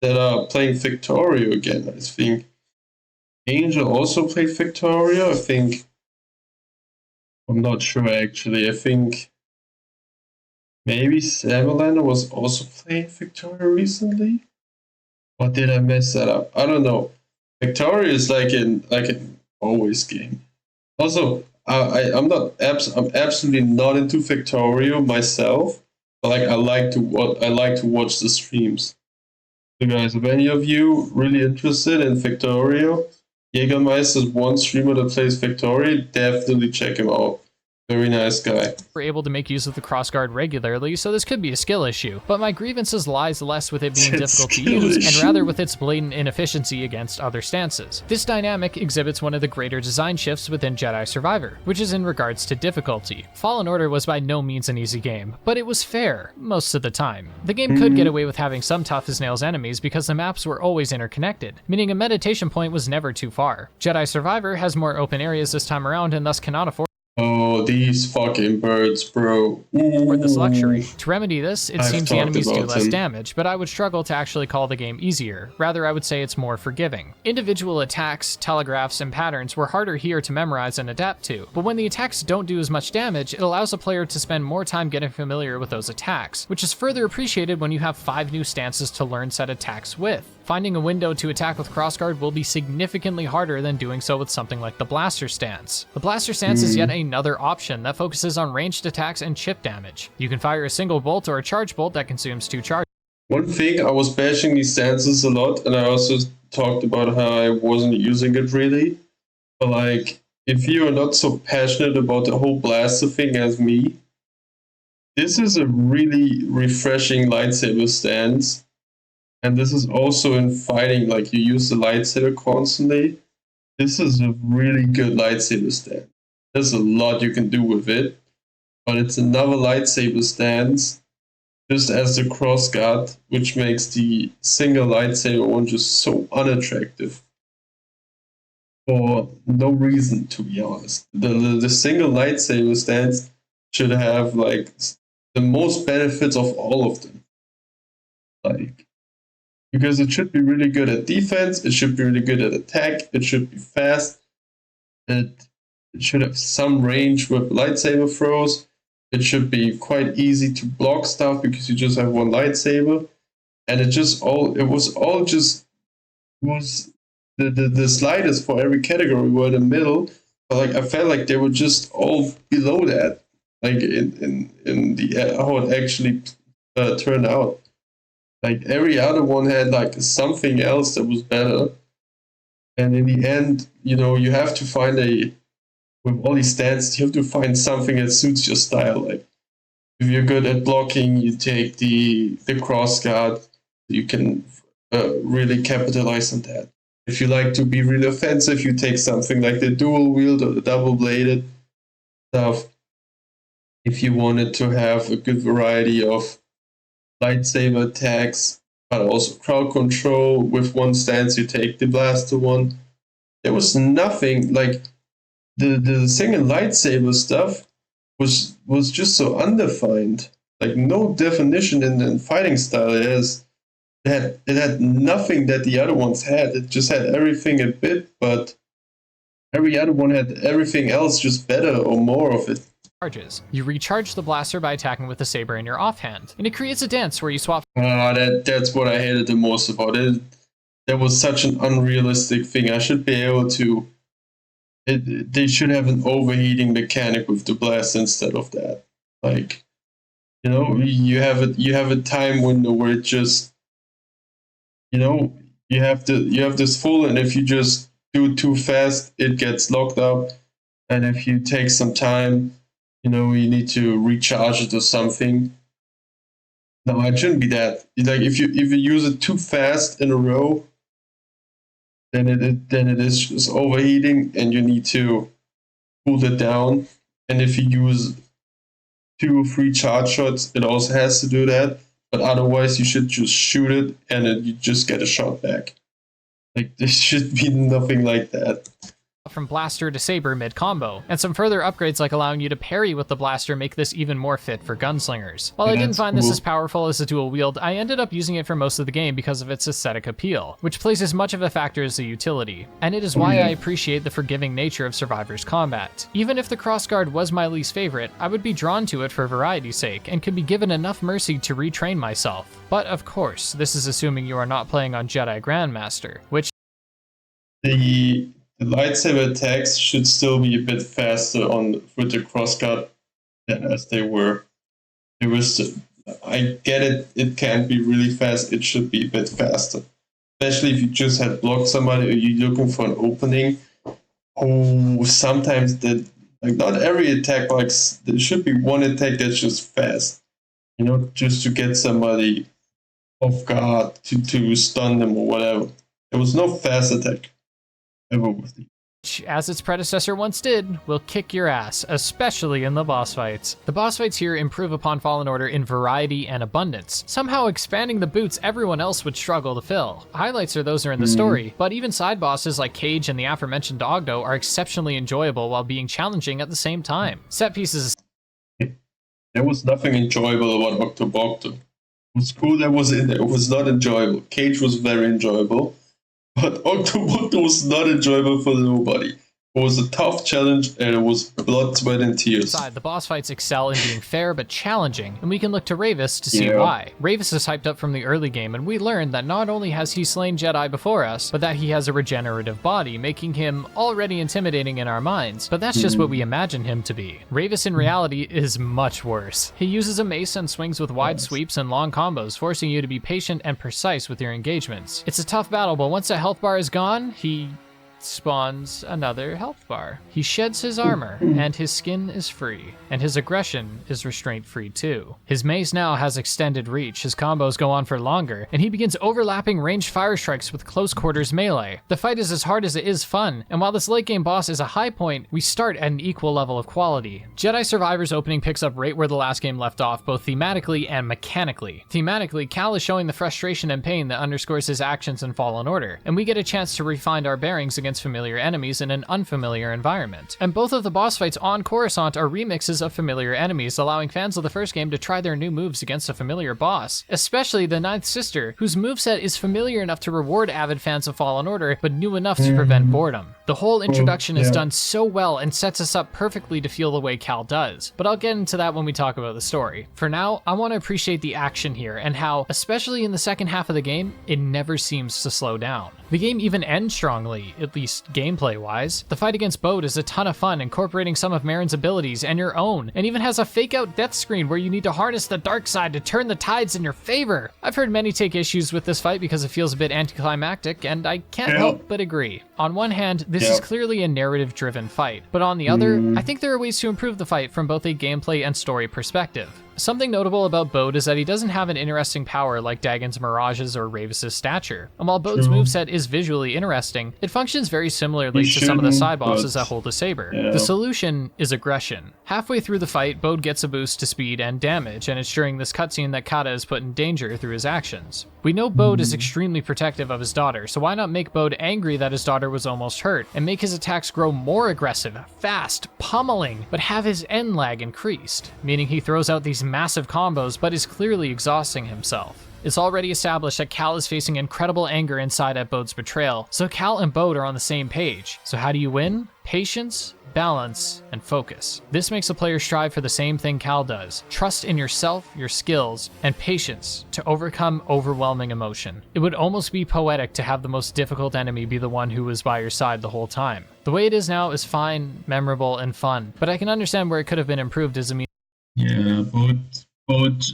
that are playing Factorio again. I think Angel also played Factorio. I think, I'm not sure actually. I think maybe Samalander was also playing Factorio recently. Or did I mess that up? I don't know. Factorio is like an always game. Also, I'm absolutely not into Factorio myself, but like I like to watch the streams. So guys, if any of you really interested in Factorio, Jägermeister is one streamer that plays Factorio. Definitely check him out. Very nice guy. were able to make use of the crossguard regularly, so this could be a skill issue. But my grievances lies less with it being difficult to use, and rather with its blatant inefficiency against other stances. This dynamic exhibits one of the greater design shifts within Jedi Survivor, which is in regards to difficulty. Fallen Order was by no means an easy game, but it was fair, most of the time. The game could get away with having some tough-as-nails enemies because the maps were always interconnected, meaning a meditation point was never too far. Jedi Survivor has more open areas this time around and thus cannot afford Oh, these fucking birds, bro. for this luxury. To remedy this, it seems the talked enemies do about less them. damage, but I would struggle to actually call the game easier. Rather, I would say it's more forgiving. Individual attacks, telegraphs, and patterns were harder here to memorize and adapt to, but when the attacks don't do as much damage, it allows a player to spend more time getting familiar with those attacks, which is further appreciated when you have 5 new stances to learn said attacks with. Finding a window to attack with crossguard will be significantly harder than doing so with something like the blaster stance. The blaster stance is yet another option that focuses on ranged attacks and chip damage. You can fire a single bolt or a charge bolt that consumes 2 charges. One thing, I was bashing these stances a lot, and I also talked about how I wasn't using it really. But like, if you are not so passionate about the whole blaster thing as me, this is a really refreshing lightsaber stance. And this is also in fighting, like you use the lightsaber constantly. This is a really good lightsaber stance. There's a lot you can do with it, but it's another lightsaber stance, just as the crossguard, which makes the single lightsaber one just so unattractive. For no reason, to be honest. The single lightsaber stance should have like the most benefits of all of them. Like, because it should be really good at defense, it should be really good at attack, it should be fast, it should have some range with lightsaber throws, it should be quite easy to block stuff because you just have one lightsaber, and the sliders for every category were in the middle, but like I felt like they were just all below that, like in the how it actually turned out. Like every other one had like something else that was better. And in the end, you have to find with all these stats, you have to find something that suits your style. Like if you're good at blocking, you take the cross guard. You can really capitalize on that. If you like to be really offensive, you take something like the dual wield or the double bladed stuff. If you wanted to have a good variety of lightsaber attacks, but also crowd control, with one stance you take the blaster one. There was nothing like the single lightsaber stuff was just so undefined. Like no definition in the fighting style. It had nothing that the other ones had. It just had everything a bit, but every other one had everything else just better or more of it. Charges. You recharge the blaster by attacking with the saber in your offhand, and it creates a dance where you swap. That's what I hated the most about it. That was such an unrealistic thing. I should be able to. They should have an overheating mechanic with the blast instead of that. Like, you have a time window where it just, you have this full, and if you just do it too fast, it gets locked up, and if you take some time. You need to recharge it or something. No, it shouldn't be that. Like if you use it too fast in a row, then it is just overheating, and you need to cool it down. And if you use 2 or 3 charge shots, it also has to do that. But otherwise, you should just shoot it, and then you just get a shot back. Like there should be nothing like that. From blaster to saber mid-combo, and some further upgrades like allowing you to parry with the blaster make this even more fit for gunslingers. While I didn't find this as powerful as a dual wield, I ended up using it for most of the game because of its aesthetic appeal, which plays as much of a factor as the utility, and it is why I appreciate the forgiving nature of Survivor's combat. Even if the crossguard was my least favorite, I would be drawn to it for variety's sake, and could be given enough mercy to retrain myself. But of course, this is assuming you are not playing on Jedi Grandmaster, which the lightsaber attacks should still be a bit faster with the crossguard as they were. I get it. It can't be really fast. It should be a bit faster, especially if you just had blocked somebody or you're looking for an opening. Oh, sometimes not every attack. Like there should be one attack that's just fast. Just to get somebody off guard to stun them or whatever. There was no fast attack. Which, as its predecessor once did, will kick your ass, especially in the boss fights. The boss fights here improve upon Fallen Order in variety and abundance, somehow expanding the boots everyone else would struggle to fill. Highlights are those in the story, but even side bosses like Cage and the aforementioned Ogdo are exceptionally enjoyable while being challenging at the same time. Set pieces. There was nothing enjoyable about Octobocto. It was cool that was in there. It was not enjoyable. Cage was very enjoyable. But Octobocto was not enjoyable for nobody. It was a tough challenge, and it was blood, sweat, and tears. The boss fights excel in being fair but challenging, and we can look to Rayvis to see why. Rayvis is hyped up from the early game, and we learn that not only has he slain Jedi before us, but that he has a regenerative body, making him already intimidating in our minds, but that's just what we imagine him to be. Rayvis in reality is much worse. He uses a mace and swings with wide sweeps and long combos, forcing you to be patient and precise with your engagements. It's a tough battle, but once that health bar is gone, he spawns another health bar. He sheds his armor, and his skin is free, and his aggression is restraint-free too. His mace now has extended reach, his combos go on for longer, and he begins overlapping ranged fire strikes with close quarters melee. The fight is as hard as it is fun, and while this late game boss is a high point, we start at an equal level of quality. Jedi Survivor's opening picks up right where the last game left off, both thematically and mechanically. Thematically, Cal is showing the frustration and pain that underscores his actions in Fallen Order, and we get a chance to refine our bearings against familiar enemies in an unfamiliar environment. And both of the boss fights on Coruscant are remixes of familiar enemies, allowing fans of the first game to try their new moves against a familiar boss, especially the Ninth Sister, whose moveset is familiar enough to reward avid fans of Fallen Order, but new enough to prevent boredom. The whole introduction is done so well and sets us up perfectly to feel the way Cal does, but I'll get into that when we talk about the story. For now, I want to appreciate the action here and how, especially in the second half of the game, it never seems to slow down. The game even ends strongly, at least gameplay-wise. The fight against Bode is a ton of fun, incorporating some of Marin's abilities and your own, and even has a fake-out death screen where you need to harness the dark side to turn the tides in your favor. I've heard many take issues with this fight because it feels a bit anticlimactic, and I can't help but agree. On one hand, this is clearly a narrative-driven fight, but on the other, I think there are ways to improve the fight from both a gameplay and story perspective. Something notable about Bode is that he doesn't have an interesting power like Dagon's Mirage's or Ravis' Stature. And while Bode's moveset is visually interesting, it functions very similarly to some of the side bosses that hold a saber. The solution is aggression. Halfway through the fight, Bode gets a boost to speed and damage, and it's during this cutscene that Kata is put in danger through his actions. We know Bode is extremely protective of his daughter, so why not make Bode angry that his daughter was almost hurt, and make his attacks grow more aggressive, fast, pummeling, but have his end lag increased, meaning he throws out these massive combos but is clearly exhausting himself. It's already established that Cal is facing incredible anger inside at Bode's betrayal, so Cal and Bode are on the same page. So how do you win? Patience, balance, and focus. This makes the player strive for the same thing Cal does: trust in yourself, your skills, and patience to overcome overwhelming emotion. It would almost be poetic to have the most difficult enemy be the one who was by your side the whole time. The way it is now is fine, memorable, and fun, but I can understand where it could have been improved as a means. Yeah, but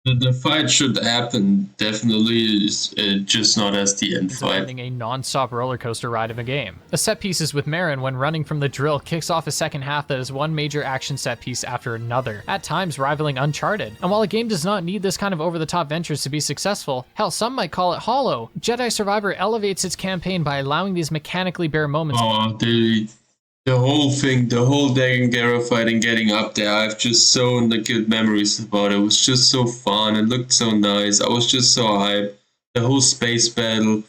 the fight should happen, definitely, is just not as the end fight. Having a non-stop roller coaster ride of a game. A set pieces with Marin when running from the drill kicks off a second half that is one major action set piece after another, at times rivaling Uncharted. And while a game does not need this kind of over-the-top ventures to be successful, hell, some might call it hollow, Jedi Survivor elevates its campaign by allowing these mechanically bare moments. Oh, the whole thing, the whole Dagon Gera fight and getting up there, I have just so good memories about it. It was just so fun. It looked so nice. I was just so hyped. The whole space battle,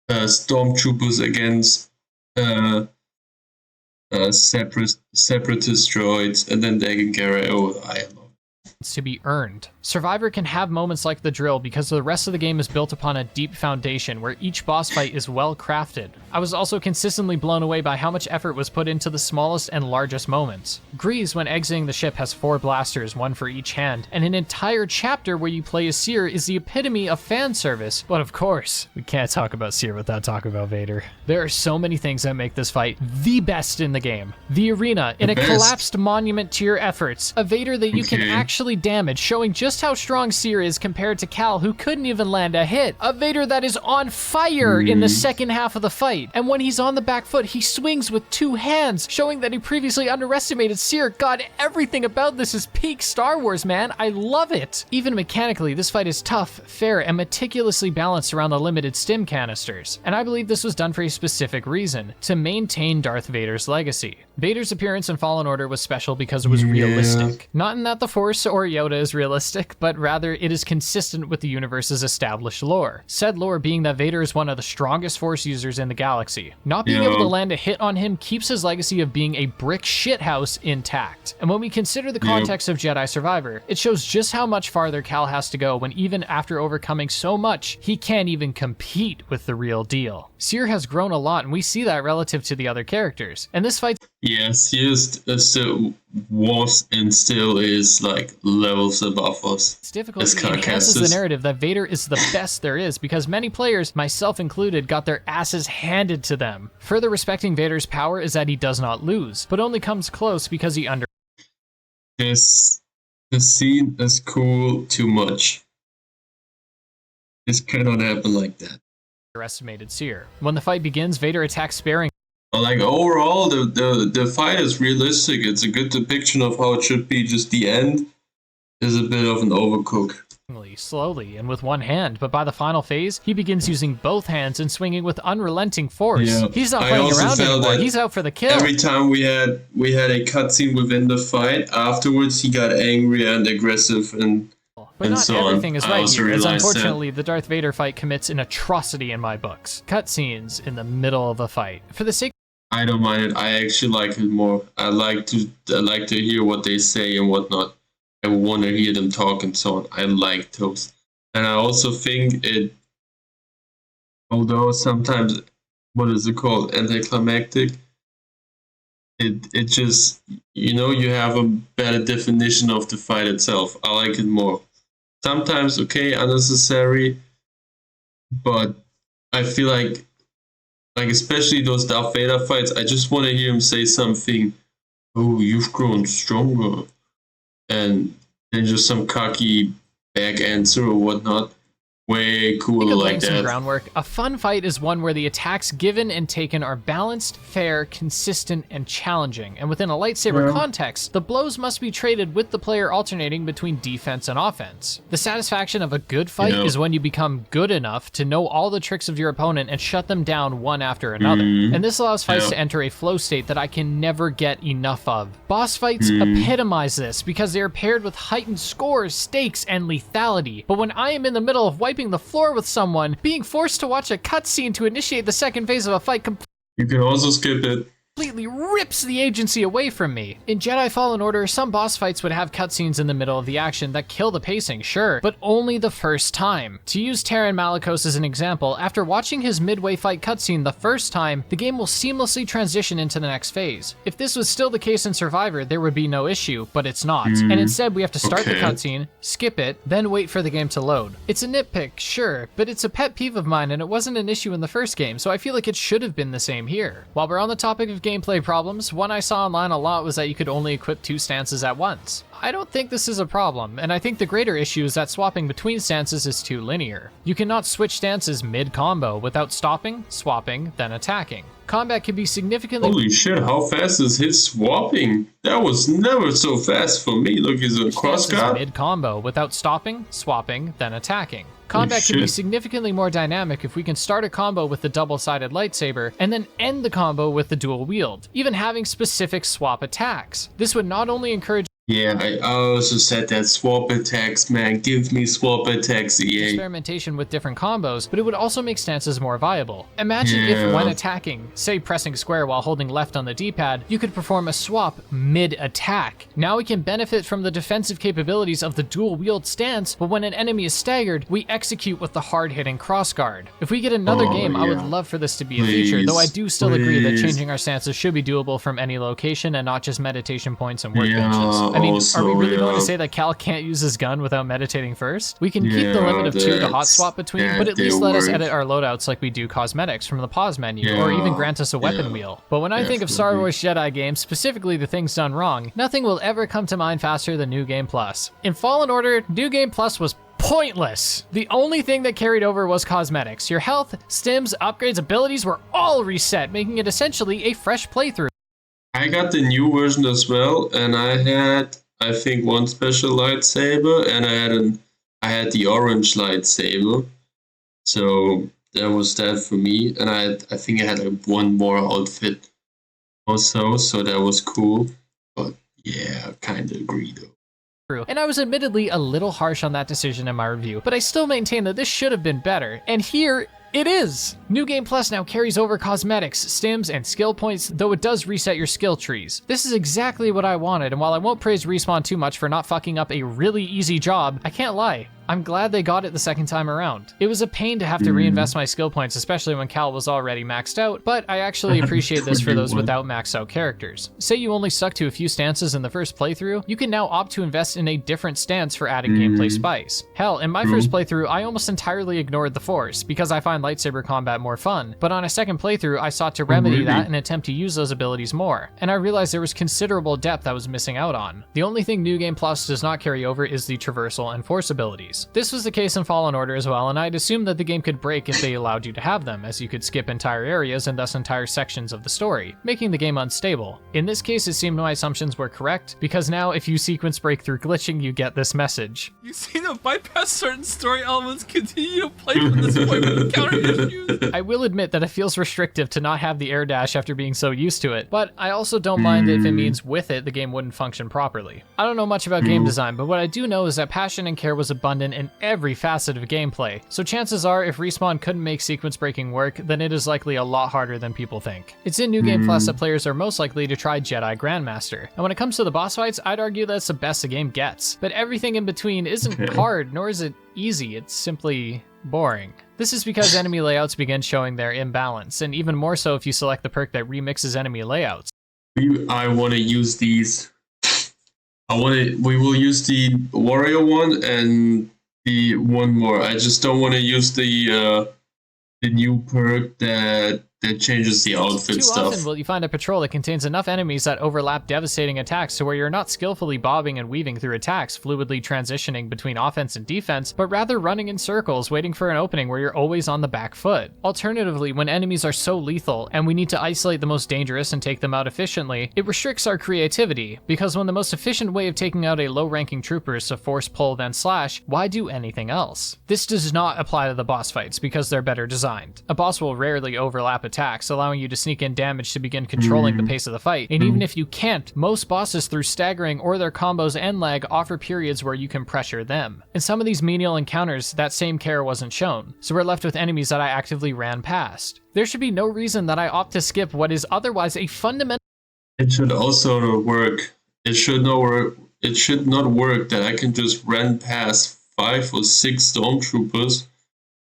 stormtroopers against separatist droids, and then Dagon Gera. Oh, I love it. To be earned. Survivor can have moments like the drill because the rest of the game is built upon a deep foundation where each boss fight is well crafted. I was also consistently blown away by how much effort was put into the smallest and largest moments. Grease, when exiting the ship, has 4 blasters, 1 for each hand, and an entire chapter where you play as Cere is the epitome of fan service. But of course, we can't talk about Cere without talking about Vader. There are so many things that make this fight the best in the game. The arena, in a collapsed monument to your efforts, a Vader that you can actually damage, showing just how strong Cere is compared to Cal, who couldn't even land a hit. A Vader that is on fire in the second half of the fight, and when he's on the back foot, he swings with 2 hands, showing that he previously underestimated Cere. God, everything about this is peak Star Wars, man. I love it. Even mechanically, this fight is tough, fair, and meticulously balanced around the limited stim canisters. And I believe this was done for a specific reason: to maintain Darth Vader's legacy. Vader's appearance in Fallen Order was special because it was realistic. Not in that the Force or Yoda is realistic, but rather it is consistent with the universe's established lore. Said lore being that Vader is one of the strongest Force users in the galaxy. Not being able to land a hit on him keeps his legacy of being a brick shithouse intact. And when we consider the context of Jedi Survivor, it shows just how much farther Cal has to go when even after overcoming so much, he can't even compete with the real deal. Cere has grown a lot, and we see that relative to the other characters. And this fight... Yes, he still was and still is like levels above us. It's difficult to enhance the narrative that Vader is the best there is, because many players, myself included, got their asses handed to them. Further respecting Vader's power is that he does not lose, but only comes close because he The scene is cool too much. This cannot happen like that. underestimated Cere. When the fight begins, Vader attacks sparingly. Like overall, the fight is realistic. It's a good depiction of how it should be. Just the end is a bit of an overcook. Slowly and with one hand, but by the final phase, he begins using both hands and swinging with unrelenting force. Yeah. He's not playing around anymore. He's out for the kill. Every time we had a cutscene within the fight, afterwards he got angry and aggressive and. But not everything is right here, as unfortunately the Darth Vader fight commits an atrocity in my books. Cutscenes in the middle of a fight. For the sake I don't mind it. I actually like it more. I like to hear what they say and whatnot. I want to hear them talk and so on. I like those. And I also think it, although sometimes, what is it called, anticlimactic, it just, you have a better definition of the fight itself. I like it more. Sometimes, okay, unnecessary, but I feel like especially those Darth Vader fights, I just want to hear him say something. Oh, you've grown stronger, and then just some cocky back answer or whatnot. Way cooler Think of like laying some that. groundwork. A fun fight is one where the attacks given and taken are balanced, fair, consistent, and challenging. And within a lightsaber context, the blows must be traded with the player alternating between defense and offense. The satisfaction of a good fight is when you become good enough to know all the tricks of your opponent and shut them down one after another. And this allows fights to enter a flow state that I can never get enough of. Boss fights epitomize this because they are paired with heightened scores, stakes, and lethality. But when I am in the middle of wiping the floor with someone, being forced to watch a cutscene to initiate the second phase of a fight You can also skip it. completely rips the agency away from me. In Jedi Fallen Order, some boss fights would have cutscenes in the middle of the action that kill the pacing, sure, but only the first time. To use Taron Malicos as an example, after watching his midway fight cutscene the first time, the game will seamlessly transition into the next phase. If this was still the case in Survivor, there would be no issue, but it's not. And instead, we have to start the cutscene, skip it, then wait for the game to load. It's a nitpick, sure, but it's a pet peeve of mine and it wasn't an issue in the first game, so I feel like it should have been the same here. While we're on the topic of gameplay problems, one I saw online a lot was that you could only equip 2 stances at once. I don't think this is a problem, and I think the greater issue is that swapping between stances is too linear. You cannot switch stances mid-combo without stopping, swapping, then attacking. Combat can be significantly Holy shit, how fast is his swapping? That was never so fast for me. Look, he's a cross guard. mid-combo without stopping, swapping, then attacking. Combat can be shit. significantly more dynamic if we can start a combo with the double-sided lightsaber and then end the combo with the dual wield, even having specific swap attacks. This would not only encourage Yeah, I also said that swap attacks, man. Give me swap attacks, EA. experimentation with different combos, but it would also make stances more viable. Imagine if when attacking, say pressing square while holding left on the D-pad, you could perform a swap mid-attack. Now we can benefit from the defensive capabilities of the dual wield stance, but when an enemy is staggered, we execute with the hard-hitting crossguard. If we get another game, I would love for this to be a feature, though I do still agree that changing our stances should be doable from any location and not just meditation points and workbenches. I mean, are we really going to say that Cal can't use his gun without meditating first? We can keep the limit of 2 to hot swap between, but at least let us edit our loadouts like we do cosmetics from the pause menu, or even grant us a weapon wheel. But when I think of Star Wars Jedi games, specifically the things done wrong, nothing will ever come to mind faster than New Game Plus. In Fallen Order, New Game Plus was pointless. The only thing that carried over was cosmetics. Your health, stims, upgrades, abilities were all reset, making it essentially a fresh playthrough. I got the new version as well, and I had, I think, one special lightsaber, and I had the orange lightsaber. So that was that for me, and I think I had like one more outfit also, so that was cool. But yeah, I kind of agree though. And I was admittedly a little harsh on that decision in my review, but I still maintain that this should have been better. And here it is! New Game Plus now carries over cosmetics, stims, and skill points, though it does reset your skill trees. This is exactly what I wanted, and while I won't praise Respawn too much for not fucking up a really easy job, I can't lie. I'm glad they got it the second time around. It was a pain to have to reinvest my skill points, especially when Cal was already maxed out, but I actually appreciate this for those without maxed out characters. Say you only stuck to a few stances in the first playthrough, you can now opt to invest in a different stance for adding gameplay spice. Hell, in my first playthrough, I almost entirely ignored the Force, because I find lightsaber combat more fun, but on a second playthrough, I sought to remedy that and attempt to use those abilities more, and I realized there was considerable depth I was missing out on. The only thing New Game Plus does not carry over is the traversal and Force abilities. This was the case in Fallen Order as well, and I'd assume that the game could break if they allowed you to have them, as you could skip entire areas and thus entire sections of the story, making the game unstable. In this case, it seemed my assumptions were correct, because now if you sequence break through glitching, you get this message. You seem to bypass certain story elements, continue to play from this point with encounter issues. I will admit that it feels restrictive to not have the air dash after being so used to it, but I also don't mind if it means with it the game wouldn't function properly. I don't know much about game design, but what I do know is that passion and care was abundant in every facet of gameplay, so chances are if Respawn couldn't make sequence breaking work, then it is likely a lot harder than people think. It's in New Game Plus that players are most likely to try Jedi Grandmaster, and when it comes to the boss fights, I'd argue that's the best the game gets, but everything in between isn't hard, nor is it easy, it's simply boring. This is because enemy layouts begin showing their imbalance, and even more so if you select the perk that remixes enemy layouts. I want to use these. We will use the warrior one and the one more. I just don't want to use the new perk that changes the outfit Too stuff. often will you find a patrol that contains enough enemies that overlap devastating attacks to where you're not skillfully bobbing and weaving through attacks, fluidly transitioning between offense and defense, but rather running in circles, waiting for an opening where you're always on the back foot. Alternatively, when enemies are so lethal and we need to isolate the most dangerous and take them out efficiently, it restricts our creativity, because when the most efficient way of taking out a low-ranking trooper is to force, pull, then slash, why do anything else? This does not apply to the boss fights because they're better designed. A boss will rarely overlap attacks, allowing you to sneak in damage to begin controlling the pace of the fight, and even if you can't, most bosses through staggering or their combos and lag offer periods where you can pressure them. In some of these menial encounters, that same care wasn't shown, so we're left with enemies that I actively ran past. There should be no reason that I opt to skip what is otherwise a fundamental— It should also work. It should not work. It should not work that I can just run past 5 or 6 stormtroopers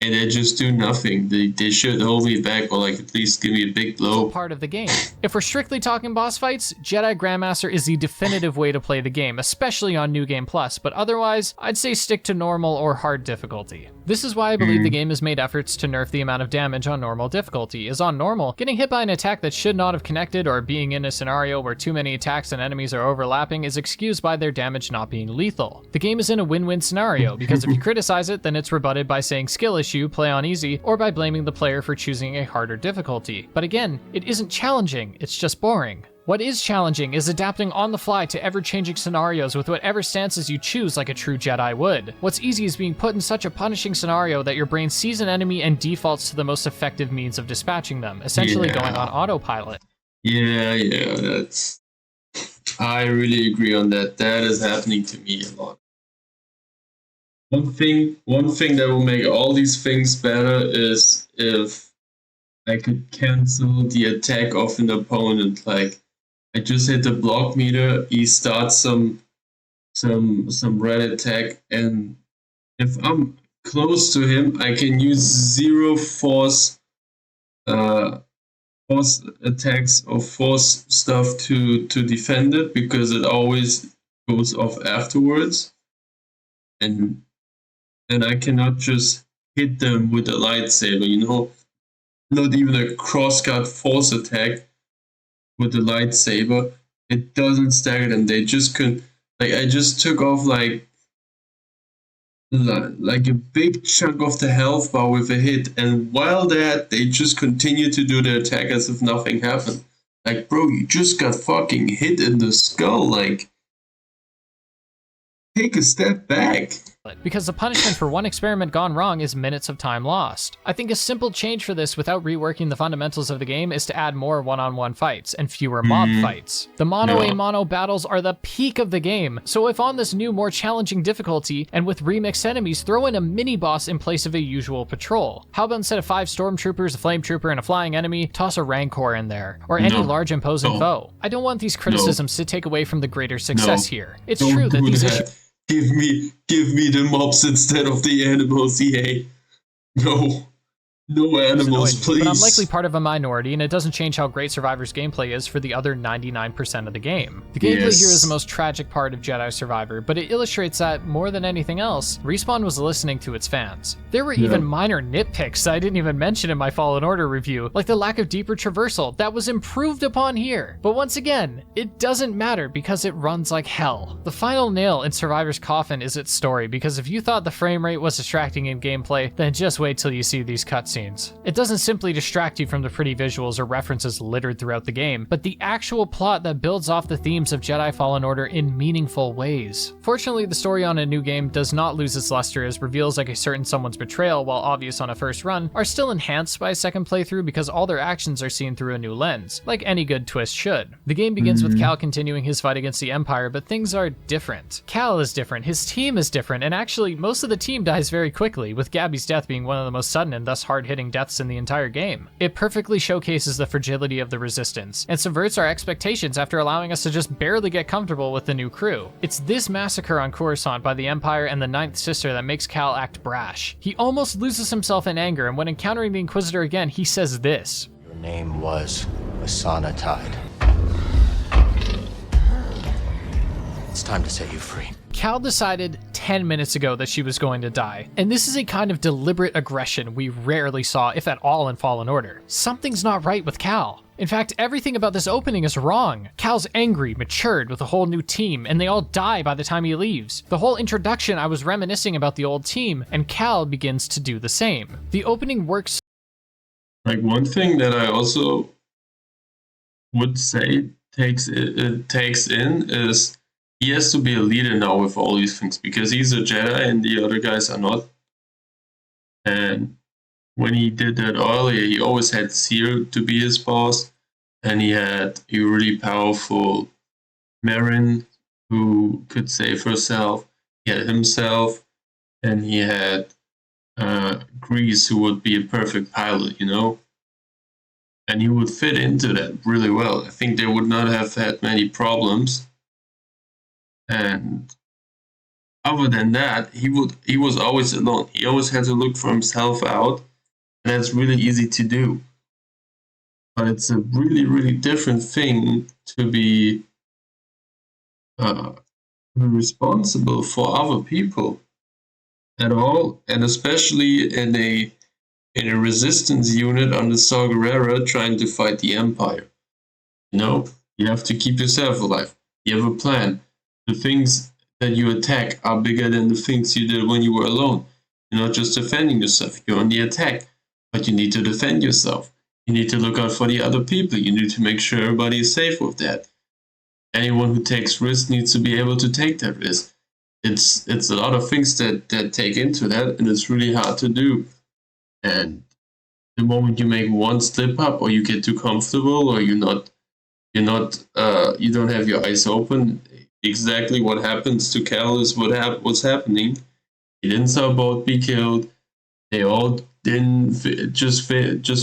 and they just do nothing. They should hold me back or like at least give me a big blow. part of the game. If we're strictly talking boss fights, Jedi Grandmaster is the definitive way to play the game, especially on New Game Plus, but otherwise, I'd say stick to normal or hard difficulty. This is why I believe the game has made efforts to nerf the amount of damage on normal difficulty, as on normal, getting hit by an attack that should not have connected or being in a scenario where too many attacks and enemies are overlapping is excused by their damage not being lethal. The game is in a win-win scenario, because if you criticize it, then it's rebutted by saying skill issue, play on easy, or by blaming the player for choosing a harder difficulty. But again, it isn't challenging, it's just boring. What is challenging is adapting on the fly to ever-changing scenarios with whatever stances you choose like a true Jedi would. What's easy is being put in such a punishing scenario that your brain sees an enemy and defaults to the most effective means of dispatching them, essentially going on autopilot. Yeah, that's... I really agree on that. That is happening to me a lot. One thing that will make all these things better is if I could cancel the attack of an opponent. Like, I just hit the block meter, he starts some red attack, and if I'm close to him, I can use 0 force attacks or force stuff to defend it, because it always goes off afterwards. And I cannot just hit them with a lightsaber, you know? Not even a crosscut force attack with the lightsaber. It doesn't stagger them. They just couldn't. Like, I just took off like a big chunk of the health bar with a hit, and while that, they just continue to do their attack as if nothing happened. Like, bro, you just got fucking hit in the skull. Like, take a step back. Because the punishment for one experiment gone wrong is minutes of time lost. I think a simple change for this without reworking the fundamentals of the game is to add more one-on-one fights and fewer mob fights. The mono-a-mono battles are the peak of the game, so if on this new, more challenging difficulty and with remixed enemies, throw in a mini-boss in place of a usual patrol. How about instead of 5 stormtroopers, a flame trooper, and a flying enemy, toss a rancor in there, or any large imposing foe? I don't want these criticisms to take away from the greater success here. It's true that these issues— Give me the mobs instead of the animals, EA. No animals, please. But I'm likely part of a minority, and it doesn't change how great Survivor's gameplay is for the other 99% of the game. The gameplay here is the most tragic part of Jedi Survivor, but it illustrates that, more than anything else, Respawn was listening to its fans. There were even minor nitpicks I didn't even mention in my Fallen Order review, like the lack of deeper traversal that was improved upon here. But once again, it doesn't matter because it runs like hell. The final nail in Survivor's coffin is its story, because if you thought the frame rate was distracting in gameplay, then just wait till you see these cutscenes. It doesn't simply distract you from the pretty visuals or references littered throughout the game, but the actual plot that builds off the themes of Jedi Fallen Order in meaningful ways. Fortunately, the story on a new game does not lose its luster, as reveals like a certain someone's betrayal, while obvious on a first run, are still enhanced by a second playthrough because all their actions are seen through a new lens, like any good twist should. The game begins with Cal continuing his fight against the Empire, but things are different. Cal is different, his team is different, and actually, most of the team dies very quickly, with Gabby's death being one of the most sudden and thus hard-hitting deaths in the entire game. It perfectly showcases the fragility of the Resistance, and subverts our expectations after allowing us to just barely get comfortable with the new crew. It's this massacre on Coruscant by the Empire and the Ninth Sister that makes Cal act brash. He almost loses himself in anger, and when encountering the Inquisitor again, he says this: "Your name was Asana Tide. It's time to set you free." Cal decided 10 minutes ago that she was going to die, and this is a kind of deliberate aggression we rarely saw, if at all, in Fallen Order. Something's not right with Cal. In fact, everything about this opening is wrong. Cal's angry, matured, with a whole new team, and they all die by the time he leaves. The whole introduction, I was reminiscing about the old team, and Cal begins to do the same. The opening works. Like, one thing that I also would say takes in is he has to be a leader now with all these things, because he's a Jedi and the other guys are not. And when he did that earlier, he always had Cere to be his boss, and he had a really powerful Merrin who could save herself. He had himself, and he had Grease, who would be a perfect pilot, you know? And he would fit into that really well. I think they would not have had many problems. And other than that, he was always alone. He always had to look for himself out, and that's really easy to do. But it's a really, really different thing to be responsible for other people at all, and especially in a resistance unit on the Saw Gerrera trying to fight the Empire. You know, you have to keep yourself alive. You have a plan. The things that you attack are bigger than the things you did when you were alone. You're not just defending yourself, you're on the attack. But you need to defend yourself. You need to look out for the other people. You need to make sure everybody is safe with that. Anyone who takes risks needs to be able to take that risk. It's a lot of things that take into that, and it's really hard to do. And the moment you make one slip up, or you get too comfortable, or you don't have your eyes open, exactly what happens to Cal is what's happening. He didn't saw both be killed. They all didn't just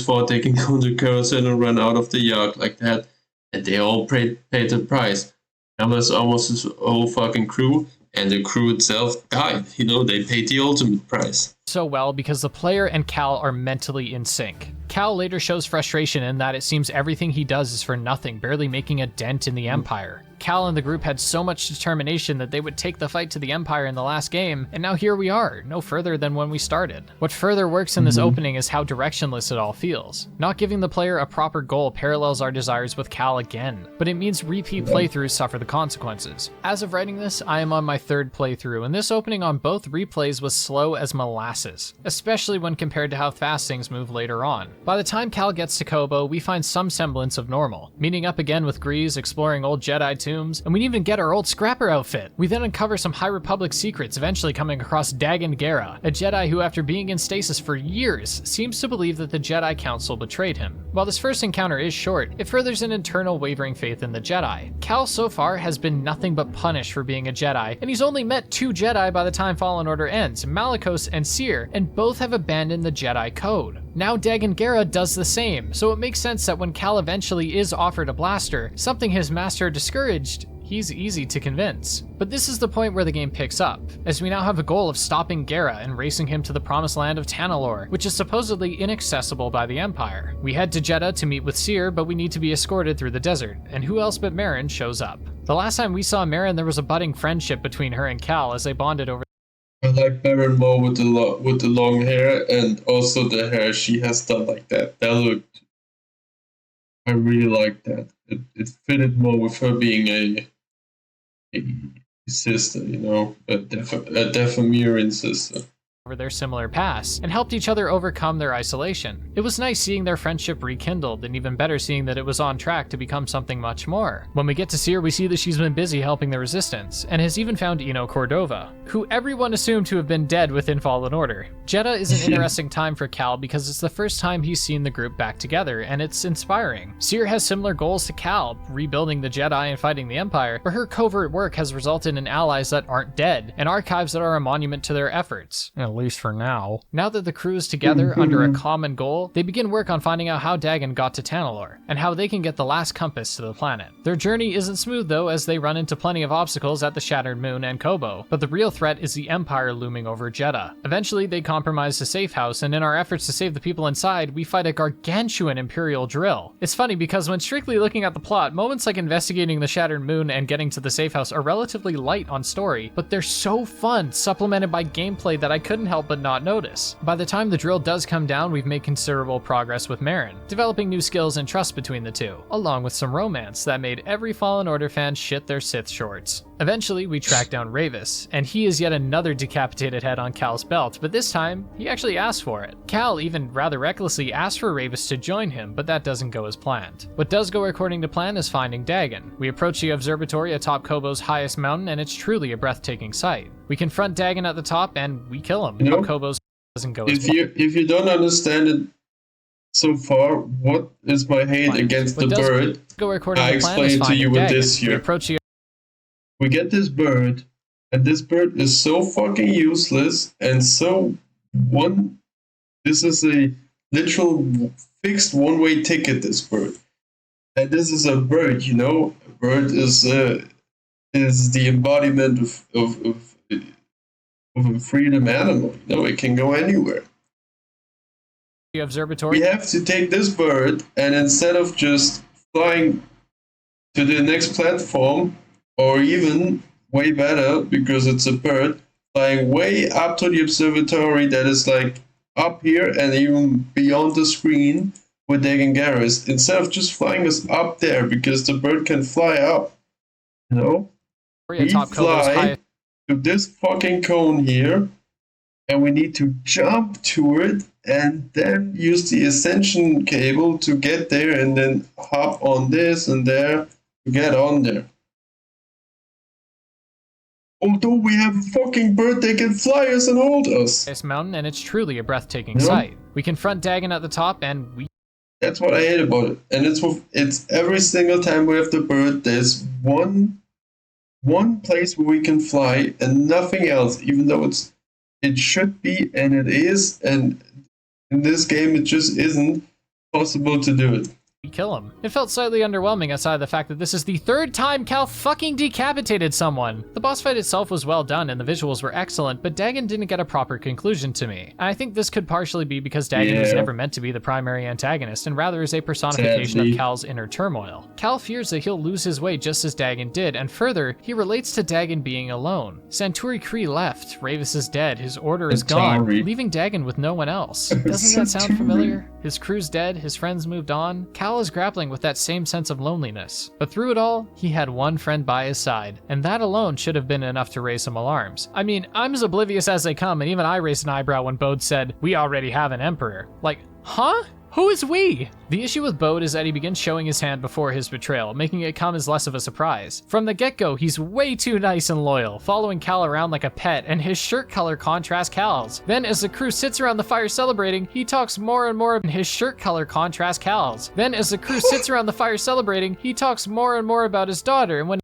thought they can go to Coruscant and run out of the yard like that, and they all paid the price. That was almost his whole fucking crew, and the crew itself died. You know, they paid the ultimate price. So well because the player and Cal are mentally in sync. Cal later shows frustration in that it seems everything he does is for nothing, barely making a dent in the Empire. Cal and the group had so much determination that they would take the fight to the Empire in the last game, and now here we are, no further than when we started. What further works in this opening is how directionless it all feels. Not giving the player a proper goal parallels our desires with Cal again, but it means repeat playthroughs suffer the consequences. As of writing this, I am on my third playthrough, and this opening on both replays was slow as molasses, especially when compared to how fast things move later on. By the time Cal gets to Koboh, we find some semblance of normal, meeting up again with Grease, exploring old Jedi tombs, and we even get our old Scrapper outfit. We then uncover some High Republic secrets, eventually coming across Dagan Gera, a Jedi who, after being in stasis for years, seems to believe that the Jedi Council betrayed him. While this first encounter is short, it furthers an internal wavering faith in the Jedi. Cal so far has been nothing but punished for being a Jedi, and he's only met 2 Jedi by the time Fallen Order ends, Malicos and Cere, and both have abandoned the Jedi Code. Now Dagan Gera does the same, so it makes sense that when Cal eventually is offered a blaster, something his master discouraged, he's easy to convince. But this is the point where the game picks up, as we now have a goal of stopping Gera and racing him to the promised land of Tanalorr, which is supposedly inaccessible by the Empire. We head to Jedha to meet with Cere, but we need to be escorted through the desert, and who else but Merrin shows up. The last time we saw Merrin, there was a budding friendship between her and Cal as they bonded over. I like Merrin more with the long hair, and also the hair she has done like that. I really like that. It fitted more with her being a sister, you know, a Dathomirian sister. Over their similar pasts and helped each other overcome their isolation. It was nice seeing their friendship rekindled, and even better seeing that it was on track to become something much more. When we get to Cere, we see that she's been busy helping the Resistance, and has even found Eno Cordova, who everyone assumed to have been dead within Fallen Order. Jedha is an interesting time for Cal because it's the first time he's seen the group back together, and it's inspiring. Cere has similar goals to Cal, rebuilding the Jedi and fighting the Empire, but her covert work has resulted in allies that aren't dead, and archives that are a monument to their efforts. least for now. Now that the crew is together under a common goal, they begin work on finding out how Dagon got to Tanalorr, and how they can get the last compass to the planet. Their journey isn't smooth though, as they run into plenty of obstacles at the Shattered Moon and Koboh, but the real threat is the Empire looming over Jedha. Eventually, they compromise the safe house, and in our efforts to save the people inside, we fight a gargantuan Imperial drill. It's funny because when strictly looking at the plot, moments like investigating the Shattered Moon and getting to the safe house are relatively light on story, but they're so fun, supplemented by gameplay that I couldn't help but not notice. By the time the drill does come down, we've made considerable progress with Merrin, developing new skills and trust between the two, along with some romance that made every Fallen Order fan shit their Sith shorts. Eventually, we track down Ravis, and he is yet another decapitated head on Cal's belt, but this time, he actually asked for it. Cal even rather recklessly asked for Ravis to join him, but that doesn't go as planned. What does go according to plan is finding Dagon. We approach the observatory atop Koboh's highest mountain, and it's truly a breathtaking sight. We confront Dagon at the top, and we kill him, but Koboh's doesn't go as planned. If you don't understand it so far, what is my hate against the bird? Go according I to plan is explained to you finding with Dagon. this here. We approach the We get this bird, and this bird is so fucking useless and so this is a literal fixed one-way ticket, this bird. And this is a bird, you know? A bird is the embodiment of a freedom animal. You know, it can go anywhere. the observatory. We have to take this bird, and instead of just flying to the next platform, or even way better, because it's a bird, flying way up to the observatory that is like up here and even beyond the screen with Dagon Garrus, instead of just flying us up there, because the bird can fly up, you know? We fly to this fucking cone here, and we need to jump to it and then use the ascension cable to get there, and then hop on this and there to get on there. Although we have a fucking bird that can fly us and hold us. This mountain, and it's truly a breathtaking sight. We confront Dagon at the top, and we... That's what I hate about it. And it's every single time we have the bird, there's one place where we can fly and nothing else, even though it should be, and it is, and in this game it just isn't possible to do it. We kill him. It felt slightly underwhelming aside the fact that this is the third time Cal fucking decapitated someone. The boss fight itself was well done and the visuals were excellent, but Dagon didn't get a proper conclusion to me. And I think this could partially be because Dagon was never meant to be the primary antagonist and rather is a personification of Cal's inner turmoil. Cal fears that he'll lose his way just as Dagon did, and further, he relates to Dagon being alone. Santuri Khri left, Ravis is dead, his order is gone, leaving Dagon with no one else. Doesn't that sound familiar? His crew's dead, his friends moved on. Cal is grappling with that same sense of loneliness. But through it all, he had one friend by his side, and that alone should have been enough to raise some alarms. I mean, I'm as oblivious as they come, and even I raised an eyebrow when Bode said, "We already have an emperor." Like, huh? Who is we? The issue with Bode is that he begins showing his hand before his betrayal, making it come as less of a surprise. From the get-go, he's way too nice and loyal, following Cal around like a pet, and his shirt color contrasts Cal's. Then, as the crew sits around the fire celebrating, he talks more and more, and his shirt color contrasts Cal's. Then, as the crew sits around the fire celebrating, he talks more and more about his daughter, and when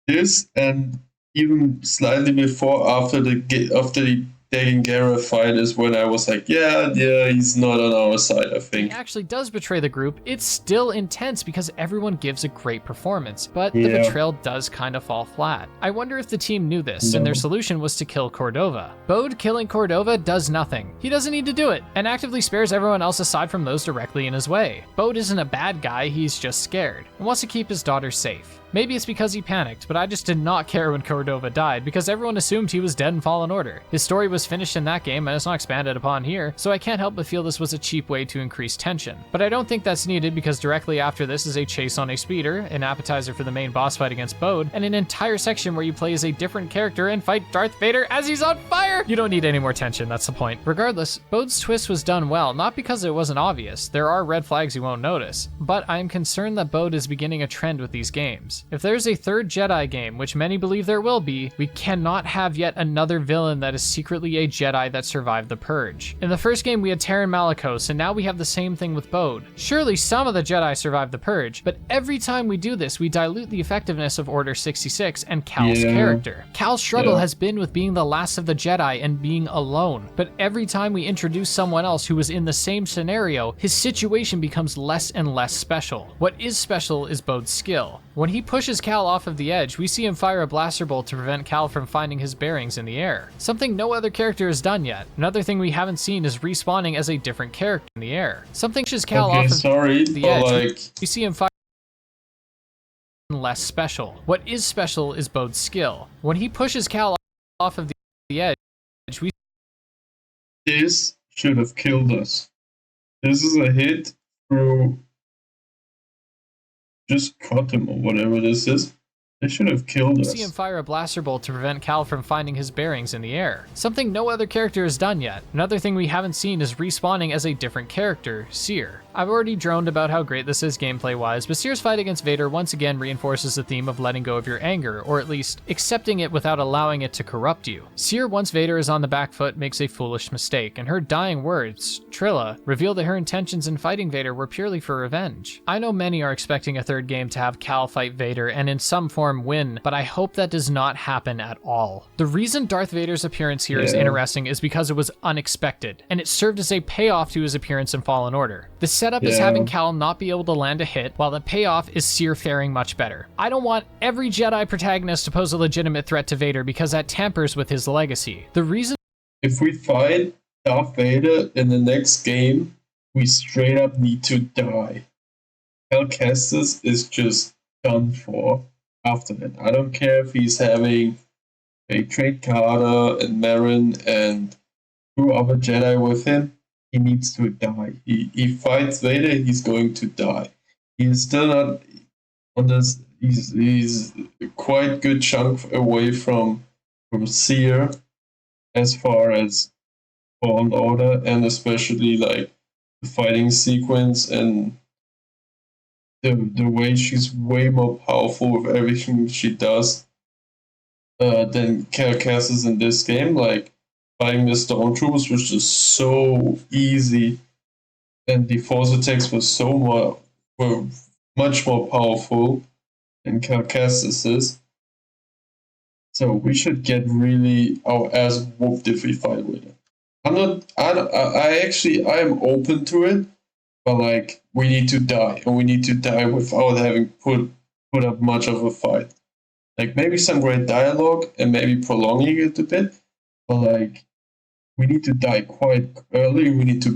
this, and even slightly before, after the Dagon Gera fight, is when I was like, yeah, he's not on our side, I think. he actually does betray the group, it's still intense because everyone gives a great performance, but the betrayal does kind of fall flat. I wonder if the team knew this, and their solution was to kill Cordova. Bode killing Cordova does nothing. He doesn't need to do it, and actively spares everyone else aside from those directly in his way. Bode isn't a bad guy, he's just scared, and wants to keep his daughter safe. Maybe it's because he panicked, but I just did not care when Cordova died because everyone assumed he was dead in Fallen Order. His story was finished in that game and it's not expanded upon here, so I can't help but feel this was a cheap way to increase tension. But I don't think that's needed because directly after this is a chase on a speeder, an appetizer for the main boss fight against Bode, and an entire section where you play as a different character and fight Darth Vader as he's on fire! You don't need any more tension, that's the point. Regardless, Bode's twist was done well, not because it wasn't obvious. There are red flags you won't notice, but I am concerned that Bode is beginning a trend with these games. If there's a third Jedi game, which many believe there will be, we cannot have yet another villain that is secretly a Jedi that survived the Purge. In the first game, we had Taron Malicos, and now we have the same thing with Bode. Surely some of the Jedi survived the Purge, but every time we do this, we dilute the effectiveness of Order 66 and Cal's character. Cal's struggle has been with being the last of the Jedi and being alone, but every time we introduce someone else who was in the same scenario, his situation becomes less and less special. What is special is Bode's skill. When he pushes Cal off of the edge, we see him fire a blaster bolt to prevent Cal from finding his bearings in the air, something no other character has done yet. Another thing we haven't seen is respawning as a different character in the air. Something pushes Cal off of the edge, we see him fire less special. What is special is Bode's skill. When he pushes Cal off of the edge, we This should have killed us. This is a hit through just cut him or whatever this is. They should have killed us. see him fire a blaster bolt to prevent Cal from finding his bearings in the air, something no other character has done yet. Another thing we haven't seen is respawning as a different character, Cere. I've already droned about how great this is gameplay-wise, but Cere's fight against Vader once again reinforces the theme of letting go of your anger, or at least accepting it without allowing it to corrupt you. Cere, once Vader is on the back foot, makes a foolish mistake, and her dying words, Trilla, reveal that her intentions in fighting Vader were purely for revenge. I know many are expecting a third game to have Cal fight Vader and in some form win, but I hope that does not happen at all. The reason Darth Vader's appearance here is interesting is because it was unexpected, and it served as a payoff to his appearance in Fallen Order. The setup is having Cal not be able to land a hit, while the payoff is Cere faring much better. I don't want every Jedi protagonist to pose a legitimate threat to Vader because that tampers with his legacy. The reason If we fight Darth Vader in the next game, we straight up need to die. Cal Kestis is just done for after that. I don't care if he's having a Drake Carter and Marin and two other Jedi with him. He needs to die. He fights Vader, he's going to die. He's still not on this. He's a quite good chunk away from Cere as far as Fallen Order, and especially like the fighting sequence and the way she's way more powerful with everything she does than Cal Kestis in this game. Like, fighting the Stormtroopers was just so easy, and the Force attacks were much more powerful than Cal Kestis is. So we should get really our ass whooped if we fight with it. I am open to it, but like, we need to die, and we need to die without having put up much of a fight. Like, maybe some great dialogue and maybe prolonging it a bit, but like, we need to die quite early. We need to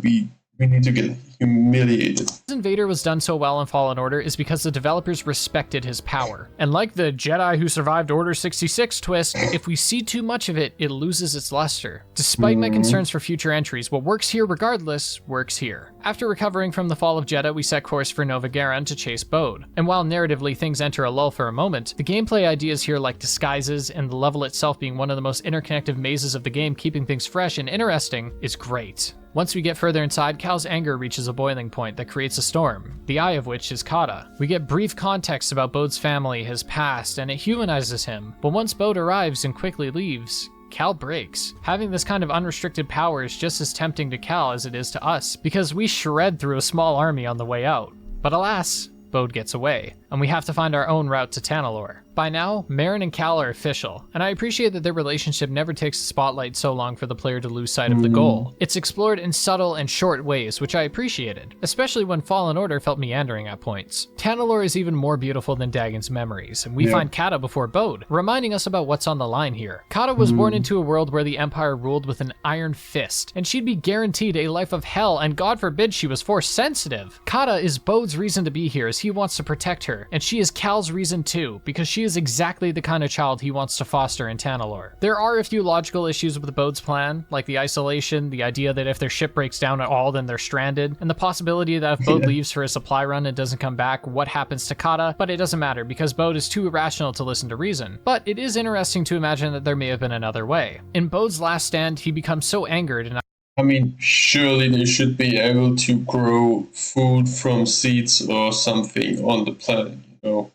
get humiliated. The reason Vader was done so well in Fallen Order is because the developers respected his power. And like the Jedi who survived Order 66 twist, if we see too much of it, it loses its luster. Despite my concerns for future entries, what works here regardless, works here. After recovering from the fall of Jedha, we set course for Nova Garan to chase Bode. And while narratively things enter a lull for a moment, the gameplay ideas here like disguises and the level itself being one of the most interconnected mazes of the game, keeping things fresh and interesting, is great. Once we get further inside, Cal's anger reaches a boiling point that creates a storm, the eye of which is Kata. We get brief context about Bode's family, his past, and it humanizes him, but once Bode arrives and quickly leaves, Cal breaks. Having this kind of unrestricted power is just as tempting to Cal as it is to us, because we shred through a small army on the way out. But alas, Bode gets away, and we have to find our own route to Tanalorr. By now, Marin and Cal are official, and I appreciate that their relationship never takes the spotlight so long for the player to lose sight of the goal. It's explored in subtle and short ways, which I appreciated, especially when Fallen Order felt meandering at points. Tanalorr is even more beautiful than Dagon's memories, and we find Kata before Bode, reminding us about what's on the line here. Kata was born into a world where the Empire ruled with an iron fist, and she'd be guaranteed a life of hell, and God forbid she was Force sensitive. Kata is Bode's reason to be here, as he wants to protect her, and she is Cal's reason too, because she is exactly the kind of child he wants to foster in Tanalorr. There are a few logical issues with Bode's plan, like the isolation, the idea that if their ship breaks down at all, then they're stranded, and the possibility that if Bode leaves for a supply run and doesn't come back, what happens to Kata, but it doesn't matter because Bode is too irrational to listen to reason. But it is interesting to imagine that there may have been another way. In Bode's last stand, he becomes so angered and I mean, surely they should be able to grow food from seeds or something on the planet, you know?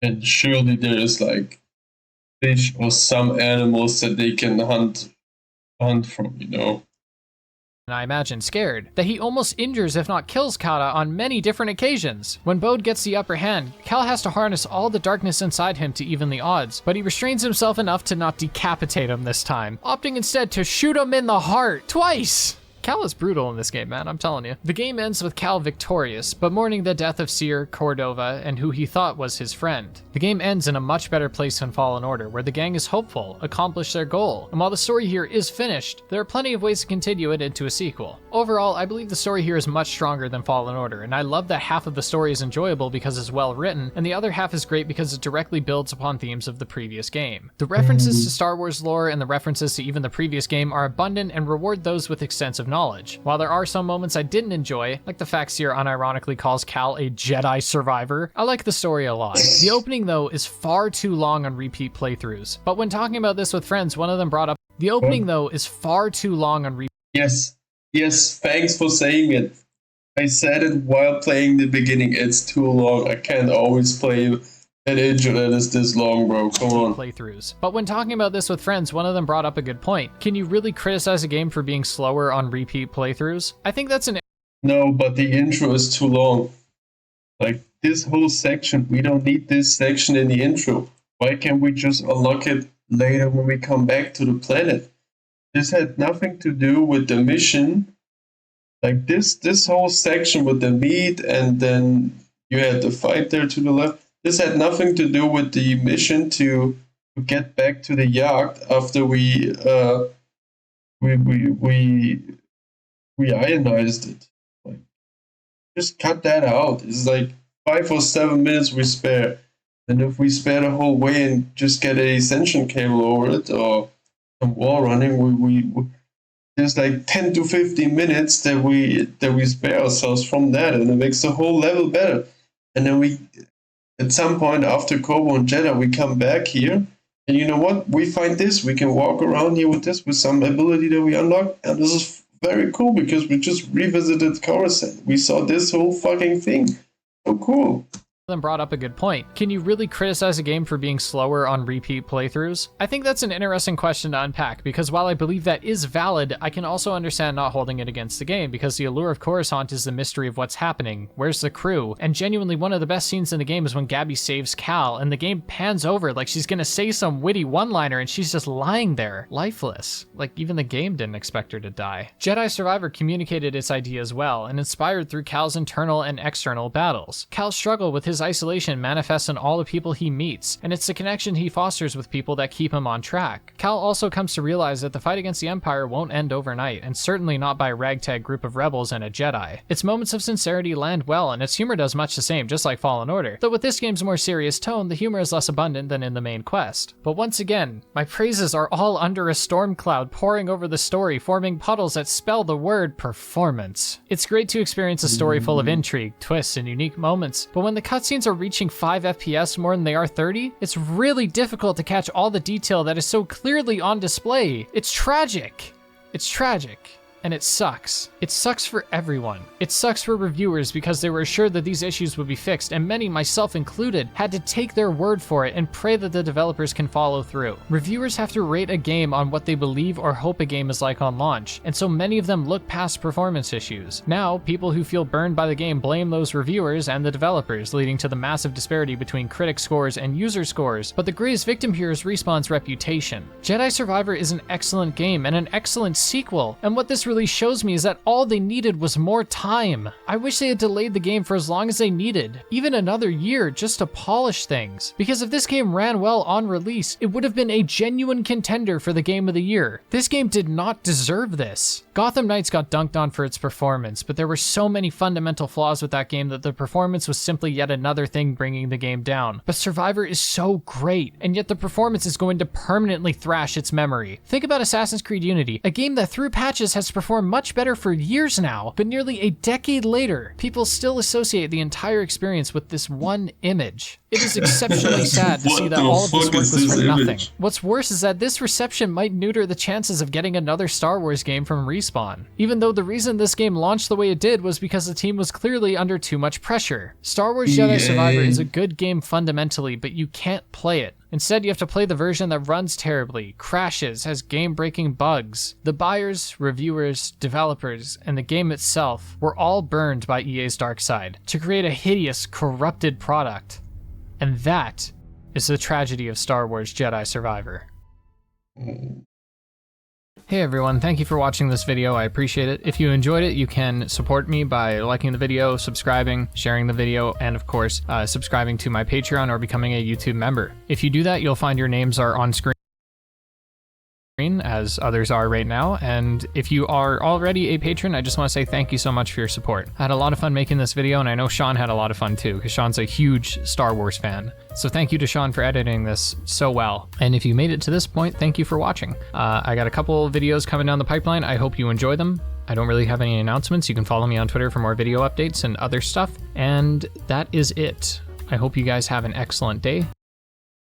And surely there is like fish or some animals that they can hunt from, you know. And I imagine scared, that he almost injures if not kills Kata on many different occasions. When Bode gets the upper hand, Cal has to harness all the darkness inside him to even the odds, but he restrains himself enough to not decapitate him this time, opting instead to shoot him in the heart twice! Cal is brutal in this game, man, I'm telling you. The game ends with Cal victorious, but mourning the death of Seer, Cordova, and who he thought was his friend. The game ends in a much better place than Fallen Order, where the gang is hopeful, accomplish their goal, and while the story here is finished, there are plenty of ways to continue it into a sequel. Overall, I believe the story here is much stronger than Fallen Order, and I love that half of the story is enjoyable because it's well written, and the other half is great because it directly builds upon themes of the previous game. The references to Star Wars lore and the references to even the previous game are abundant and reward those with extensive knowledge. While there are some moments I didn't enjoy, like the fact Seer unironically calls Cal a Jedi survivor, I like the story a lot. The opening, though, is far too long on repeat playthroughs. But when talking about this with friends, one of them brought up, the opening, though, is far too long on repeat. Yes, thanks for saying it. I said it while playing the beginning, it's too long. I can't always play an intro that is this long, bro. Come on. Playthroughs. But when talking about this with friends, one of them brought up a good point. Can you really criticize a game for being slower on repeat playthroughs? I think that's an... No, but the intro is too long. Like, this whole section, we don't need this section in the intro. Why can't we just unlock it later when we come back to the planet? This had nothing to do with the mission. Like, this whole section with the meat, and then you had the fight there to the left. This had nothing to do with the mission to get back to the yacht after we ionized it. Like, just cut that out. It's like 5 or 7 minutes we spare, and if we spare the whole way and just get a ascension cable over it or some wall running, we there's like 10 to 15 minutes that we spare ourselves from that, and it makes the whole level better. And then we. At some point after Koboh and Jedha, we come back here, and you know what? We find this. We can walk around here with this, with some ability that we unlock, and this is very cool because we just revisited Coruscant. We saw this whole fucking thing. So cool. Them brought up a good point. Can you really criticize a game for being slower on repeat playthroughs? I think that's an interesting question to unpack, because while I believe that is valid, I can also understand not holding it against the game, because the allure of Coruscant is the mystery of what's happening, where's the crew, and genuinely one of the best scenes in the game is when Gabby saves Cal, and the game pans over like she's gonna say some witty one-liner, and she's just lying there, lifeless. Like, even the game didn't expect her to die. Jedi Survivor communicated its idea as well, and inspired through Cal's internal and external battles. Cal's struggle with his isolation manifests in all the people he meets, and it's the connection he fosters with people that keep him on track. Cal also comes to realize that the fight against the Empire won't end overnight, and certainly not by a ragtag group of rebels and a Jedi. Its moments of sincerity land well, and its humor does much the same, just like Fallen Order, though with this game's more serious tone, the humor is less abundant than in the main quest. But once again, my praises are all under a storm cloud pouring over the story, forming puddles that spell the word performance. It's great to experience a story full of intrigue, twists, and unique moments, but when the cutscenes are reaching 5 FPS more than they are 30, it's really difficult to catch all the detail that is so clearly on display. It's tragic. It's tragic. And it sucks. It sucks for everyone. It sucks for reviewers because they were assured that these issues would be fixed, and many, myself included, had to take their word for it and pray that the developers can follow through. Reviewers have to rate a game on what they believe or hope a game is like on launch, and so many of them look past performance issues. Now, people who feel burned by the game blame those reviewers and the developers, leading to the massive disparity between critic scores and user scores, but the greatest victim here is Respawn's reputation. Jedi Survivor is an excellent game and an excellent sequel, and what this really shows me is that all they needed was more time. I wish they had delayed the game for as long as they needed, even another year, just to polish things. Because if this game ran well on release, it would have been a genuine contender for the Game of the Year. This game did not deserve this. Gotham Knights got dunked on for its performance, but there were so many fundamental flaws with that game that the performance was simply yet another thing bringing the game down. But Survivor is so great, and yet the performance is going to permanently thrash its memory. Think about Assassin's Creed Unity, a game that through patches has performed much better for years now, but nearly a decade later, people still associate the entire experience with this one image. It is exceptionally sad to see that all of this work was for nothing. What's worse is that this reception might neuter the chances of getting another Star Wars game from Respawn, even though the reason this game launched the way it did was because the team was clearly under too much pressure. Star Wars Jedi Survivor is a good game fundamentally, but you can't play it. Instead, you have to play the version that runs terribly, crashes, has game-breaking bugs. The buyers, reviewers, developers, and the game itself were all burned by EA's dark side to create a hideous, corrupted product. And that is the tragedy of Star Wars Jedi Survivor. Hey everyone, thank you for watching this video, I appreciate it. If you enjoyed it, you can support me by liking the video, subscribing, sharing the video, and of course, subscribing to my Patreon or becoming a YouTube member. If you do that, you'll find your names are on screen as others are right now, and if you are already a patron, I just want to say thank you so much for your support. I had a lot of fun making this video, and I know Sean had a lot of fun too, because Sean's a huge Star Wars fan. So thank you to Sean for editing this so well. And if you made it to this point, thank you for watching. I got a couple videos coming down the pipeline. I hope you enjoy them. I don't really have any announcements. You can follow me on Twitter for more video updates and other stuff. And that is it. I hope you guys have an excellent day.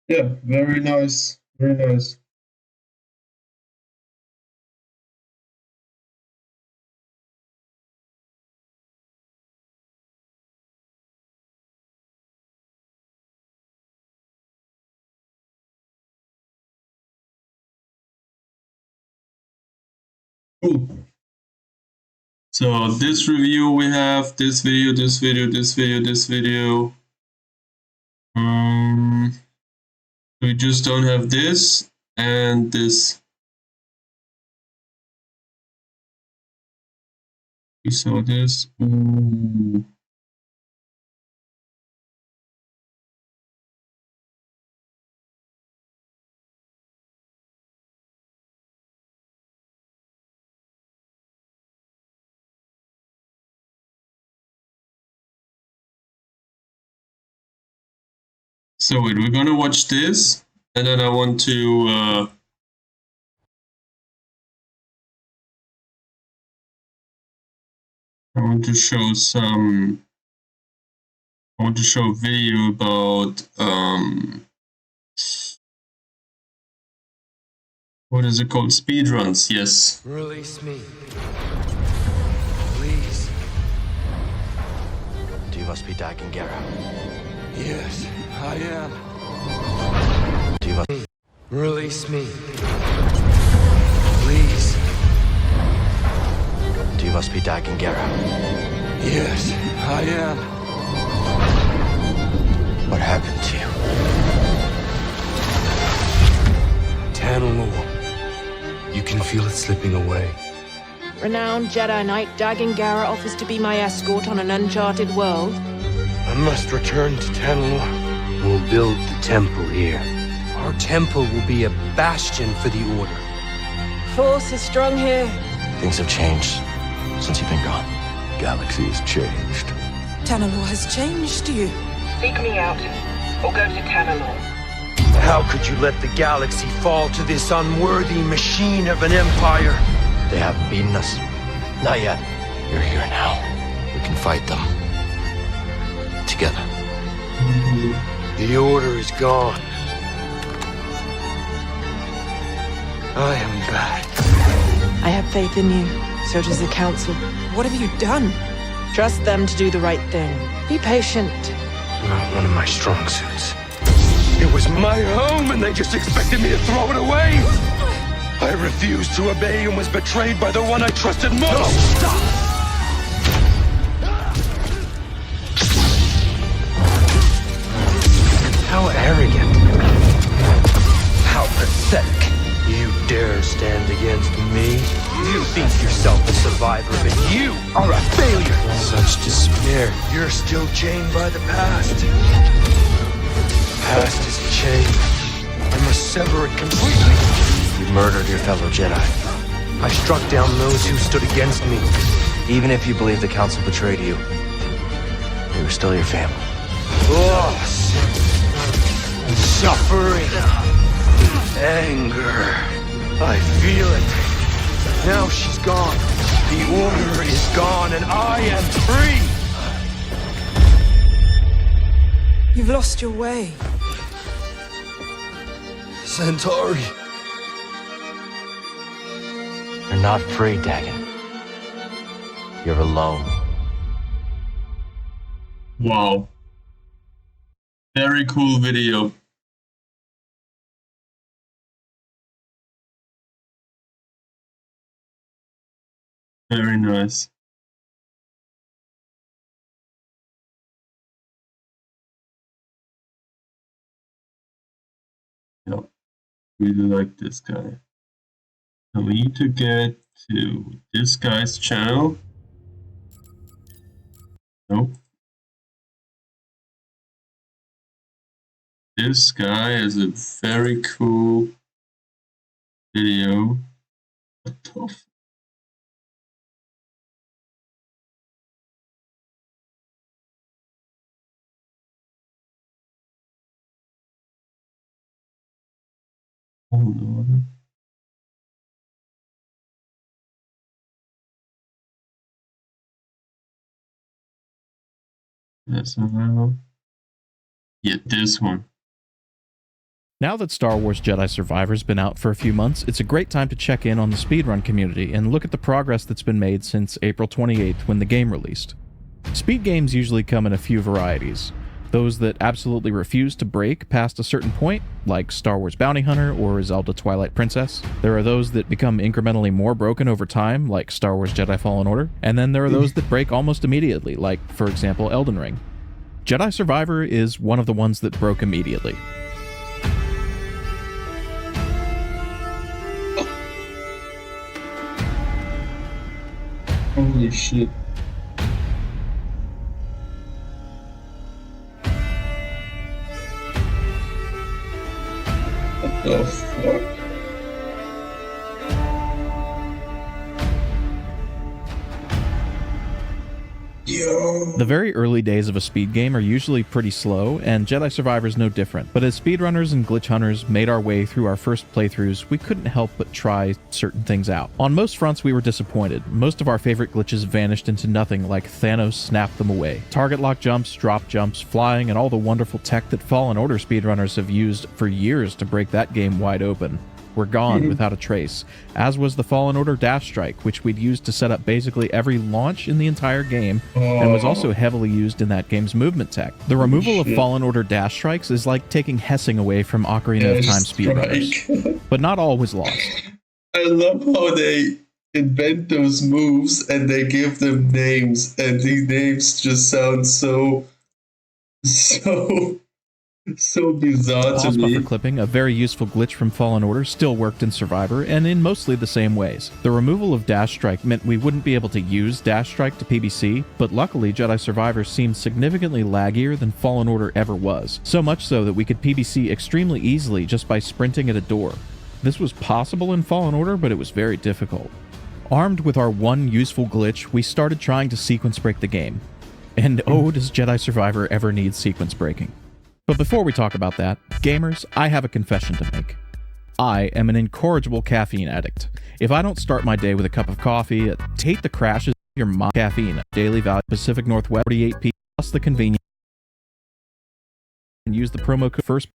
Yeah, very nice. Very nice. Cool. So this review we have this video, this video, this video, this video. We just don't have this and this. We saw this. Ooh. So wait, we're gonna watch this, and then I want to show some. I want to show a video about what is it called? Speedruns. Yes. Release me. Please. You must be Dagan Gera. Yes, I am. Do you must release me? Please. Do you must be Dagan Gera? Yes, I am. What happened to you? Tanalor. You can feel it slipping away. Renowned Jedi Knight Dagan Gera offers to be my escort on an uncharted world. I must return to Tanalor. We'll build the temple here. Our temple will be a bastion for the Order. Force is strong here. Things have changed since you've been gone. Galaxy has changed. Tanalor has changed you. Seek me out, or go to Tanalor. How could you let the galaxy fall to this unworthy machine of an empire? They haven't beaten us. Not yet. You're here now. We can fight them. Together. The Order is gone. I am back. I have faith in you. So does the Council. What have you done? Trust them to do the right thing. Be patient. Not one of my strong suits. It was my home and they just expected me to throw it away. I refused to obey and was betrayed by the one I trusted most. No, stop! How arrogant. How pathetic. You dare stand against me? You think yourself a survivor, but you are a failure. Such despair. You're still chained by the past. The past is a chain. I must sever it completely. You murdered your fellow Jedi. I struck down those who stood against me. Even if you believe the Council betrayed you, they were still your family. Loss. Suffering. Anger. I feel it. Now she's gone. The order is gone, and I am free! You've lost your way. Centauri. You're not free, Dagon. You're alone. Wow. Very cool video. Very nice. Yeah, really like this guy. So we need to get to this guy's channel. Nope. This guy is a very cool video. What the f- Oh no. That's not. Yeah, this one. Now that Star Wars Jedi Survivor's been out for a few months, it's a great time to check in on the speedrun community and look at the progress that's been made since April 28th when the game released. Speed games usually come in a few varieties. Those that absolutely refuse to break past a certain point, like Star Wars Bounty Hunter or Zelda Twilight Princess. There are those that become incrementally more broken over time, like Star Wars Jedi Fallen Order. And then there are those that break almost immediately, like, for example, Elden Ring. Jedi Survivor is one of the ones that broke immediately. Holy shit. What the fuck? Yo. The very early days of a speed game are usually pretty slow, and Jedi Survivor is no different. But as speedrunners and glitch hunters made our way through our first playthroughs, we couldn't help but try certain things out. On most fronts, we were disappointed. Most of our favorite glitches vanished into nothing like Thanos snapped them away. Target lock jumps, drop jumps, flying, and all the wonderful tech that Fallen Order speedrunners have used for years to break that game wide open were gone without a trace, as was the Fallen Order Dash Strike, which we'd used to set up basically every launch in the entire game, and was also heavily used in that game's movement tech. The removal of Fallen Order Dash Strikes is like taking Hessing away from Ocarina of Time speedrunners. But not all was lost. I love how they invent those moves and they give them names, and these names just sound so bizarre to Pause me. buffer clipping, a very useful glitch from Fallen Order, still worked in Survivor, and in mostly the same ways. The removal of Dash Strike meant we wouldn't be able to use Dash Strike to PBC, but luckily Jedi Survivor seemed significantly laggier than Fallen Order ever was, so much so that we could PBC extremely easily just by sprinting at a door. This was possible in Fallen Order, but it was very difficult. Armed with our one useful glitch, we started trying to sequence break the game. And oh, does Jedi Survivor ever need sequence breaking. But before we talk about that, gamers, I have a confession to make. I am an incorrigible caffeine addict. If I don't start my day with a cup of coffee, take the crashes of your mind. Caffeine, daily value, Pacific Northwest, 48p, plus the convenience, and use the promo code FIRST.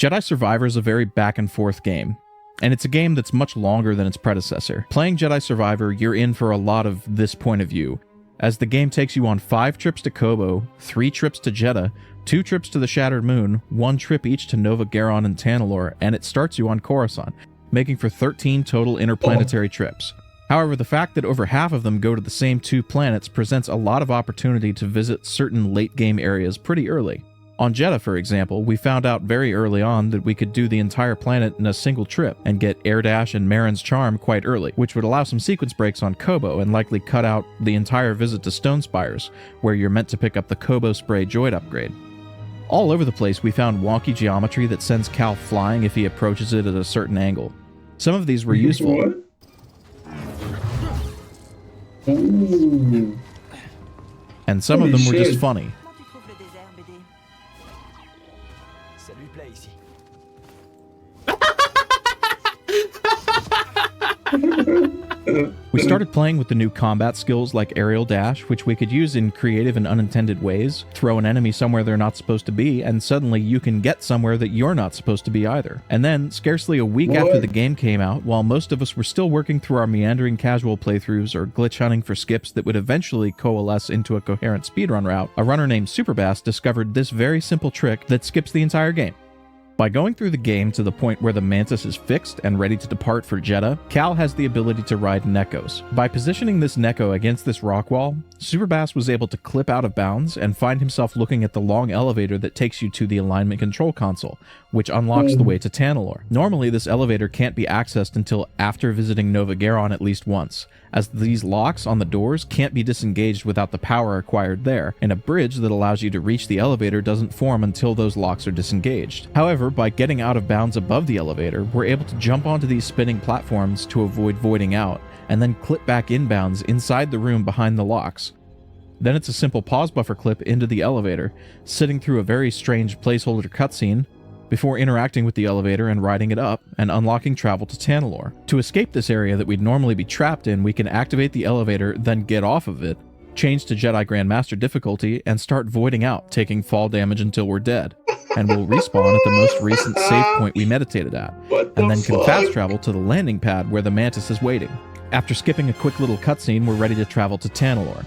Jedi Survivor is a very back and forth game, and it's a game that's much longer than its predecessor. Playing Jedi Survivor, you're in for a lot of this point of view, as the game takes you on 5 trips to Koboh, 3 trips to Jedha, 2 trips to the Shattered Moon, 1 trip each to Nova Garon and Tanalorr, and it starts you on Coruscant, making for 13 total interplanetary trips. However, the fact that over half of them go to the same 2 planets presents a lot of opportunity to visit certain late-game areas pretty early. On Jedha, for example, we found out very early on that we could do the entire planet in a single trip and get Air Dash and Marin's Charm quite early, which would allow some sequence breaks on Koboh and likely cut out the entire visit to Stone Spires, where you're meant to pick up the Koboh Spray Droid upgrade. All over the place, we found wonky geometry that sends Cal flying if he approaches it at a certain angle. Some of these were useful. What? Ooh. And some of them were just funny. We started playing with the new combat skills like aerial dash, which we could use in creative and unintended ways, throw an enemy somewhere they're not supposed to be, and suddenly you can get somewhere that you're not supposed to be either. And then, scarcely a week after the game came out, while most of us were still working through our meandering casual playthroughs or glitch hunting for skips that would eventually coalesce into a coherent speedrun route, a runner named Superbass discovered this very simple trick that skips the entire game. By going through the game to the point where the Mantis is fixed and ready to depart for Jedha, Cal has the ability to ride Nekos. By positioning this Neko against this rock wall, Superbass was able to clip out of bounds and find himself looking at the long elevator that takes you to the alignment control console, which unlocks the way to Tanalorr. Normally, this elevator can't be accessed until after visiting Nova Garon at least once, as these locks on the doors can't be disengaged without the power acquired there, and a bridge that allows you to reach the elevator doesn't form until those locks are disengaged. However, by getting out of bounds above the elevator, we're able to jump onto these spinning platforms to avoid voiding out, and then clip back inbounds inside the room behind the locks. Then it's a simple pause buffer clip into the elevator, sitting through a very strange placeholder cutscene, before interacting with the elevator and riding it up, and unlocking travel to Tanalorr. To escape this area that we'd normally be trapped in, we can activate the elevator, then get off of it, change to Jedi Grandmaster difficulty, and start voiding out, taking fall damage until we're dead. And we'll respawn at the most recent save point we meditated at, and then can fast travel to the landing pad where the Mantis is waiting. After skipping a quick little cutscene, we're ready to travel to Tanalorr.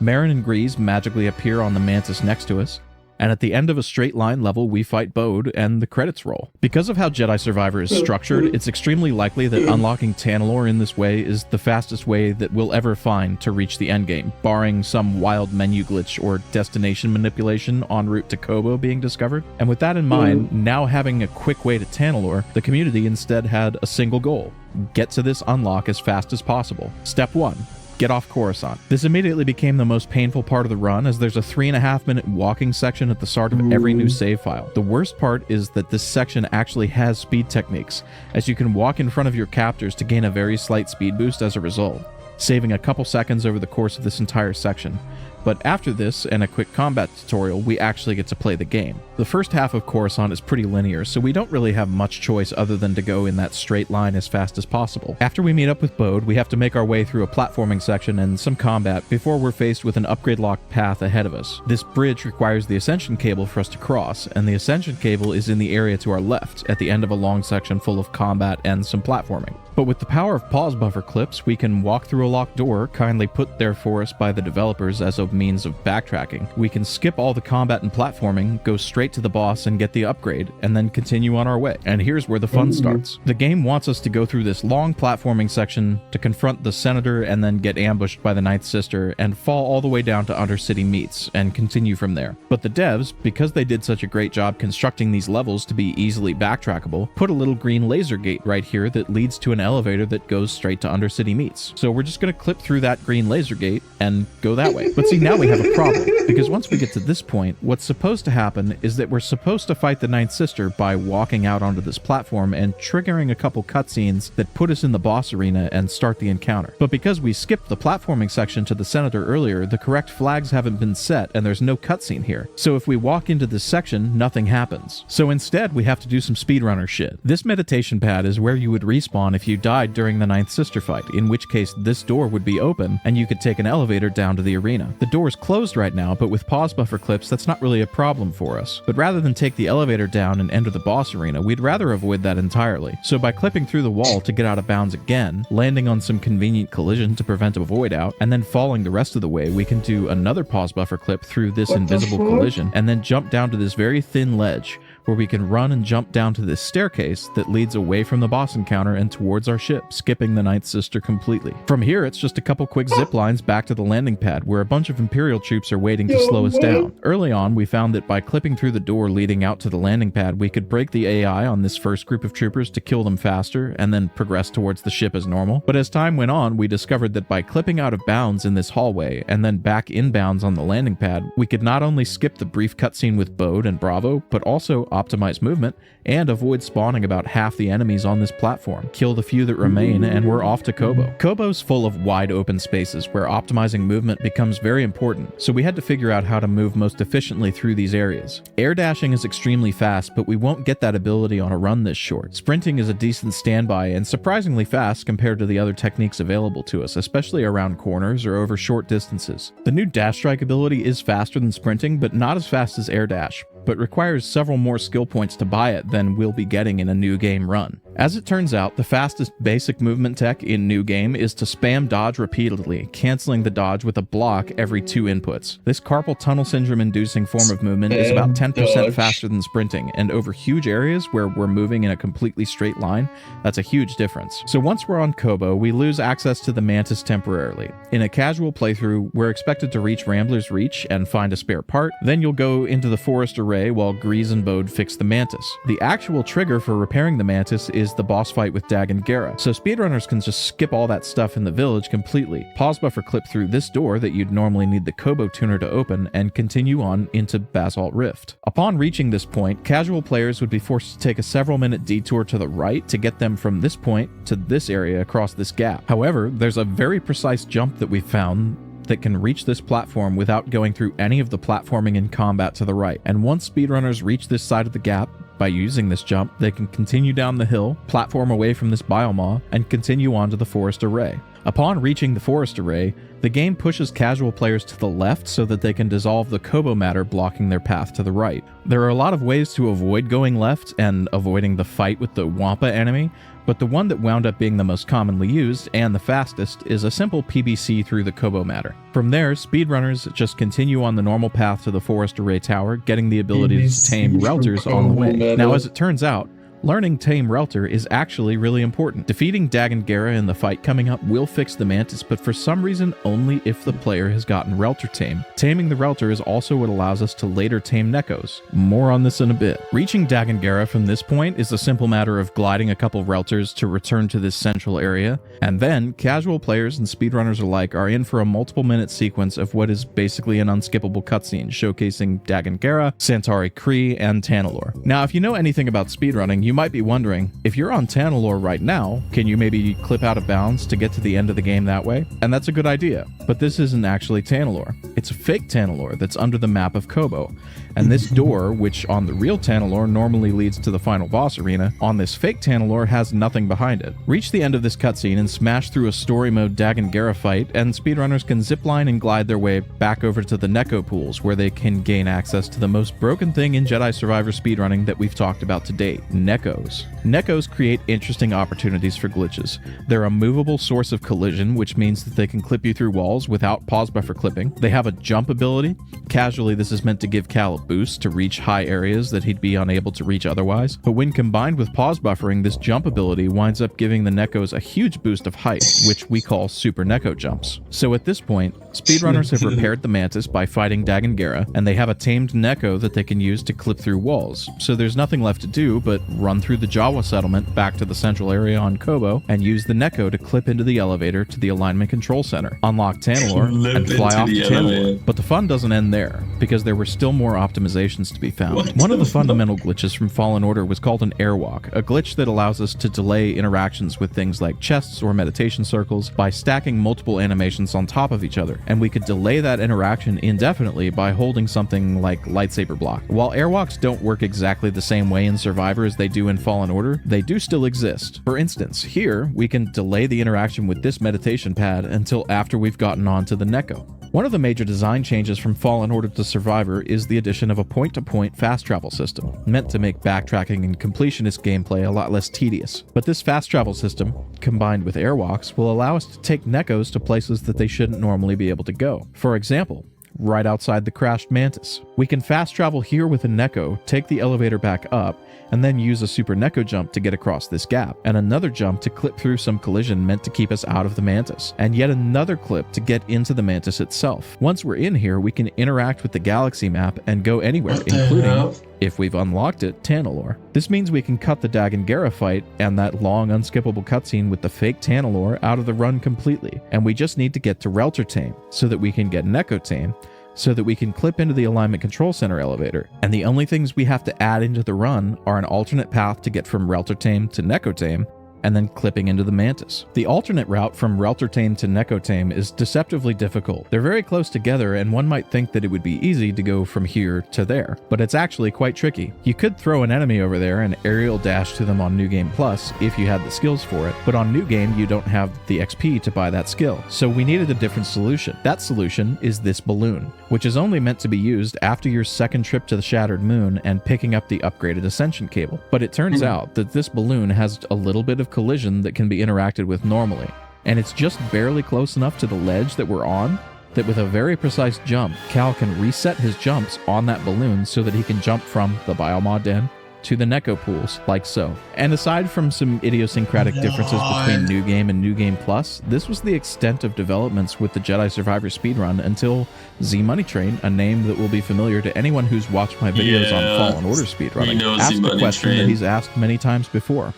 Merrin and Grease magically appear on the Mantis next to us, and at the end of a straight line level, we fight Bode, and the credits roll. Because of how Jedi Survivor is structured, it's extremely likely that unlocking Tanalorr in this way is the fastest way that we'll ever find to reach the endgame, barring some wild menu glitch or destination manipulation en route to Koboh being discovered. And with that in mind, now having a quick way to Tanalorr, the community instead had a single goal: get to this unlock as fast as possible. Step 1. Get off Coruscant. This immediately became the most painful part of the run, as there's a 3.5-minute walking section at the start of every new save file. The worst part is that this section actually has speed techniques, as you can walk in front of your captors to gain a very slight speed boost as a result, saving a couple seconds over the course of this entire section. But after this, and a quick combat tutorial, we actually get to play the game. The first half of Coruscant is pretty linear, so we don't really have much choice other than to go in that straight line as fast as possible. After we meet up with Bode, we have to make our way through a platforming section and some combat before we're faced with an upgrade-locked path ahead of us. This bridge requires the Ascension cable for us to cross, and the Ascension cable is in the area to our left, at the end of a long section full of combat and some platforming. But with the power of pause buffer clips, we can walk through a locked door, kindly put there for us by the developers as a means of backtracking. We can skip all the combat and platforming, go straight to the boss and get the upgrade, and then continue on our way. And here's where the fun starts. The game wants us to go through this long platforming section to confront the Senator and then get ambushed by the Ninth Sister and fall all the way down to Undercity Meats and continue from there. But the devs, because they did such a great job constructing these levels to be easily backtrackable, put a little green laser gate right here that leads to an elevator that goes straight to Undercity Meats. So we're just going to clip through that green laser gate and go that way. But see, now we have a problem, because once we get to this point, what's supposed to happen is that we're supposed to fight the Ninth Sister by walking out onto this platform and triggering a couple cutscenes that put us in the boss arena and start the encounter. But because we skipped the platforming section to the Senator earlier, the correct flags haven't been set and there's no cutscene here. So if we walk into this section, nothing happens. So instead, we have to do some speedrunner shit. This meditation pad is where you would respawn if you died during the Ninth Sister fight, in which case this door would be open and you could take an elevator down to the arena. The door's closed right now, but with pause buffer clips, that's not really a problem for us. But rather than take the elevator down and enter the boss arena, we'd rather avoid that entirely. So by clipping through the wall to get out of bounds again, landing on some convenient collision to prevent a void out, and then falling the rest of the way, we can do another pause buffer clip through this invisible collision, and then jump down to this very thin ledge, where we can run and jump down to this staircase that leads away from the boss encounter and towards our ship, skipping the Ninth Sister completely. From here, it's just a couple quick zip lines back to the landing pad, where a bunch of Imperial troops are waiting to slow us down. Early on, we found that by clipping through the door leading out to the landing pad, we could break the AI on this first group of troopers to kill them faster, and then progress towards the ship as normal. But as time went on, we discovered that by clipping out of bounds in this hallway, and then back inbounds on the landing pad, we could not only skip the brief cutscene with Bode and Bravo, but also optimize movement and avoid spawning about half the enemies on this platform, kill the few that remain, and we're off to Koboh. Koboh's full of wide open spaces where optimizing movement becomes very important, so we had to figure out how to move most efficiently through these areas. Air dashing is extremely fast, but we won't get that ability on a run this short. Sprinting is a decent standby and surprisingly fast compared to the other techniques available to us, especially around corners or over short distances. The new dash strike ability is faster than sprinting, but not as fast as air dash, but requires several more skill points to buy it than we'll be getting in a new game run. As it turns out, the fastest basic movement tech in new game is to spam dodge repeatedly, canceling the dodge with a block every 2 inputs. This carpal tunnel syndrome inducing form of movement is about 10% faster than sprinting, and over huge areas where we're moving in a completely straight line, that's a huge difference. So once we're on Koboh, we lose access to the Mantis temporarily. In a casual playthrough, we're expected to reach Rambler's Reach and find a spare part, then you'll go into the Forest Array while Grease and Bode fix the Mantis. The actual trigger for repairing the Mantis is the boss fight with Dagan Gera, so speedrunners can just skip all that stuff in the village completely, pause buffer clip through this door that you'd normally need the Koboh tuner to open, and continue on into Basalt Rift. Upon reaching this point, casual players would be forced to take a several-minute detour to the right to get them from this point to this area across this gap. However, there's a very precise jump that we found that can reach this platform without going through any of the platforming in combat to the right. And once speedrunners reach this side of the gap, by using this jump, they can continue down the hill, platform away from this Biomaw, and continue on to the Forest Array. Upon reaching the Forest Array, the game pushes casual players to the left so that they can dissolve the Koboh matter blocking their path to the right. There are a lot of ways to avoid going left and avoiding the fight with the Wampa enemy, but the one that wound up being the most commonly used and the fastest is a simple PBC through the Koboh matter. From there, speedrunners just continue on the normal path to the Forest Array Tower, getting the ability to tame Relters on the way. Now, as it turns out, learning Tame Relter is actually really important. Defeating Dagan Gera in the fight coming up will fix the Mantis, but for some reason only if the player has gotten Relter tame. Taming the Relter is also what allows us to later tame Nekkos. More on this in a bit. Reaching Dagan Gera from this point is a simple matter of gliding a couple Relters to return to this central area, and then casual players and speedrunners alike are in for a multiple-minute sequence of what is basically an unskippable cutscene showcasing Dagan Gera, Santari Khri, and Tanalorr. Now, if you know anything about speedrunning, you might be wondering, if you're on Tanalorr right now, can you maybe clip out of bounds to get to the end of the game that way? And that's a good idea, but this isn't actually Tanalorr. It's a fake Tanalorr that's under the map of Koboh. And this door, which on the real Tanalorr normally leads to the final boss arena, on this fake Tanalorr has nothing behind it. Reach the end of this cutscene and smash through a story mode Dagan Gera fight, and speedrunners can zipline and glide their way back over to the Nekko pools, where they can gain access to the most broken thing in Jedi Survivor speedrunning that we've talked about to date, Nekkos. Nekkos create interesting opportunities for glitches. They're a movable source of collision, which means that they can clip you through walls without pause buffer clipping. They have a jump ability. Casually, this is meant to give Cal a boost to reach high areas that he'd be unable to reach otherwise, but when combined with pause buffering, this jump ability winds up giving the Nekkos a huge boost of height, which we call Super Nekko jumps. So at this point, speedrunners have repaired the Mantis by fighting Dagan Gera, and they have a tamed Nekko that they can use to clip through walls, so there's nothing left to do but run through the Jawa settlement back to the central area on Koboh and use the Nekko to clip into the elevator to the Alignment Control Center, unlock Tanalorr, and fly off to Tanalorr. But the fun doesn't end there, because there were still more optimizations to be found. One of the fundamental glitches from Fallen Order was called an airwalk, a glitch that allows us to delay interactions with things like chests or meditation circles by stacking multiple animations on top of each other, and we could delay that interaction indefinitely by holding something like lightsaber block. While airwalks don't work exactly the same way in Survivor as they do in Fallen Order, they do still exist. For instance, here we can delay the interaction with this meditation pad until after we've gotten onto the Nekko. One of the major design changes from Fallen Order to Survivor is the addition of a point-to-point fast travel system, meant to make backtracking and completionist gameplay a lot less tedious. But this fast travel system, combined with airwalks, will allow us to take Nekkos to places that they shouldn't normally be able to go. For example, right outside the crashed Mantis. We can fast travel here with a Nekko, take the elevator back up, and then use a Super Nekko jump to get across this gap, and another jump to clip through some collision meant to keep us out of the Mantis, and yet another clip to get into the Mantis itself. Once we're in here, we can interact with the galaxy map and go anywhere, including, if we've unlocked it, Tanalorr. This means we can cut the Dagan Gera fight and that long unskippable cutscene with the fake Tanalorr out of the run completely, and we just need to get to Relter tame, so that we can get Nekko tame, so that we can clip into the Alignment Control Center elevator. And the only things we have to add into the run are an alternate path to get from Relter tame to Nekko tame, and then clipping into the Mantis. The alternate route from Reltertame to Nekotame is deceptively difficult. They're very close together, and one might think that it would be easy to go from here to there, but it's actually quite tricky. You could throw an enemy over there and aerial dash to them on New Game Plus if you had the skills for it, but on New Game you don't have the XP to buy that skill, so we needed a different solution. That solution is this balloon, which is only meant to be used after your second trip to the Shattered Moon and picking up the upgraded Ascension cable. But it turns out that this balloon has a little bit of collision that can be interacted with normally, and it's just barely close enough to the ledge that we're on that with a very precise jump, Cal can reset his jumps on that balloon so that he can jump from the Biomod Den to the Neko pools, like so. And aside from some idiosyncratic differences between New Game and New Game Plus, this was the extent of developments with the Jedi Survivor speedrun until Z Money Train, a name that will be familiar to anyone who's watched my videos on Fallen Order speedrunning, asked a question that he's asked many times before.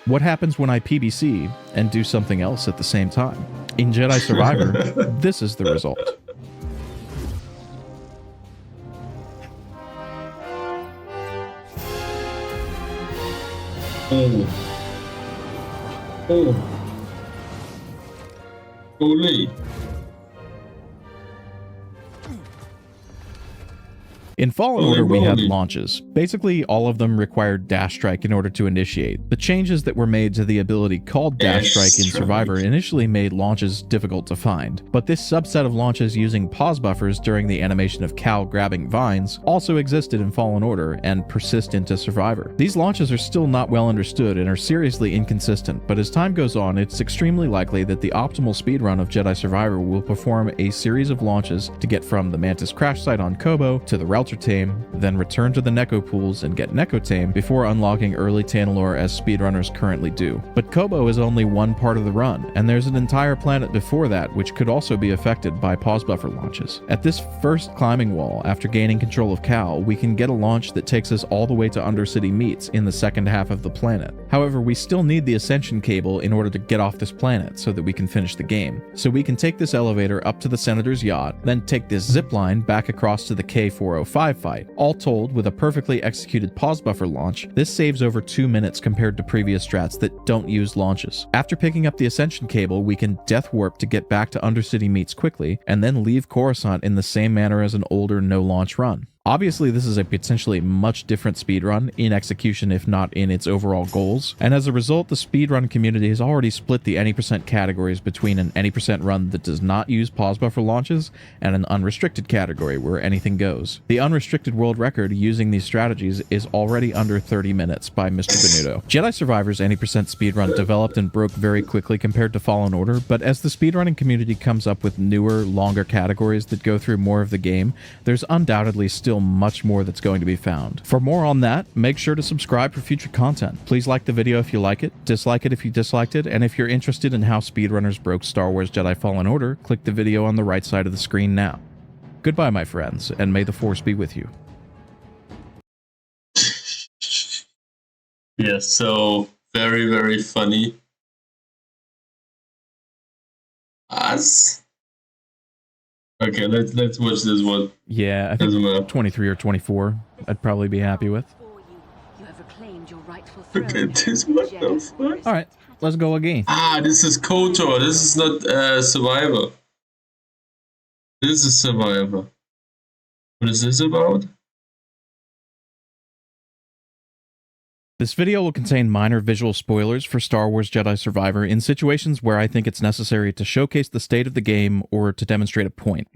What happens when I PBC and do something else at the same time? In Jedi Survivor, this is the result. Holy. In Fallen Order, we had launches. Basically, all of them required Dash Strike in order to initiate. The changes that were made to the ability called Dash Strike in Survivor initially made launches difficult to find, but this subset of launches using pause buffers during the animation of Cal grabbing vines also existed in Fallen Order and persist into Survivor. These launches are still not well understood and are seriously inconsistent, but as time goes on, it's extremely likely that the optimal speedrun of Jedi Survivor will perform a series of launches to get from the Mantis crash site on Kobo to the Reltertame, then return to the Neko pools and get Nekotame before unlocking early Tanalorr as speedrunners currently do. But Kobo is only one part of the run, and there's an entire planet before that which could also be affected by pause buffer launches. At this first climbing wall, after gaining control of Cal, we can get a launch that takes us all the way to Undercity Meets in the second half of the planet. However, we still need the Ascension cable in order to get off this planet so that we can finish the game. So we can take this elevator up to the Senator's yacht, then take this zip line back across to the K405 fight. All told, with a perfectly executed pause buffer launch, this saves over 2 minutes compared to previous strats that don't use launches. After picking up the Ascension cable, we can death warp to get back to Undercity Meets quickly, and then leave Coruscant in the same manner as an older no-launch run. Obviously, this is a potentially much different speedrun in execution if not in its overall goals, and as a result, the speedrun community has already split the any percent categories between an any percent run that does not use pause buffer launches and an unrestricted category where anything goes. The unrestricted world record using these strategies is already under 30 minutes by Mr. Benuto. Jedi Survivor's any percent speedrun developed and broke very quickly compared to Fallen Order, but as the speedrunning community comes up with newer, longer categories that go through more of the game, there's undoubtedly still much more that's going to be found. For more on that, make sure to subscribe for future content. Please like the video if you like it, dislike it if you disliked it, and if you're interested in how speedrunners broke Star Wars Jedi Fallen Order, click the video on the right side of the screen now. Goodbye, my friends, and may the Force be with you. Yeah, so very, very funny. Us? Okay, let's watch this one. Yeah, I think 23 or 24 I'd probably be happy with. Look at this, what the fuck? Alright, let's go again. Ah, this is KOTOR, this is not Survivor. This is Survivor. What is this about? This video will contain minor visual spoilers for Star Wars Jedi Survivor in situations where I think it's necessary to showcase the state of the game or to demonstrate a point.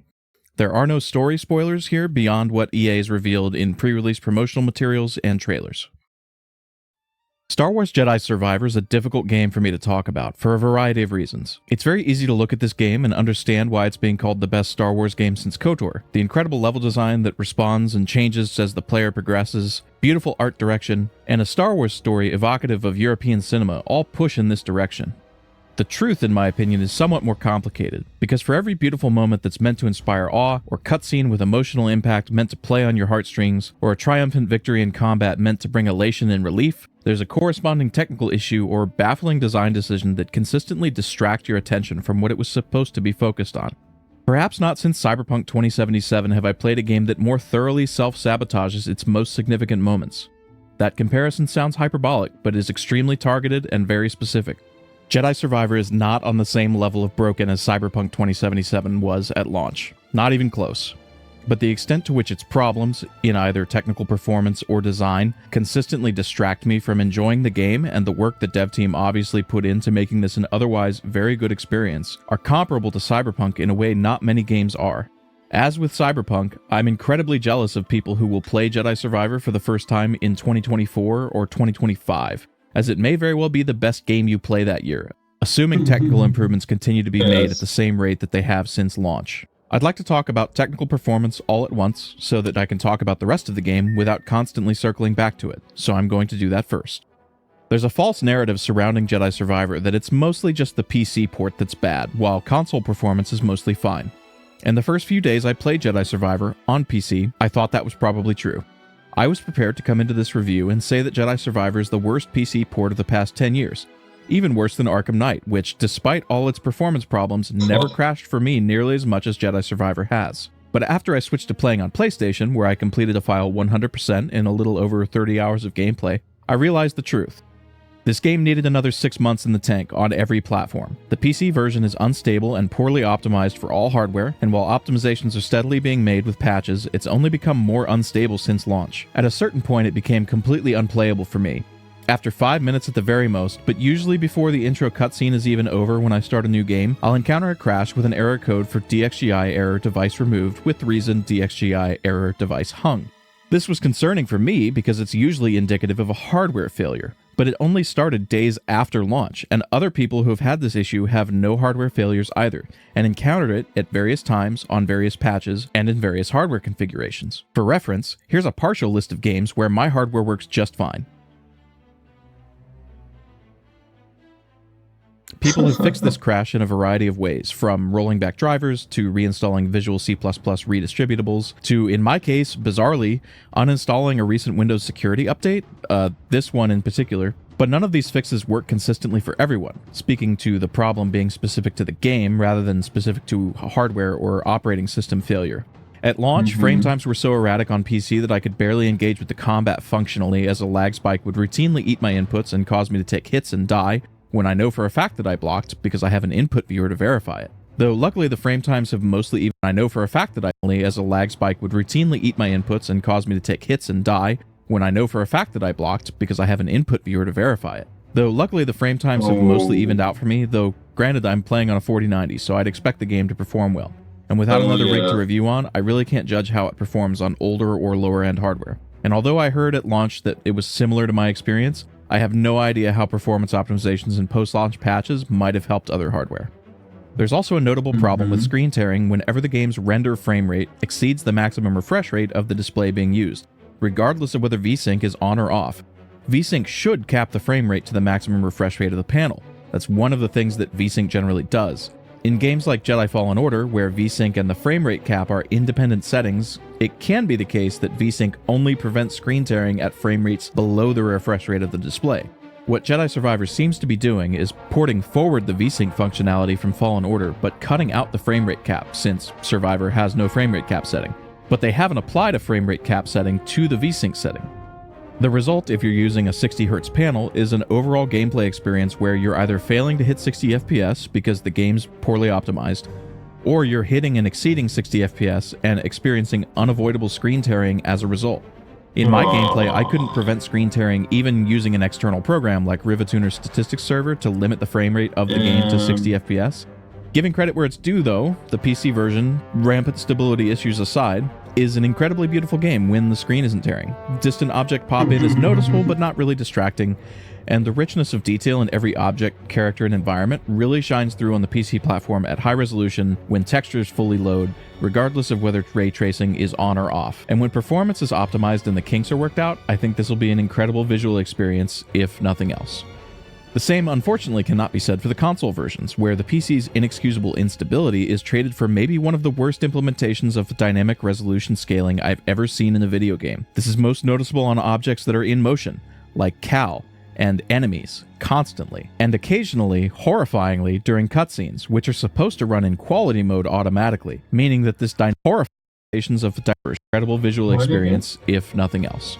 There are no story spoilers here beyond what EA has revealed in pre-release promotional materials and trailers. Star Wars Jedi Survivor is a difficult game for me to talk about, for a variety of reasons. It's very easy to look at this game and understand why it's being called the best Star Wars game since KOTOR. The incredible level design that responds and changes as the player progresses, beautiful art direction, and a Star Wars story evocative of European cinema all push in this direction. The truth, in my opinion, is somewhat more complicated, because for every beautiful moment that's meant to inspire awe, or cutscene with emotional impact meant to play on your heartstrings, or a triumphant victory in combat meant to bring elation and relief, there's a corresponding technical issue or baffling design decision that consistently distract your attention from what it was supposed to be focused on. Perhaps not since Cyberpunk 2077 have I played a game that more thoroughly self-sabotages its most significant moments. That comparison sounds hyperbolic, but is extremely targeted and very specific. Jedi Survivor is not on the same level of broken as Cyberpunk 2077 was at launch. Not even close. But the extent to which its problems, in either technical performance or design, consistently distract me from enjoying the game and the work the dev team obviously put into making this an otherwise very good experience, are comparable to Cyberpunk in a way not many games are. As with Cyberpunk, I'm incredibly jealous of people who will play Jedi Survivor for the first time in 2024 or 2025, as it may very well be the best game you play that year, assuming technical improvements continue to be made at the same rate that they have since launch. I'd like to talk about technical performance all at once so that I can talk about the rest of the game without constantly circling back to it, so I'm going to do that first. There's a false narrative surrounding Jedi Survivor that it's mostly just the PC port that's bad, while console performance is mostly fine. In the first few days I played Jedi Survivor on PC, I thought that was probably true. I was prepared to come into this review and say that Jedi Survivor is the worst PC port of the past 10 years. Even worse than Arkham Knight, which, despite all its performance problems, never crashed for me nearly as much as Jedi Survivor has. But after I switched to playing on PlayStation, where I completed a file 100% in a little over 30 hours of gameplay, I realized the truth. This game needed another 6 months in the tank on every platform. The PC version is unstable and poorly optimized for all hardware, and while optimizations are steadily being made with patches, it's only become more unstable since launch. At a certain point, it became completely unplayable for me. After 5 minutes at the very most, but usually before the intro cutscene is even over when I start a new game, I'll encounter a crash with an error code for DXGI error device removed with the reason DXGI error device hung. This was concerning for me because it's usually indicative of a hardware failure, but it only started days after launch, and other people who have had this issue have no hardware failures either, and encountered it at various times on various patches and in various hardware configurations. For reference, here's a partial list of games where my hardware works just fine. People have fixed this crash in a variety of ways, from rolling back drivers, to reinstalling Visual C++ redistributables, to, in my case, bizarrely, uninstalling a recent Windows security update, this one in particular. But none of these fixes work consistently for everyone, speaking to the problem being specific to the game rather than specific to hardware or operating system failure. At launch, frame times were so erratic on PC that I could barely engage with the combat functionally, as a lag spike would routinely eat my inputs and cause me to take hits and die, when I know for a fact that I blocked because I have an input viewer to verify it. Though luckily the frame times have mostly even, I know for a fact that I only, as a lag spike would routinely eat my inputs and cause me to take hits and die, when I know for a fact that I blocked because I have an input viewer to verify it. Though luckily the frame times have mostly evened out for me, though granted I'm playing on a 4090, so I'd expect the game to perform well. And without another rig to review on, I really can't judge how it performs on older or lower end hardware. And although I heard at launch that it was similar to my experience, I have no idea how performance optimizations and post-launch patches might have helped other hardware. There's also a notable problem with screen tearing whenever the game's render frame rate exceeds the maximum refresh rate of the display being used, regardless of whether VSync is on or off. VSync should cap the frame rate to the maximum refresh rate of the panel. That's one of the things that VSync generally does. In games like Jedi Fallen Order, where VSync and the frame rate cap are independent settings, it can be the case that VSync only prevents screen tearing at frame rates below the refresh rate of the display. What Jedi Survivor seems to be doing is porting forward the VSync functionality from Fallen Order, but cutting out the frame rate cap, since Survivor has no frame rate cap setting. But they haven't applied a frame rate cap setting to the VSync setting. The result, if you're using a 60Hz panel, is an overall gameplay experience where you're either failing to hit 60 FPS because the game's poorly optimized, or you're hitting and exceeding 60 FPS and experiencing unavoidable screen tearing as a result. In my gameplay, I couldn't prevent screen tearing even using an external program like Rivatuner's statistics server to limit the frame rate of the game to 60 FPS. Giving credit where it's due though, the PC version, rampant stability issues aside, is an incredibly beautiful game when the screen isn't tearing. Distant object pop-in is noticeable but not really distracting, and the richness of detail in every object, character, and environment really shines through on the PC platform at high resolution when textures fully load, regardless of whether ray tracing is on or off. And when performance is optimized and the kinks are worked out, I think this will be an incredible visual experience, if nothing else. The same, unfortunately, cannot be said for the console versions, where the PC's inexcusable instability is traded for maybe one of the worst implementations of dynamic resolution scaling I've ever seen in a video game. This is most noticeable on objects that are in motion, like Cal, and enemies, constantly, and occasionally, horrifyingly, during cutscenes, which are supposed to run in quality mode automatically, meaning that this horrifications of the incredible visual experience, if nothing else.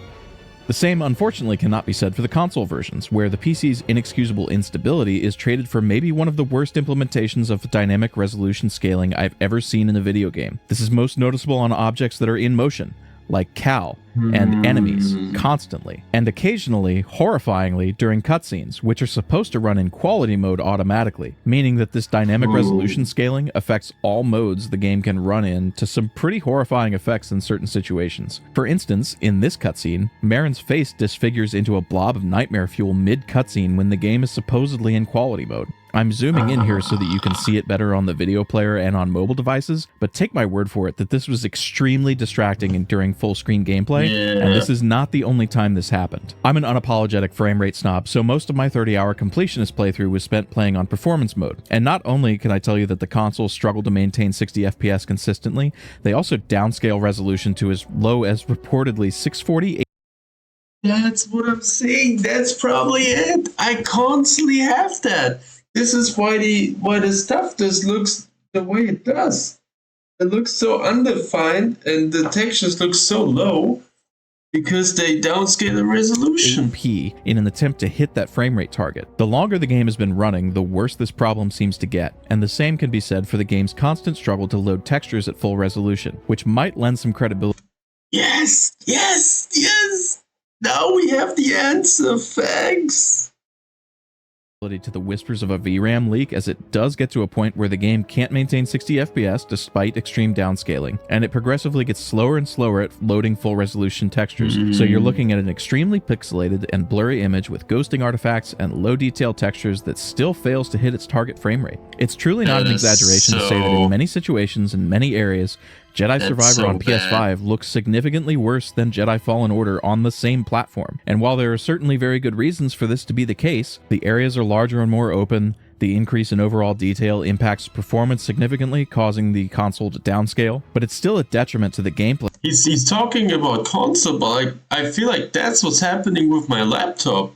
The same, unfortunately, cannot be said for the console versions, where the PC's inexcusable instability is traded for maybe one of the worst implementations of dynamic resolution scaling I've ever seen in a video game. This is most noticeable on objects that are in motion, like Cal and enemies, constantly, and occasionally, horrifyingly, during cutscenes, which are supposed to run in quality mode automatically, meaning that this dynamic resolution scaling affects all modes the game can run in to some pretty horrifying effects in certain situations. For instance, in this cutscene, Marin's face disfigures into a blob of nightmare fuel mid-cutscene when the game is supposedly in quality mode. I'm zooming in here so that you can see it better on the video player and on mobile devices, but take my word for it that this was extremely distracting during full-screen gameplay, and this is not the only time this happened. I'm an unapologetic frame rate snob, so most of my 30-hour completionist playthrough was spent playing on performance mode. And not only can I tell you that the consoles struggle to maintain 60 FPS consistently, they also downscale resolution to as low as reportedly 640. That's what I'm saying. That's probably it. I constantly have that. This is why the stuff just looks the way it does. It looks so undefined and the textures look so low because they downscale the resolution. 8p in an attempt to hit that frame rate target. The longer the game has been running, the worse this problem seems to get, and the same can be said for the game's constant struggle to load textures at full resolution, which might lend some credibility. Yes! Now we have the answer, thanks! To the whispers of a VRAM leak, as it does get to a point where the game can't maintain 60 FPS despite extreme downscaling, and it progressively gets slower and slower at loading full resolution textures, so you're looking at an extremely pixelated and blurry image with ghosting artifacts and low detail textures that still fails to hit its target frame rate. It's truly not an exaggeration to say that in many situations and many areas, Jedi Survivor on PS5 looks significantly worse than Jedi Fallen Order on the same platform. And while there are certainly very good reasons for this to be the case, the areas are larger and more open, the increase in overall detail impacts performance significantly, causing the console to downscale, but it's still a detriment to the gameplay. He's talking about console, but I feel like that's what's happening with my laptop.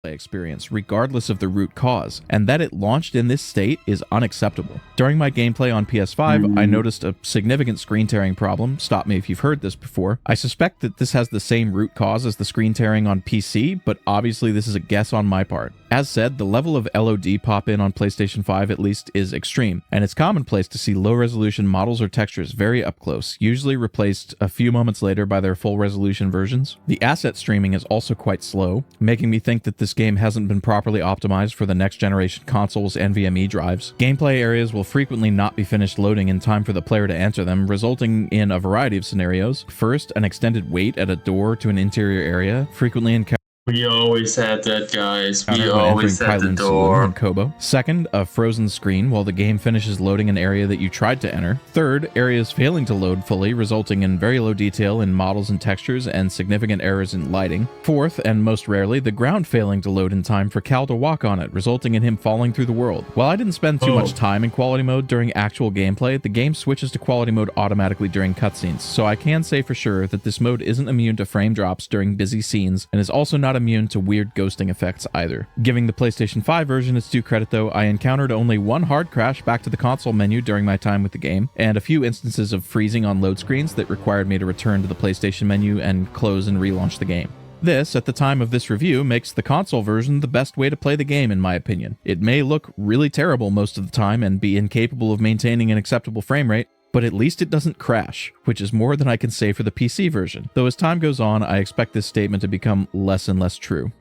Experience, regardless of the root cause, and that it launched in this state is unacceptable. During my gameplay on PS5, I noticed a significant screen tearing problem. Stop me if you've heard this before. I suspect that this has the same root cause as the screen tearing on PC, but obviously this is a guess on my part. As said, the level of LOD pop-in on PlayStation 5 at least is extreme, and it's commonplace to see low-resolution models or textures very up close, usually replaced a few moments later by their full-resolution versions. The asset streaming is also quite slow, making me think that this game hasn't been properly optimized for the next-generation console's NVMe drives. Gameplay areas will frequently not be finished loading in time for the player to enter them, resulting in a variety of scenarios. First, an extended wait at a door to an interior area, frequently encountered. We always had that, guys. We always had the door. In Kobo. Second, a frozen screen while the game finishes loading an area that you tried to enter. Third, areas failing to load fully, resulting in very low detail in models and textures and significant errors in lighting. Fourth, and most rarely, the ground failing to load in time for Cal to walk on it, resulting in him falling through the world. While I didn't spend too much time in quality mode during actual gameplay, the game switches to quality mode automatically during cutscenes, so I can say for sure that this mode isn't immune to frame drops during busy scenes, and is also not immune to weird ghosting effects either. Giving the PlayStation 5 version its due credit though, I encountered only one hard crash back to the console menu during my time with the game, and a few instances of freezing on load screens that required me to return to the PlayStation menu and close and relaunch the game. This, at the time of this review, makes the console version the best way to play the game in my opinion. It may look really terrible most of the time and be incapable of maintaining an acceptable frame rate, but at least it doesn't crash, which is more than I can say for the PC version, though as time goes on, I expect this statement to become less and less true.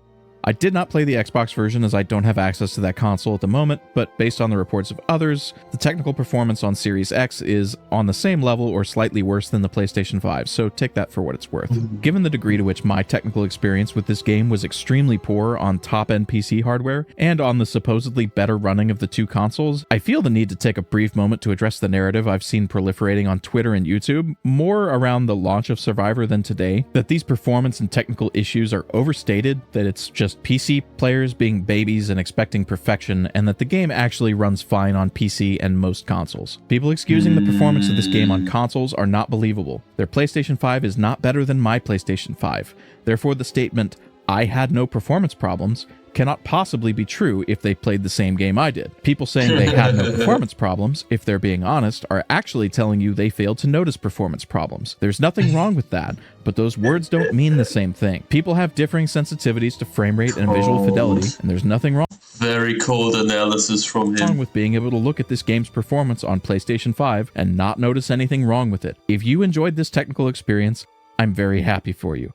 I did not play the Xbox version as I don't have access to that console at the moment, but based on the reports of others, the technical performance on Series X is on the same level or slightly worse than the PlayStation 5, so take that for what it's worth. Given the degree to which my technical experience with this game was extremely poor on top-end PC hardware, and on the supposedly better running of the two consoles, I feel the need to take a brief moment to address the narrative I've seen proliferating on Twitter and YouTube, more around the launch of Survivor than today, that these performance and technical issues are overstated, that it's just PC players being babies and expecting perfection, and that the game actually runs fine on PC and most consoles. People excusing the performance of this game on consoles are not believable. Their PlayStation 5 is not better than my PlayStation 5. Therefore, the statement, "I had no performance problems," cannot possibly be true if they played the same game I did. People saying they had no performance problems, if they're being honest, are actually telling you they failed to notice performance problems. There's nothing wrong with that, but those words don't mean the same thing. People have differing sensitivities to frame rate and visual fidelity, and there's nothing wrong. Very cold analysis from him. With being able to look at this game's performance on PlayStation 5 and not notice anything wrong with it. If you enjoyed this technical experience, I'm very happy for you.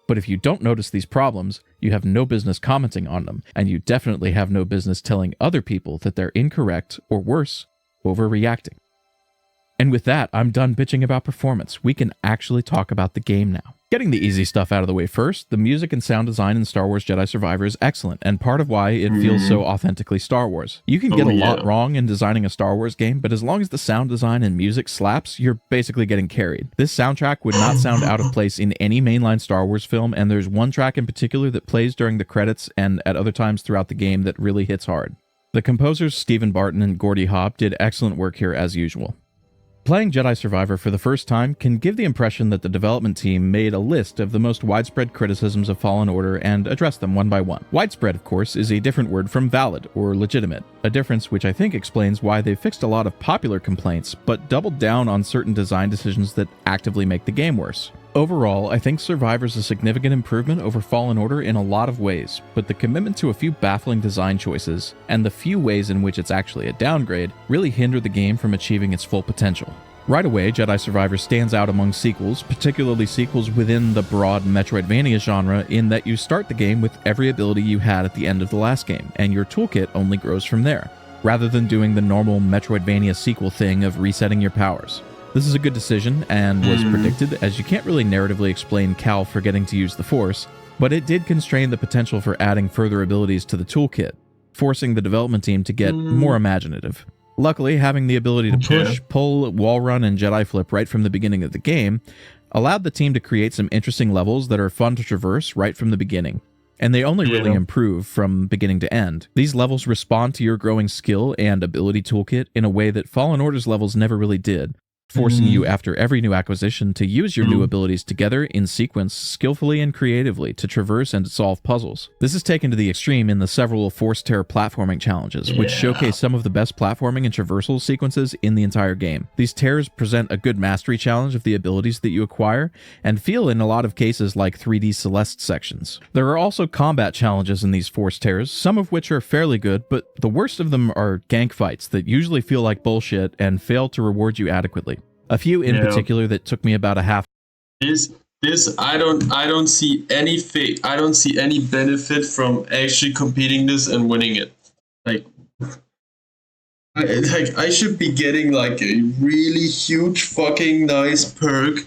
But if you don't notice these problems, you have no business commenting on them, and you definitely have no business telling other people that they're incorrect, or worse, overreacting. And with that, I'm done bitching about performance. We can actually talk about the game now. Getting the easy stuff out of the way first, the music and sound design in Star Wars Jedi Survivor is excellent, and part of why it feels so authentically Star Wars. You can get a lot wrong in designing a Star Wars game, but as long as the sound design and music slaps, you're basically getting carried. This soundtrack would not sound out of place in any mainline Star Wars film, and there's one track in particular that plays during the credits and at other times throughout the game that really hits hard. The composers Stephen Barton and Gordy Hobb did excellent work here as usual. Playing Jedi Survivor for the first time can give the impression that the development team made a list of the most widespread criticisms of Fallen Order and addressed them one by one. Widespread, of course, is a different word from valid or legitimate, a difference which I think explains why they fixed a lot of popular complaints, but doubled down on certain design decisions that actively make the game worse. Overall, I think Survivor's a significant improvement over Fallen Order in a lot of ways, but the commitment to a few baffling design choices, and the few ways in which it's actually a downgrade, really hinder the game from achieving its full potential. Right away, Jedi Survivor stands out among sequels, particularly sequels within the broad Metroidvania genre, in that you start the game with every ability you had at the end of the last game, and your toolkit only grows from there, rather than doing the normal Metroidvania sequel thing of resetting your powers. This is a good decision, and was predicted, as you can't really narratively explain Cal forgetting to use the Force, but it did constrain the potential for adding further abilities to the toolkit, forcing the development team to get more imaginative. Luckily, having the ability to push, pull, wall run, and Jedi flip right from the beginning of the game allowed the team to create some interesting levels that are fun to traverse right from the beginning. And they only really improve from beginning to end. These levels respond to your growing skill and ability toolkit in a way that Fallen Order's levels never really did, forcing you after every new acquisition to use your new abilities together in sequence skillfully and creatively to traverse and solve puzzles. This is taken to the extreme in the several Force Terror platforming challenges, which showcase some of the best platforming and traversal sequences in the entire game. These tears present a good mastery challenge of the abilities that you acquire, and feel in a lot of cases like 3D Celeste sections. There are also combat challenges in these Force Tears, some of which are fairly good, but the worst of them are gank fights that usually feel like bullshit and fail to reward you adequately. A few in particular that took me about a half. This I don't see any benefit from actually competing this and winning it. I should be getting like a really huge fucking nice perk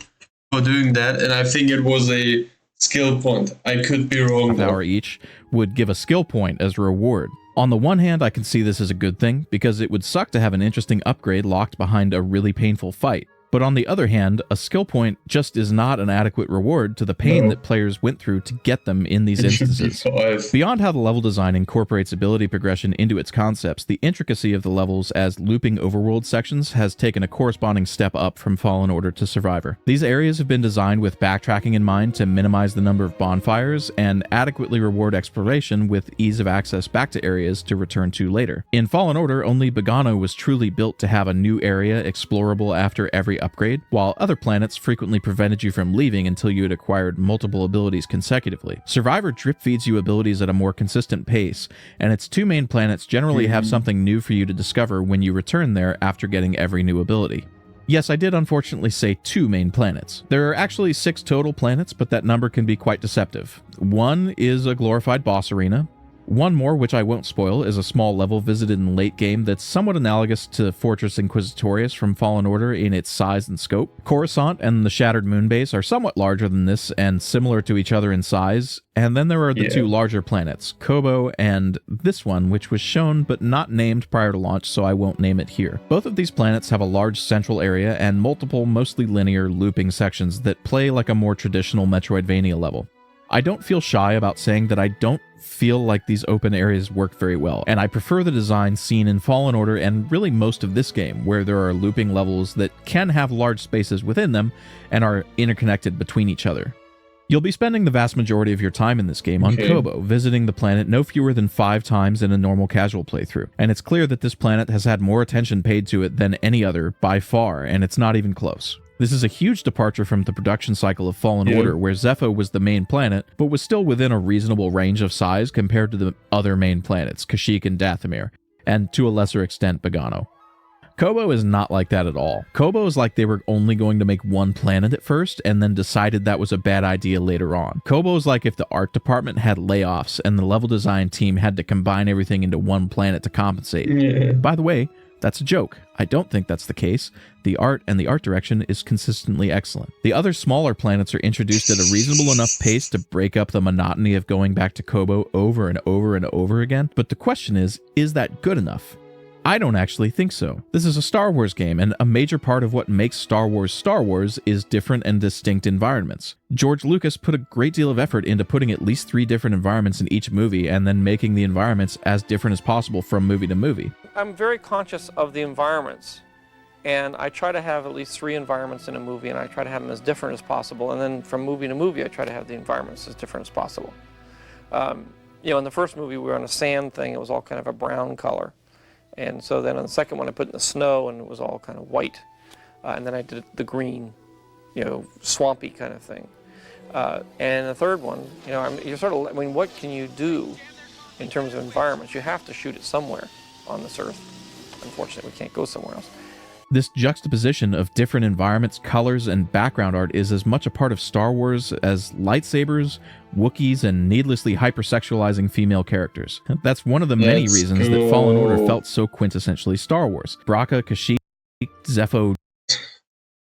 for doing that, and I think it was a skill point. I could be wrong. Hour each would give a skill point as a reward. On the one hand, I can see this as a good thing, because it would suck to have an interesting upgrade locked behind a really painful fight. But on the other hand, a skill point just is not an adequate reward to the pain that players went through to get them in these instances. Beyond how the level design incorporates ability progression into its concepts, the intricacy of the levels as looping overworld sections has taken a corresponding step up from Fallen Order to Survivor. These areas have been designed with backtracking in mind to minimize the number of bonfires and adequately reward exploration with ease of access back to areas to return to later. In Fallen Order, only Bogano was truly built to have a new area explorable after every upgrade, while other planets frequently prevented you from leaving until you had acquired multiple abilities consecutively. Survivor drip feeds you abilities at a more consistent pace, and its two main planets generally have something new for you to discover when you return there after getting every new ability. Yes, I did unfortunately say 2 main planets. There are actually 6 total planets, but that number can be quite deceptive. One is a glorified boss arena. One more, which I won't spoil, is a small level visited in the late game that's somewhat analogous to Fortress Inquisitorius from Fallen Order in its size and scope. Coruscant and the Shattered Moonbase are somewhat larger than this and similar to each other in size. And then there are the 2 larger planets, Kobo and this one, which was shown but not named prior to launch, so I won't name it here. Both of these planets have a large central area and multiple, mostly linear, looping sections that play like a more traditional Metroidvania level. I don't feel shy about saying that I don't feel like these open areas work very well, and I prefer the design seen in Fallen Order and really most of this game, where there are looping levels that can have large spaces within them and are interconnected between each other. You'll be spending the vast majority of your time in this game on Kobo, visiting the planet no fewer than 5 times in a normal casual playthrough. And it's clear that this planet has had more attention paid to it than any other by far, and it's not even close. This is a huge departure from the production cycle of Fallen Order, where Zepho was the main planet, but was still within a reasonable range of size compared to the other main planets, Kashyyyk and Dathomir, and to a lesser extent, Bogano. Kobo is not like that at all. Kobo is like they were only going to make one planet at first and then decided that was a bad idea later on. Kobo is like if the art department had layoffs and the level design team had to combine everything into one planet to compensate. By the way, that's a joke. I don't think that's the case. The art and the art direction is consistently excellent. The other smaller planets are introduced at a reasonable enough pace to break up the monotony of going back to Kobo over and over and over again, but the question is that good enough? I don't actually think so. This is a Star Wars game, and a major part of what makes Star Wars is different and distinct environments. George Lucas put a great deal of effort into putting at least 3 different environments in each movie and then making the environments as different as possible from movie to movie. I'm very conscious of the environments, and I try to have at least 3 environments in a movie, and I try to have them as different as possible, and then from movie to movie I try to have the environments as different as possible. In the first movie we were on a sand thing, it was all kind of a brown color. And so then on the second one I put in the snow and it was all kind of white. And then I did the green, swampy kind of thing. And the third one, what can you do in terms of environments? You have to shoot it somewhere on this earth. Unfortunately, we can't go somewhere else. This juxtaposition of different environments, colors, and background art is as much a part of Star Wars as lightsabers, Wookiees, and needlessly hypersexualizing female characters. That's one of the many reasons that Fallen Order felt so quintessentially Star Wars. Bracca, Kashyyyk, Zepho.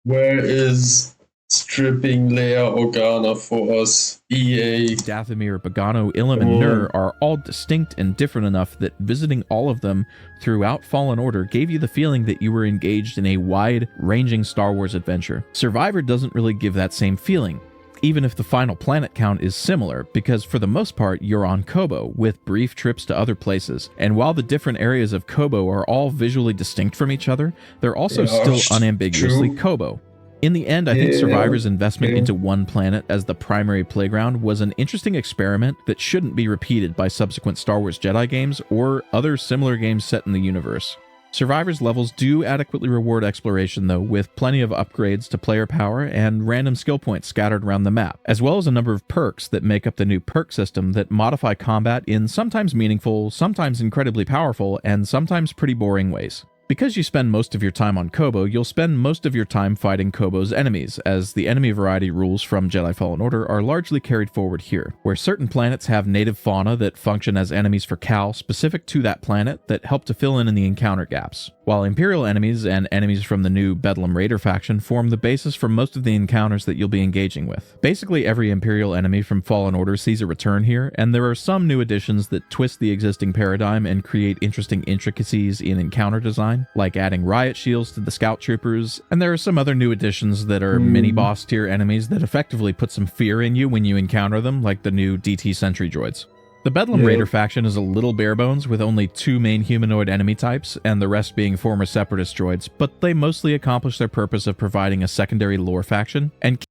Where is stripping Leia Organa for us? EA. Dathomir, Bogano, Ilum, and Nur are all distinct and different enough that visiting all of them throughout Fallen Order gave you the feeling that you were engaged in a wide-ranging Star Wars adventure. Survivor doesn't really give that same feeling, even if the final planet count is similar, because for the most part you're on Kobo, with brief trips to other places. And while the different areas of Kobo are all visually distinct from each other, they're also still unambiguously Kobo. In the end, I think Survivor's investment into one planet as the primary playground was an interesting experiment that shouldn't be repeated by subsequent Star Wars Jedi games or other similar games set in the universe. Survivor's levels do adequately reward exploration, though, with plenty of upgrades to player power and random skill points scattered around the map, as well as a number of perks that make up the new perk system that modify combat in sometimes meaningful, sometimes incredibly powerful, and sometimes pretty boring ways. Because you spend most of your time on Kobo, you'll spend most of your time fighting Kobo's enemies, as the enemy variety rules from Jedi Fallen Order are largely carried forward here, where certain planets have native fauna that function as enemies for Cal specific to that planet that help to fill in the encounter gaps, while Imperial enemies and enemies from the new Bedlam Raider faction form the basis for most of the encounters that you'll be engaging with. Basically every Imperial enemy from Fallen Order sees a return here, and there are some new additions that twist the existing paradigm and create interesting intricacies in encounter design, like adding riot shields to the scout troopers, and there are some other new additions that are mini-boss tier enemies that effectively put some fear in you when you encounter them, like the new DT sentry droids. The Bedlam Raider faction is a little barebones with only 2 main humanoid enemy types, and the rest being former separatist droids, but they mostly accomplish their purpose of providing a secondary lore faction, and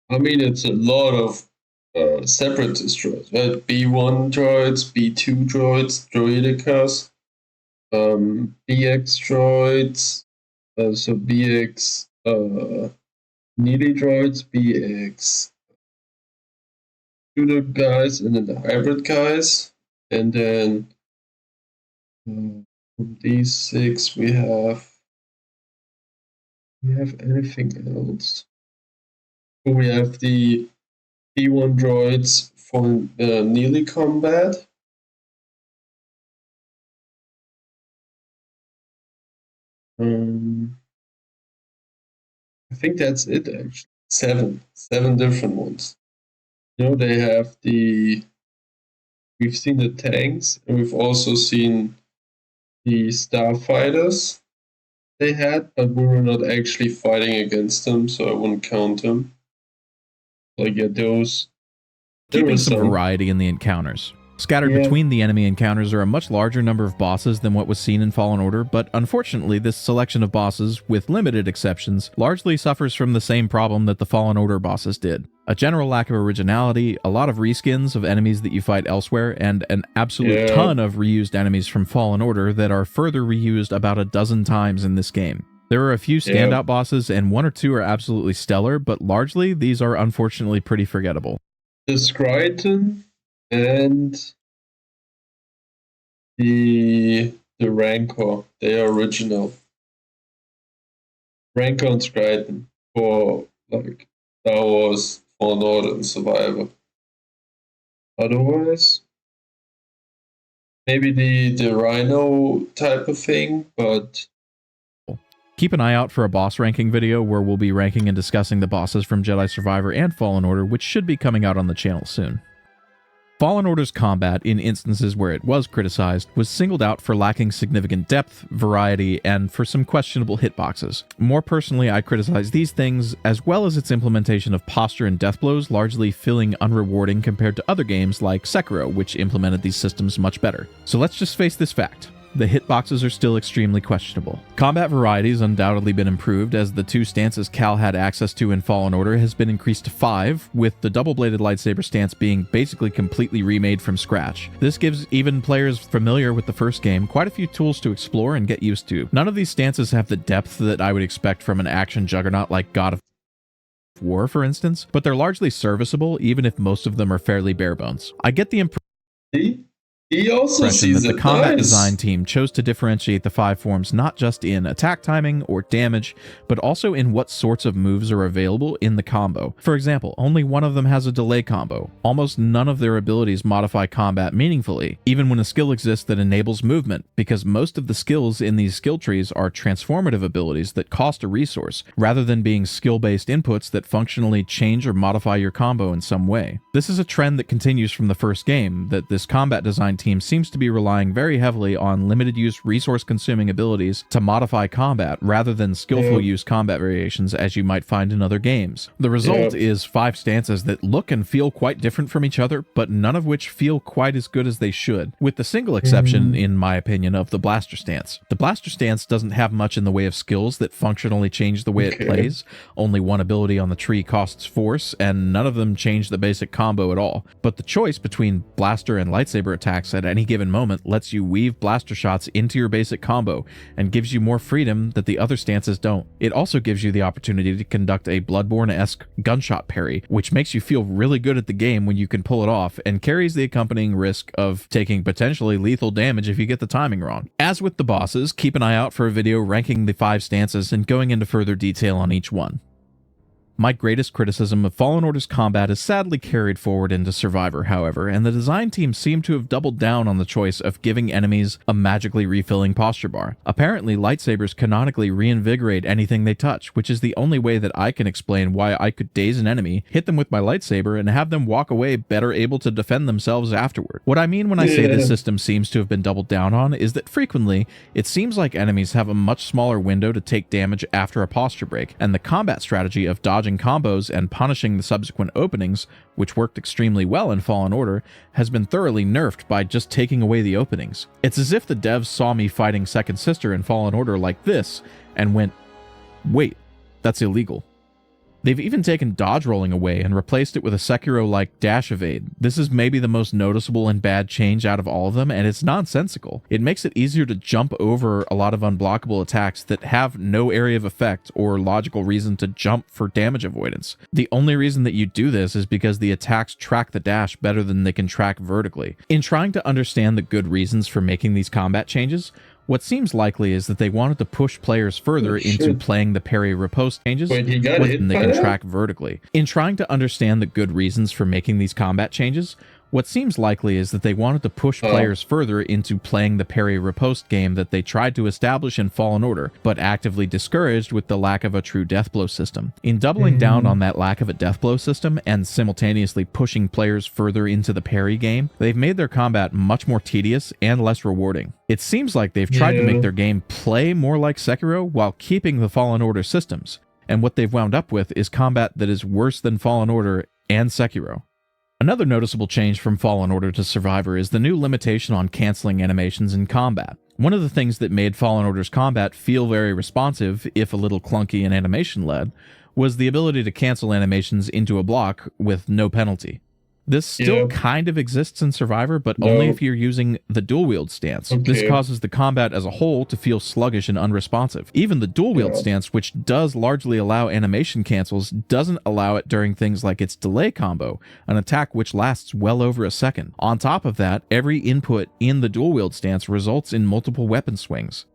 it's a lot of separatist droids, right? B1 droids, B2 droids, droidicas, BX droids, so BX neely droids, BX shooter guys, and then the hybrid guys, and then from these 6 we have anything else? We have the P1 droids for neely combat. I think that's it actually. 7 different ones. They have we've seen the tanks, and we've also seen the starfighters they had, but we were not actually fighting against them, so I wouldn't count them. Those. Keeping some variety in the encounters. Scattered between the enemy encounters are a much larger number of bosses than what was seen in Fallen Order, but unfortunately this selection of bosses, with limited exceptions, largely suffers from the same problem that the Fallen Order bosses did. A general lack of originality, a lot of reskins of enemies that you fight elsewhere, and an absolute ton of reused enemies from Fallen Order that are further reused about a dozen times in this game. There are a few standout bosses, and one or two are absolutely stellar, but largely these are unfortunately pretty forgettable. The Skryton and the Rancor, they are original. Rancor and Skryton for like Star Wars, Fallen Order, and Survivor. Otherwise, maybe the Rhino type of thing, but keep an eye out for a boss ranking video where we'll be ranking and discussing the bosses from Jedi Survivor and Fallen Order, which should be coming out on the channel soon. Fallen Order's combat, in instances where it was criticized, was singled out for lacking significant depth, variety, and for some questionable hitboxes. More personally, I criticize these things, as well as its implementation of posture and death blows largely feeling unrewarding compared to other games like Sekiro, which implemented these systems much better. So let's just face this fact. The hitboxes are still extremely questionable. Combat variety has undoubtedly been improved, as the 2 stances Cal had access to in Fallen Order has been increased to 5, with the double-bladed lightsaber stance being basically completely remade from scratch. This gives even players familiar with the first game quite a few tools to explore and get used to. None of these stances have the depth that I would expect from an action juggernaut like God of War, for instance, but they're largely serviceable even if most of them are fairly bare bones. I get the impression he also sees that the combat design team chose to differentiate the 5 forms not just in attack timing or damage, but also in what sorts of moves are available in the combo. For example, only one of them has a delay combo. Almost none of their abilities modify combat meaningfully, even when a skill exists that enables movement, because most of the skills in these skill trees are transformative abilities that cost a resource, rather than being skill-based inputs that functionally change or modify your combo in some way. This is a trend that continues from the first game, that this combat design team seems to be relying very heavily on limited use resource consuming abilities to modify combat rather than skillful use combat variations as you might find in other games. The result is 5 stances that look and feel quite different from each other, but none of which feel quite as good as they should, with the single exception, in my opinion, of the blaster stance. The blaster stance doesn't have much in the way of skills that functionally change the way it plays. Only one ability on the tree costs force, and none of them change the basic combo at all. But the choice between blaster and lightsaber attacks at any given moment lets you weave blaster shots into your basic combo and gives you more freedom that the other stances don't. It also gives you the opportunity to conduct a Bloodborne-esque gunshot parry, which makes you feel really good at the game when you can pull it off and carries the accompanying risk of taking potentially lethal damage if you get the timing wrong. As with the bosses, keep an eye out for a video ranking the 5 stances and going into further detail on each one. My greatest criticism of Fallen Order's combat is sadly carried forward into Survivor, however, and the design team seemed to have doubled down on the choice of giving enemies a magically refilling posture bar. Apparently, lightsabers canonically reinvigorate anything they touch, which is the only way that I can explain why I could daze an enemy, hit them with my lightsaber, and have them walk away better able to defend themselves afterward. What I mean when I say this system seems to have been doubled down on is that frequently, it seems like enemies have a much smaller window to take damage after a posture break, and the combat strategy of dodging combos and punishing the subsequent openings, which worked extremely well in Fallen Order, has been thoroughly nerfed by just taking away the openings. It's as if the devs saw me fighting Second Sister in Fallen Order like this and went, wait, that's illegal. They've even taken dodge rolling away and replaced it with a Sekiro-like dash evade. This is maybe the most noticeable and bad change out of all of them, and it's nonsensical. It makes it easier to jump over a lot of unblockable attacks that have no area of effect or logical reason to jump for damage avoidance. The only reason that you do this is because the attacks track the dash better than they can track vertically. In trying to understand the good reasons for making these combat changes, what seems likely is that they wanted to push players further into playing the parry riposte changes when they can track vertically. In trying to understand the good reasons for making these combat changes, what seems likely is that they wanted to push players further into playing the parry riposte game that they tried to establish in Fallen Order, but actively discouraged with the lack of a true deathblow system. In doubling down on that lack of a deathblow system and simultaneously pushing players further into the parry game, they've made their combat much more tedious and less rewarding. It seems like they've tried to make their game play more like Sekiro while keeping the Fallen Order systems, and what they've wound up with is combat that is worse than Fallen Order and Sekiro. Another noticeable change from Fallen Order to Survivor is the new limitation on canceling animations in combat. One of the things that made Fallen Order's combat feel very responsive, if a little clunky and animation-led, was the ability to cancel animations into a block with no penalty. This still kind of exists in Survivor, but only if you're using the dual wield stance. This causes the combat as a whole to feel sluggish and unresponsive. Even the dual wield stance, which does largely allow animation cancels, doesn't allow it during things like its delay combo, an attack which lasts well over a second. On top of that, every input in the dual wield stance results in multiple weapon swings.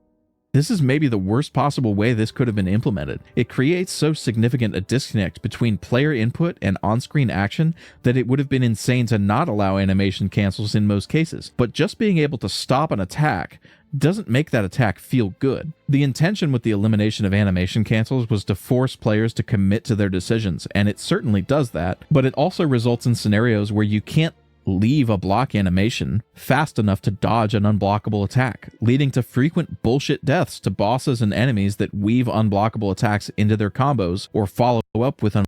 This is maybe the worst possible way this could have been implemented. It creates so significant a disconnect between player input and on-screen action that it would have been insane to not allow animation cancels in most cases. But just being able to stop an attack doesn't make that attack feel good. The intention with the elimination of animation cancels was to force players to commit to their decisions, and it certainly does that, but it also results in scenarios where you can't leave a block animation fast enough to dodge an unblockable attack, leading to frequent bullshit deaths to bosses and enemies that weave unblockable attacks into their combos or follow up with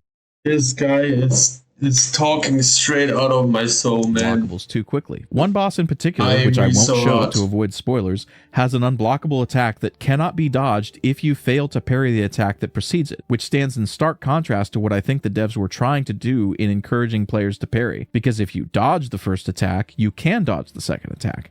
This guy is talking straight out of my soul, man. Unblockables too quickly. One boss in particular, which I won't show to avoid spoilers, has an unblockable attack that cannot be dodged if you fail to parry the attack that precedes it, which stands in stark contrast to what I think the devs were trying to do in encouraging players to parry, because if you dodge the first attack, you can dodge the second attack.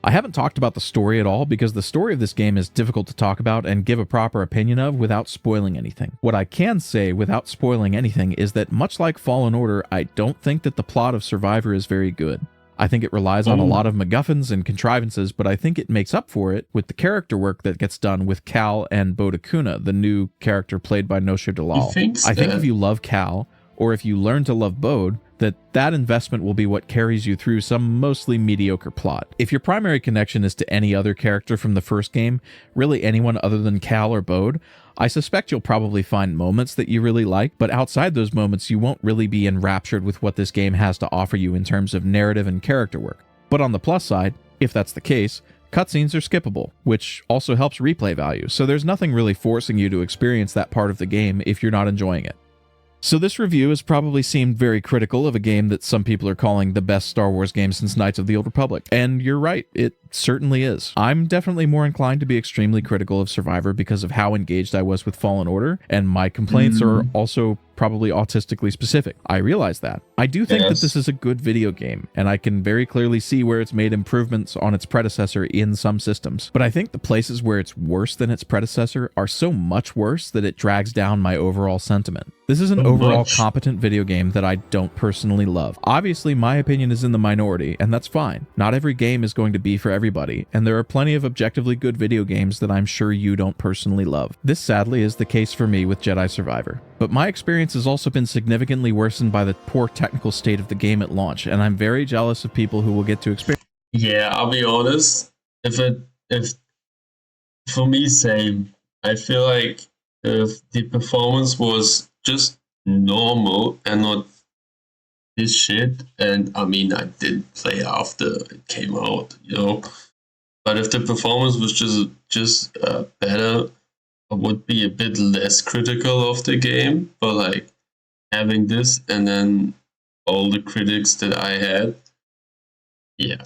I haven't talked about the story at all because the story of this game is difficult to talk about and give a proper opinion of without spoiling anything. What I can say without spoiling anything is that much like Fallen Order, I don't think that the plot of Survivor is very good. I think it relies on a lot of MacGuffins and contrivances, but I think it makes up for it with the character work that gets done with Cal and Bode Akuna, the new character played by Nosher Dalal. I think if you love Cal, or if you learn to love Bode, that investment will be what carries you through some mostly mediocre plot. If your primary connection is to any other character from the first game, really anyone other than Cal or Bode, I suspect you'll probably find moments that you really like, but outside those moments you won't really be enraptured with what this game has to offer you in terms of narrative and character work. But on the plus side, if that's the case, cutscenes are skippable, which also helps replay value, so there's nothing really forcing you to experience that part of the game if you're not enjoying it. So this review has probably seemed very critical of a game that some people are calling the best Star Wars game since Knights of the Old Republic. And you're right, it certainly is. I'm definitely more inclined to be extremely critical of Survivor because of how engaged I was with Fallen Order, and my complaints are also probably autistically specific. I realize that. I do think that this is a good video game, and I can very clearly see where it's made improvements on its predecessor in some systems. But I think the places where it's worse than its predecessor are so much worse that it drags down my overall sentiment. This is an overall competent video game that I don't personally love. Obviously, my opinion is in the minority, and that's fine. Not every game is going to be for everybody, and there are plenty of objectively good video games that I'm sure you don't personally love. This sadly is the case for me with Jedi Survivor. But my experience has also been significantly worsened by the poor technical state of the game at launch, and I'm very jealous of people who will get to experience. Yeah, I'll be honest. If for me, same. I feel like if the performance was just normal and not this shit, and I mean, I did play after it came out, you know. But if the performance was just better, I would be a bit less critical of the game. But like having this and then all the critics that I had, yeah.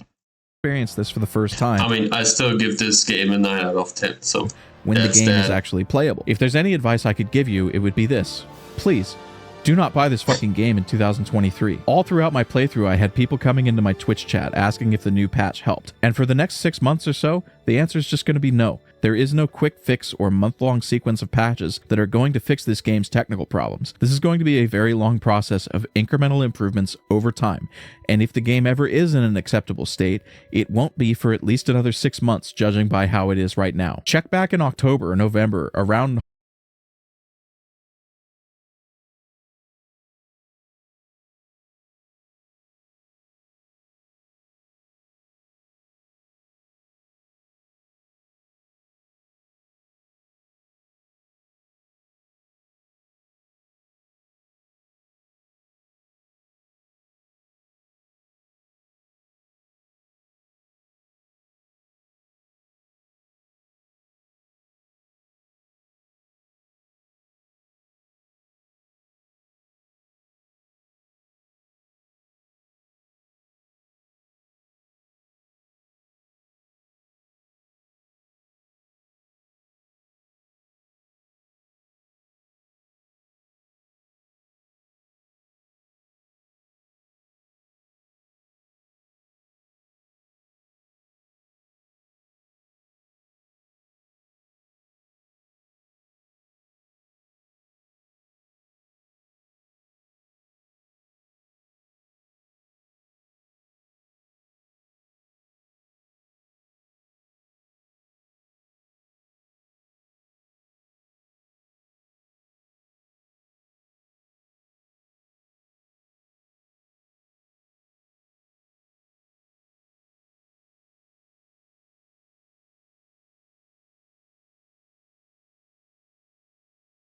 Experience this for the first time. I mean, I still give this game a 9 out of 10. So when the game is actually playable. If there's any advice I could give you, it would be this. Please, do not buy this fucking game in 2023. All throughout my playthrough, I had people coming into my Twitch chat asking if the new patch helped. And for the next 6 months or so, the answer is just going to be no. There is no quick fix or month-long sequence of patches that are going to fix this game's technical problems. This is going to be a very long process of incremental improvements over time. And if the game ever is in an acceptable state, it won't be for at least another 6 months, judging by how it is right now. Check back in October or November, around